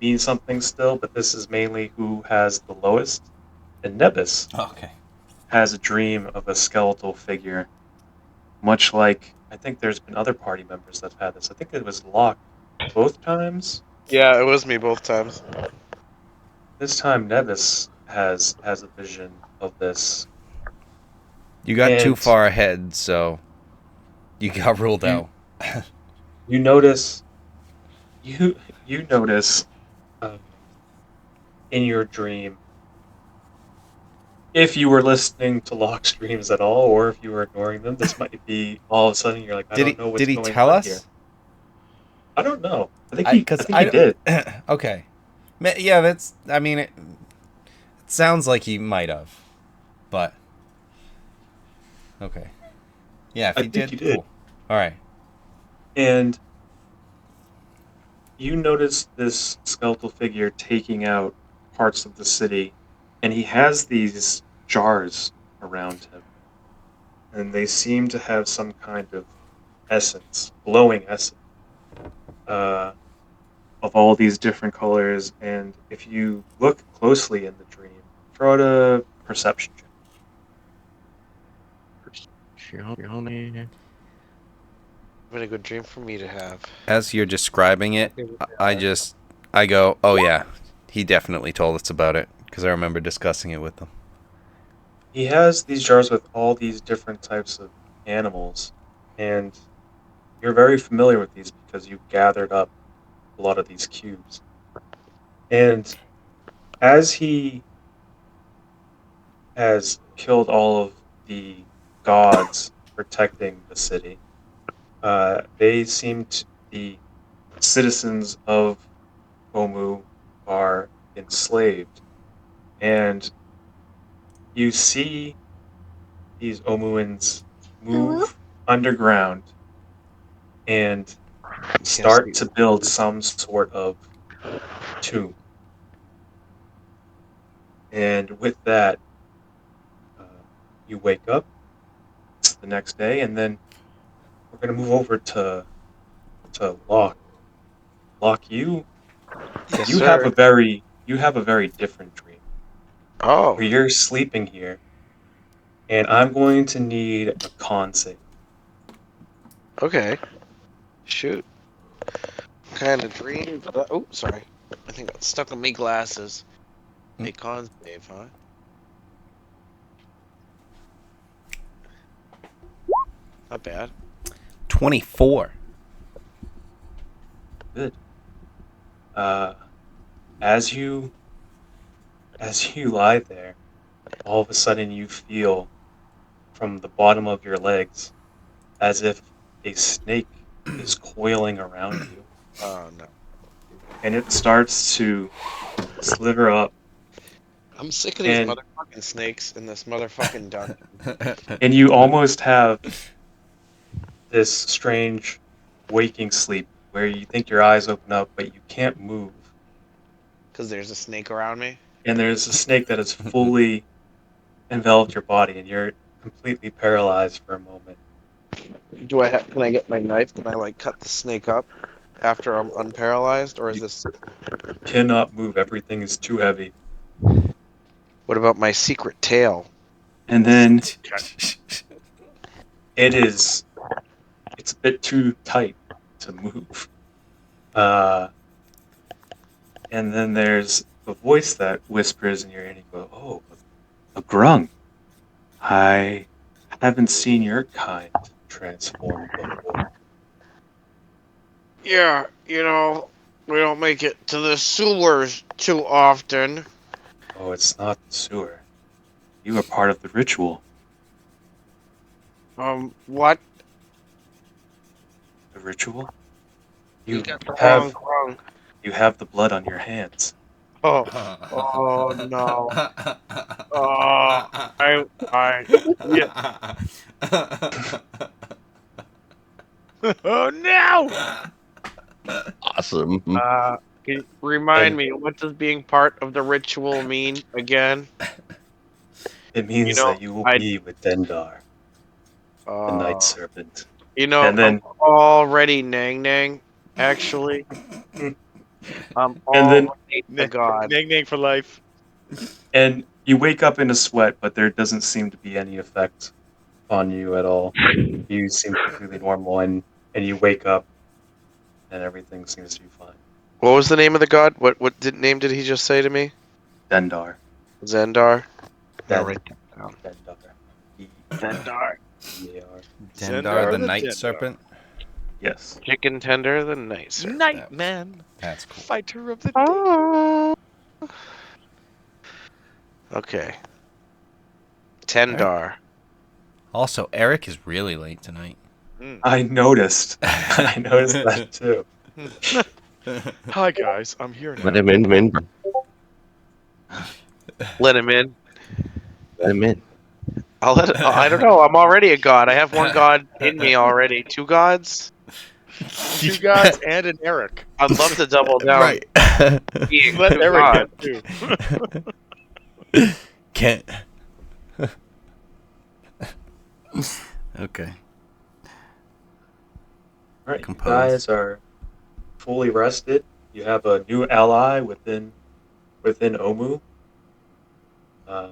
mean something still, but this is mainly who has the lowest. And Nebus Okay. has a dream of a skeletal figure, much like I think there's been other party members that have had this. I think it was Locke both times. Yeah, it was me both times. This time Nebus has a vision of this. You got too And- far ahead, so you got ruled out. You notice you notice in your dream if you were listening to Locke streams at all, or if you were ignoring them, this might be all of a sudden you're like, I don't know what's Did he going tell on us? here. I don't know. I think Because he did. Okay. Yeah, that's. I mean, it sounds like he might have, but okay. Yeah, if I he think did, he did. cool. All right. And you notice this skeletal figure taking out parts of the city, and he has these jars around him, and they seem to have some kind of essence, glowing essence, uh, of all these different colors. And if you look closely in the dream, throw out a perception check. Been a good dream for me to have. As you're describing it, I go, oh yeah, he definitely told us about it because I remember discussing it with them. He has these jars with all these different types of animals, and you're very familiar with these because you've gathered up a lot of these cubes. And as he has killed all of the gods protecting the city, they seem to the citizens of Omu are enslaved, and you see these Omuans move underground and start to build some sort of tomb. And with that, you wake up. It's the next day, and then we're gonna move over to Locke. Locke, Yes, you have sir. a very different dream Oh, where you're sleeping here, and I'm going to need a con save. okay. Shoot. Kind of dream. Oh, sorry. I think I got stuck on me glasses. A con save, huh? Not bad. 24. Good. As you lie there, all of a sudden you feel from the bottom of your legs as if a snake is coiling around you, Oh no. and it starts to slither up, I'm sick of these and motherfucking snakes in this motherfucking dungeon. you almost have this strange waking sleep where you think your eyes open up but you can't move, Because there's a snake around me. and there's a snake that has fully enveloped your body, and you're completely paralyzed for a moment. Can I get my knife? Can I like cut the snake up after I'm unparalyzed, or is this? Cannot move. Everything is too heavy. What about my secret tail? And then it's a bit too tight to move. And then there's a voice that whispers in your ear, and you go, "Oh, a grung. I haven't seen your kind transform before." Yeah, we don't make it to the sewers too often. Oh, it's not the sewer. You are part of the ritual. What? The ritual? You You got the have wrong. you have the blood on your hands. Oh, oh no. Oh, yeah. Oh no! Awesome. Can you remind And me, what does being part of the ritual mean again? it means know, that you will I- be with Dendar, the Night Serpent. I'm And then already Nang Nang, actually. I'm and then already the god. Nang Nang for life. and you wake up in a sweat, but there doesn't seem to be any effect on you at all. You seem completely normal, and you wake up, and everything seems to be fine. What was the name of the god? Name did he just say to me? Dendar. Zendar? Den- write that down. Dendar. Zendar. D-E-A-R. Dendar, the the night Dendar. serpent. Yes. Chicken tender, the nicer. Nightman, That's cool. fighter of the day. Oh. Okay. Tendar. Also, Eric is really late tonight. I noticed. I noticed that too. Hi guys, I'm here now. Let him in. Let him in. Let him in. I don't know. I'm already a god. I have one god in me already. 2 gods. 2 gods and an Eric. I'd love to double down. Right. Being Let 2 Eric gods. in too. Can't. Okay. All right, you Compose. guys are fully rested. You have a new ally within Omu. I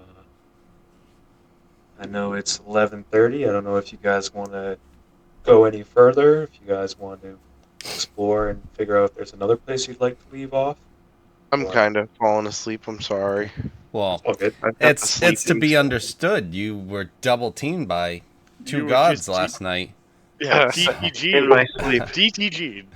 know it's 11:30. I don't know if you guys want to go any further. If you guys want to explore and figure out if there's another place you'd like to leave off. I'm kind of falling asleep. I'm sorry. Well, It's all good. I've got the it's to sleeping be stuff. understood. You were double teamed by 2 You were gods just last night. Yeah, DTG. In my sleep. DTG.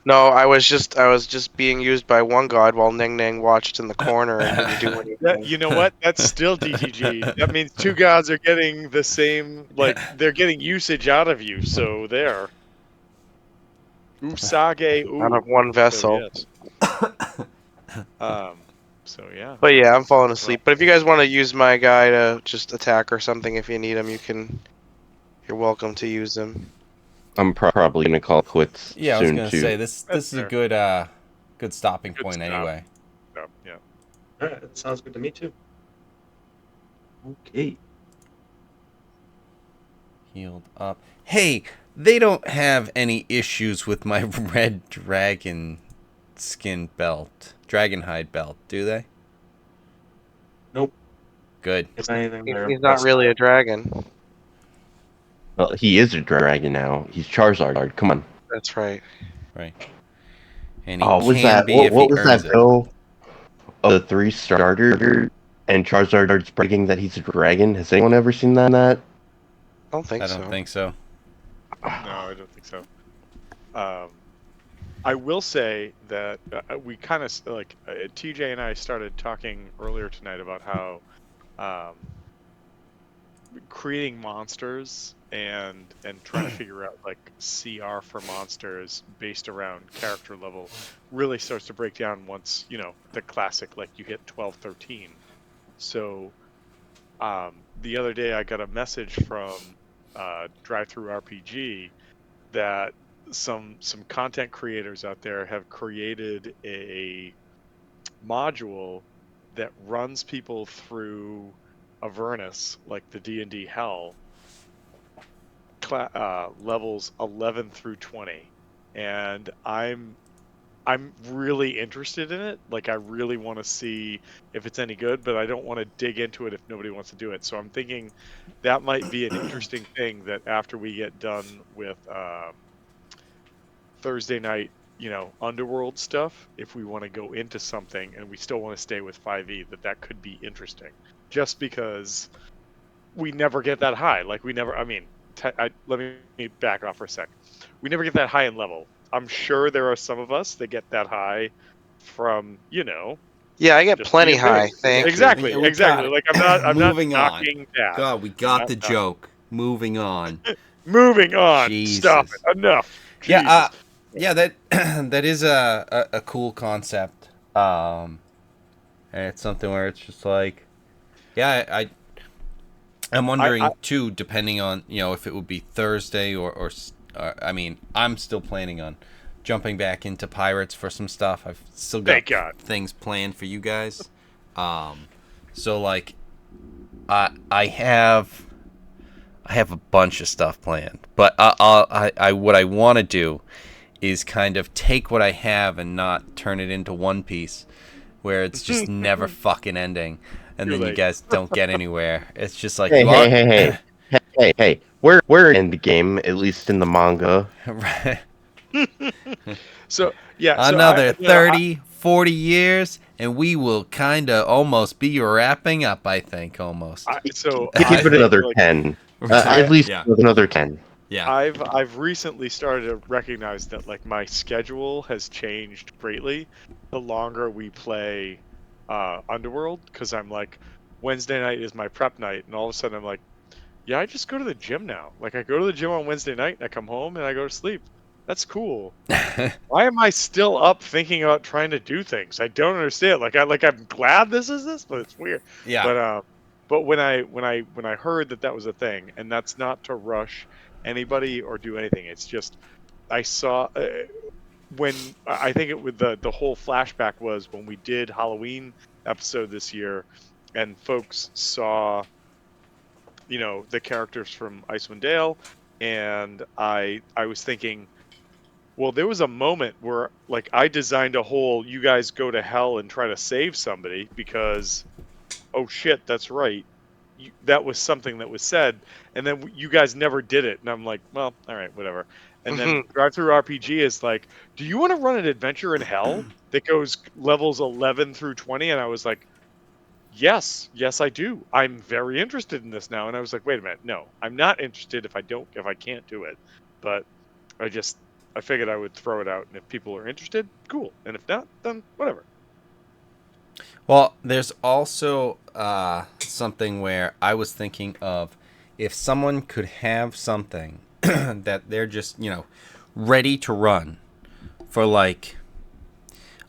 No, I was just being used by 1 god while Ning Ning watched in the corner and didn't do anything. You know what? That's still DTG. That means 2 gods are getting the same, like, they're getting usage out of you, so there. Usage Out of 1 vessel. So, yes. So yeah. But yeah, I'm falling asleep. But if you guys want to use my guy to just attack or something, if you need him, you're welcome to use him. I'm probably gonna call it quits Yeah, I was soon gonna too. say this is a fair. good stopping Good point stop. anyway. So, yeah. All right, that sounds good to me too. Okay. Healed up. Hey, they don't have any issues with my red dragon skin belt, dragon hide belt, do they? Nope. Good. If anything, they're He's not really a dragon. Well, he is a dragon now. He's Charizard. Come on. That's right. Right. And he Oh, what was can that? be What, if what he was that earns it. bill? Of the 3 starter and Charizard's bragging that he's a dragon. Has anyone ever seen that? I don't think I so. don't think so. No, I don't think so. I will say that we kind of like TJ and I started talking earlier tonight about how creating monsters and trying to figure out like CR for monsters based around character level really starts to break down once, you know, the classic, like you hit 12, 13. So the other day I got a message from Drive Through RPG that some content creators out there have created a module that runs people through Avernus, like the D&D hell, levels 11 through 20, and I'm really interested in it. Like, I really want to see if it's any good, but I don't want to dig into it if nobody wants to do it. So I'm thinking that might be an interesting thing that after we get done with Thursday night, you know, Underworld stuff, if we want to go into something and we still want to stay with 5e, that could be interesting. Just because we never get that high. Like, we never, I mean, let me back off for a sec. We never get that high in level. I'm sure there are some of us that get that high from, you know. Yeah, I get just plenty being high. big. Thank Exactly, Yeah, we exactly. got it. Like, I'm not Moving on. knocking that. God, we got the joke. Moving on. Moving on. Jesus. Stop it. Enough. Yeah, Jesus. yeah, that that is a cool concept. And it's something where it's just like, yeah, I'm wondering too, depending on, you know, if it would be Thursday or I mean, I'm still planning on jumping back into Pirates for some stuff. I've still got things planned for you guys. So like, I have a bunch of stuff planned, but I what I want to do is kind of take what I have and not turn it into One Piece, where it's just never fucking ending, and then you guys don't get anywhere. It's just like, hey, we're in the game, at least in the manga. Right. So yeah, another 30, 40 years, and we will kind of almost be wrapping up. I think almost. Give it another 10. At least another 10. Yeah. I've recently started to recognize that like my schedule has changed greatly the longer we play Underworld, because I'm like, Wednesday night is my prep night, and all of a sudden I'm like, yeah, I just go to the gym now. Like I go to the gym on Wednesday night, and I come home and I go to sleep. That's cool. Why am I still up thinking about trying to do things? I don't understand. I'm glad this is this, but it's weird. Yeah. But when I heard that was a thing, and that's not to rush anybody or do anything. It's just I saw when I think it with the whole flashback was when we did Halloween episode this year, and folks saw the characters from Icewind Dale, and I was thinking, well, there was a moment where like I designed a whole you guys go to hell and try to save somebody because oh shit, that's right. That was something that was said, and then you guys never did it, and I'm like, well, all right, whatever. And then Drive Through RPG is like, do you want to run an adventure in hell that goes levels 11 through 20? And I was like, yes, I do. I'm very interested in this now. And I was like, wait a minute, no, I'm not interested if I can't do it. But I figured I would throw it out, and if people are interested, cool, and if not, then whatever. Well, there's also something where I was thinking of if someone could have something that they're just, ready to run for like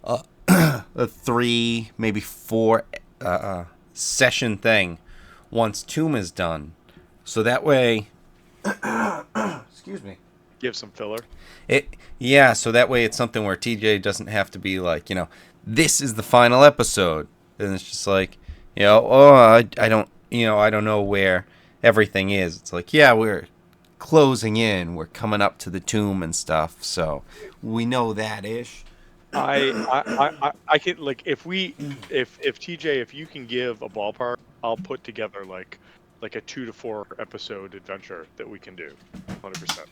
a 3, maybe 4 session thing once Tomb is done. So that way, excuse me. Give some filler. So that way it's something where TJ doesn't have to be like, this is the final episode. And it's just like, I don't know where everything is. It's like, yeah, we're closing in. We're coming up to the tomb and stuff. So we know that ish. I can like if TJ, if you can give a ballpark, I'll put together like a 2 to 4 episode adventure that we can do, 100%.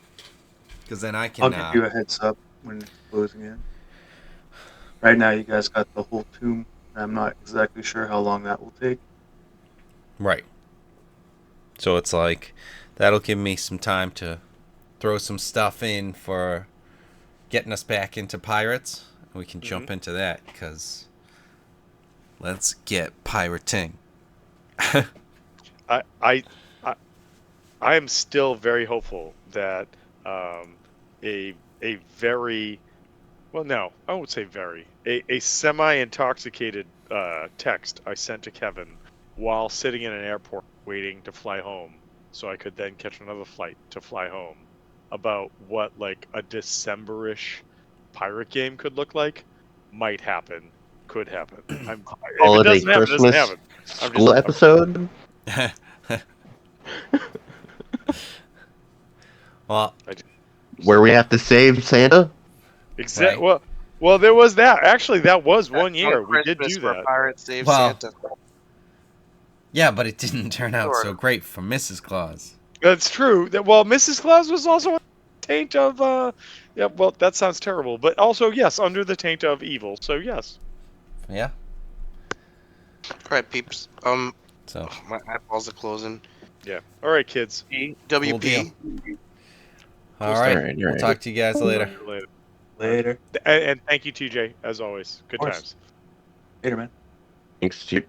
Because then I can. I'll give you a heads up when it's closing in. Right now, you guys got the whole tomb. I'm not exactly sure how long that will take. Right. So it's like that'll give me some time to throw some stuff in for getting us back into Pirates. We can jump into that because let's get pirating. I am still very hopeful that a very well, no, I won't say very a semi-intoxicated text I sent to Kevin while sitting in an airport waiting to fly home, so I could then catch another flight to fly home, about what like a December-ish pirate game could look like, might happen, could happen. If it doesn't happen, it doesn't happen. School episode. Well, where we have to save Santa. Exactly. Right. Well, there was that. Actually, that was one year we did do that. Pirates Save Well, Santa. yeah, but it didn't turn out so great for Mrs. Claus. That's true. Well, Mrs. Claus was also a taint of. Yeah. Well, that sounds terrible, but also yes, under the taint of evil. So yes. Yeah. All right, peeps. So My eyeballs are closing. Yeah. All right, kids. WP. all right. All right, We'll talk to you guys later. Later. And thank you, TJ, as always. Good Of course. times. Later, man. Thanks, Chip.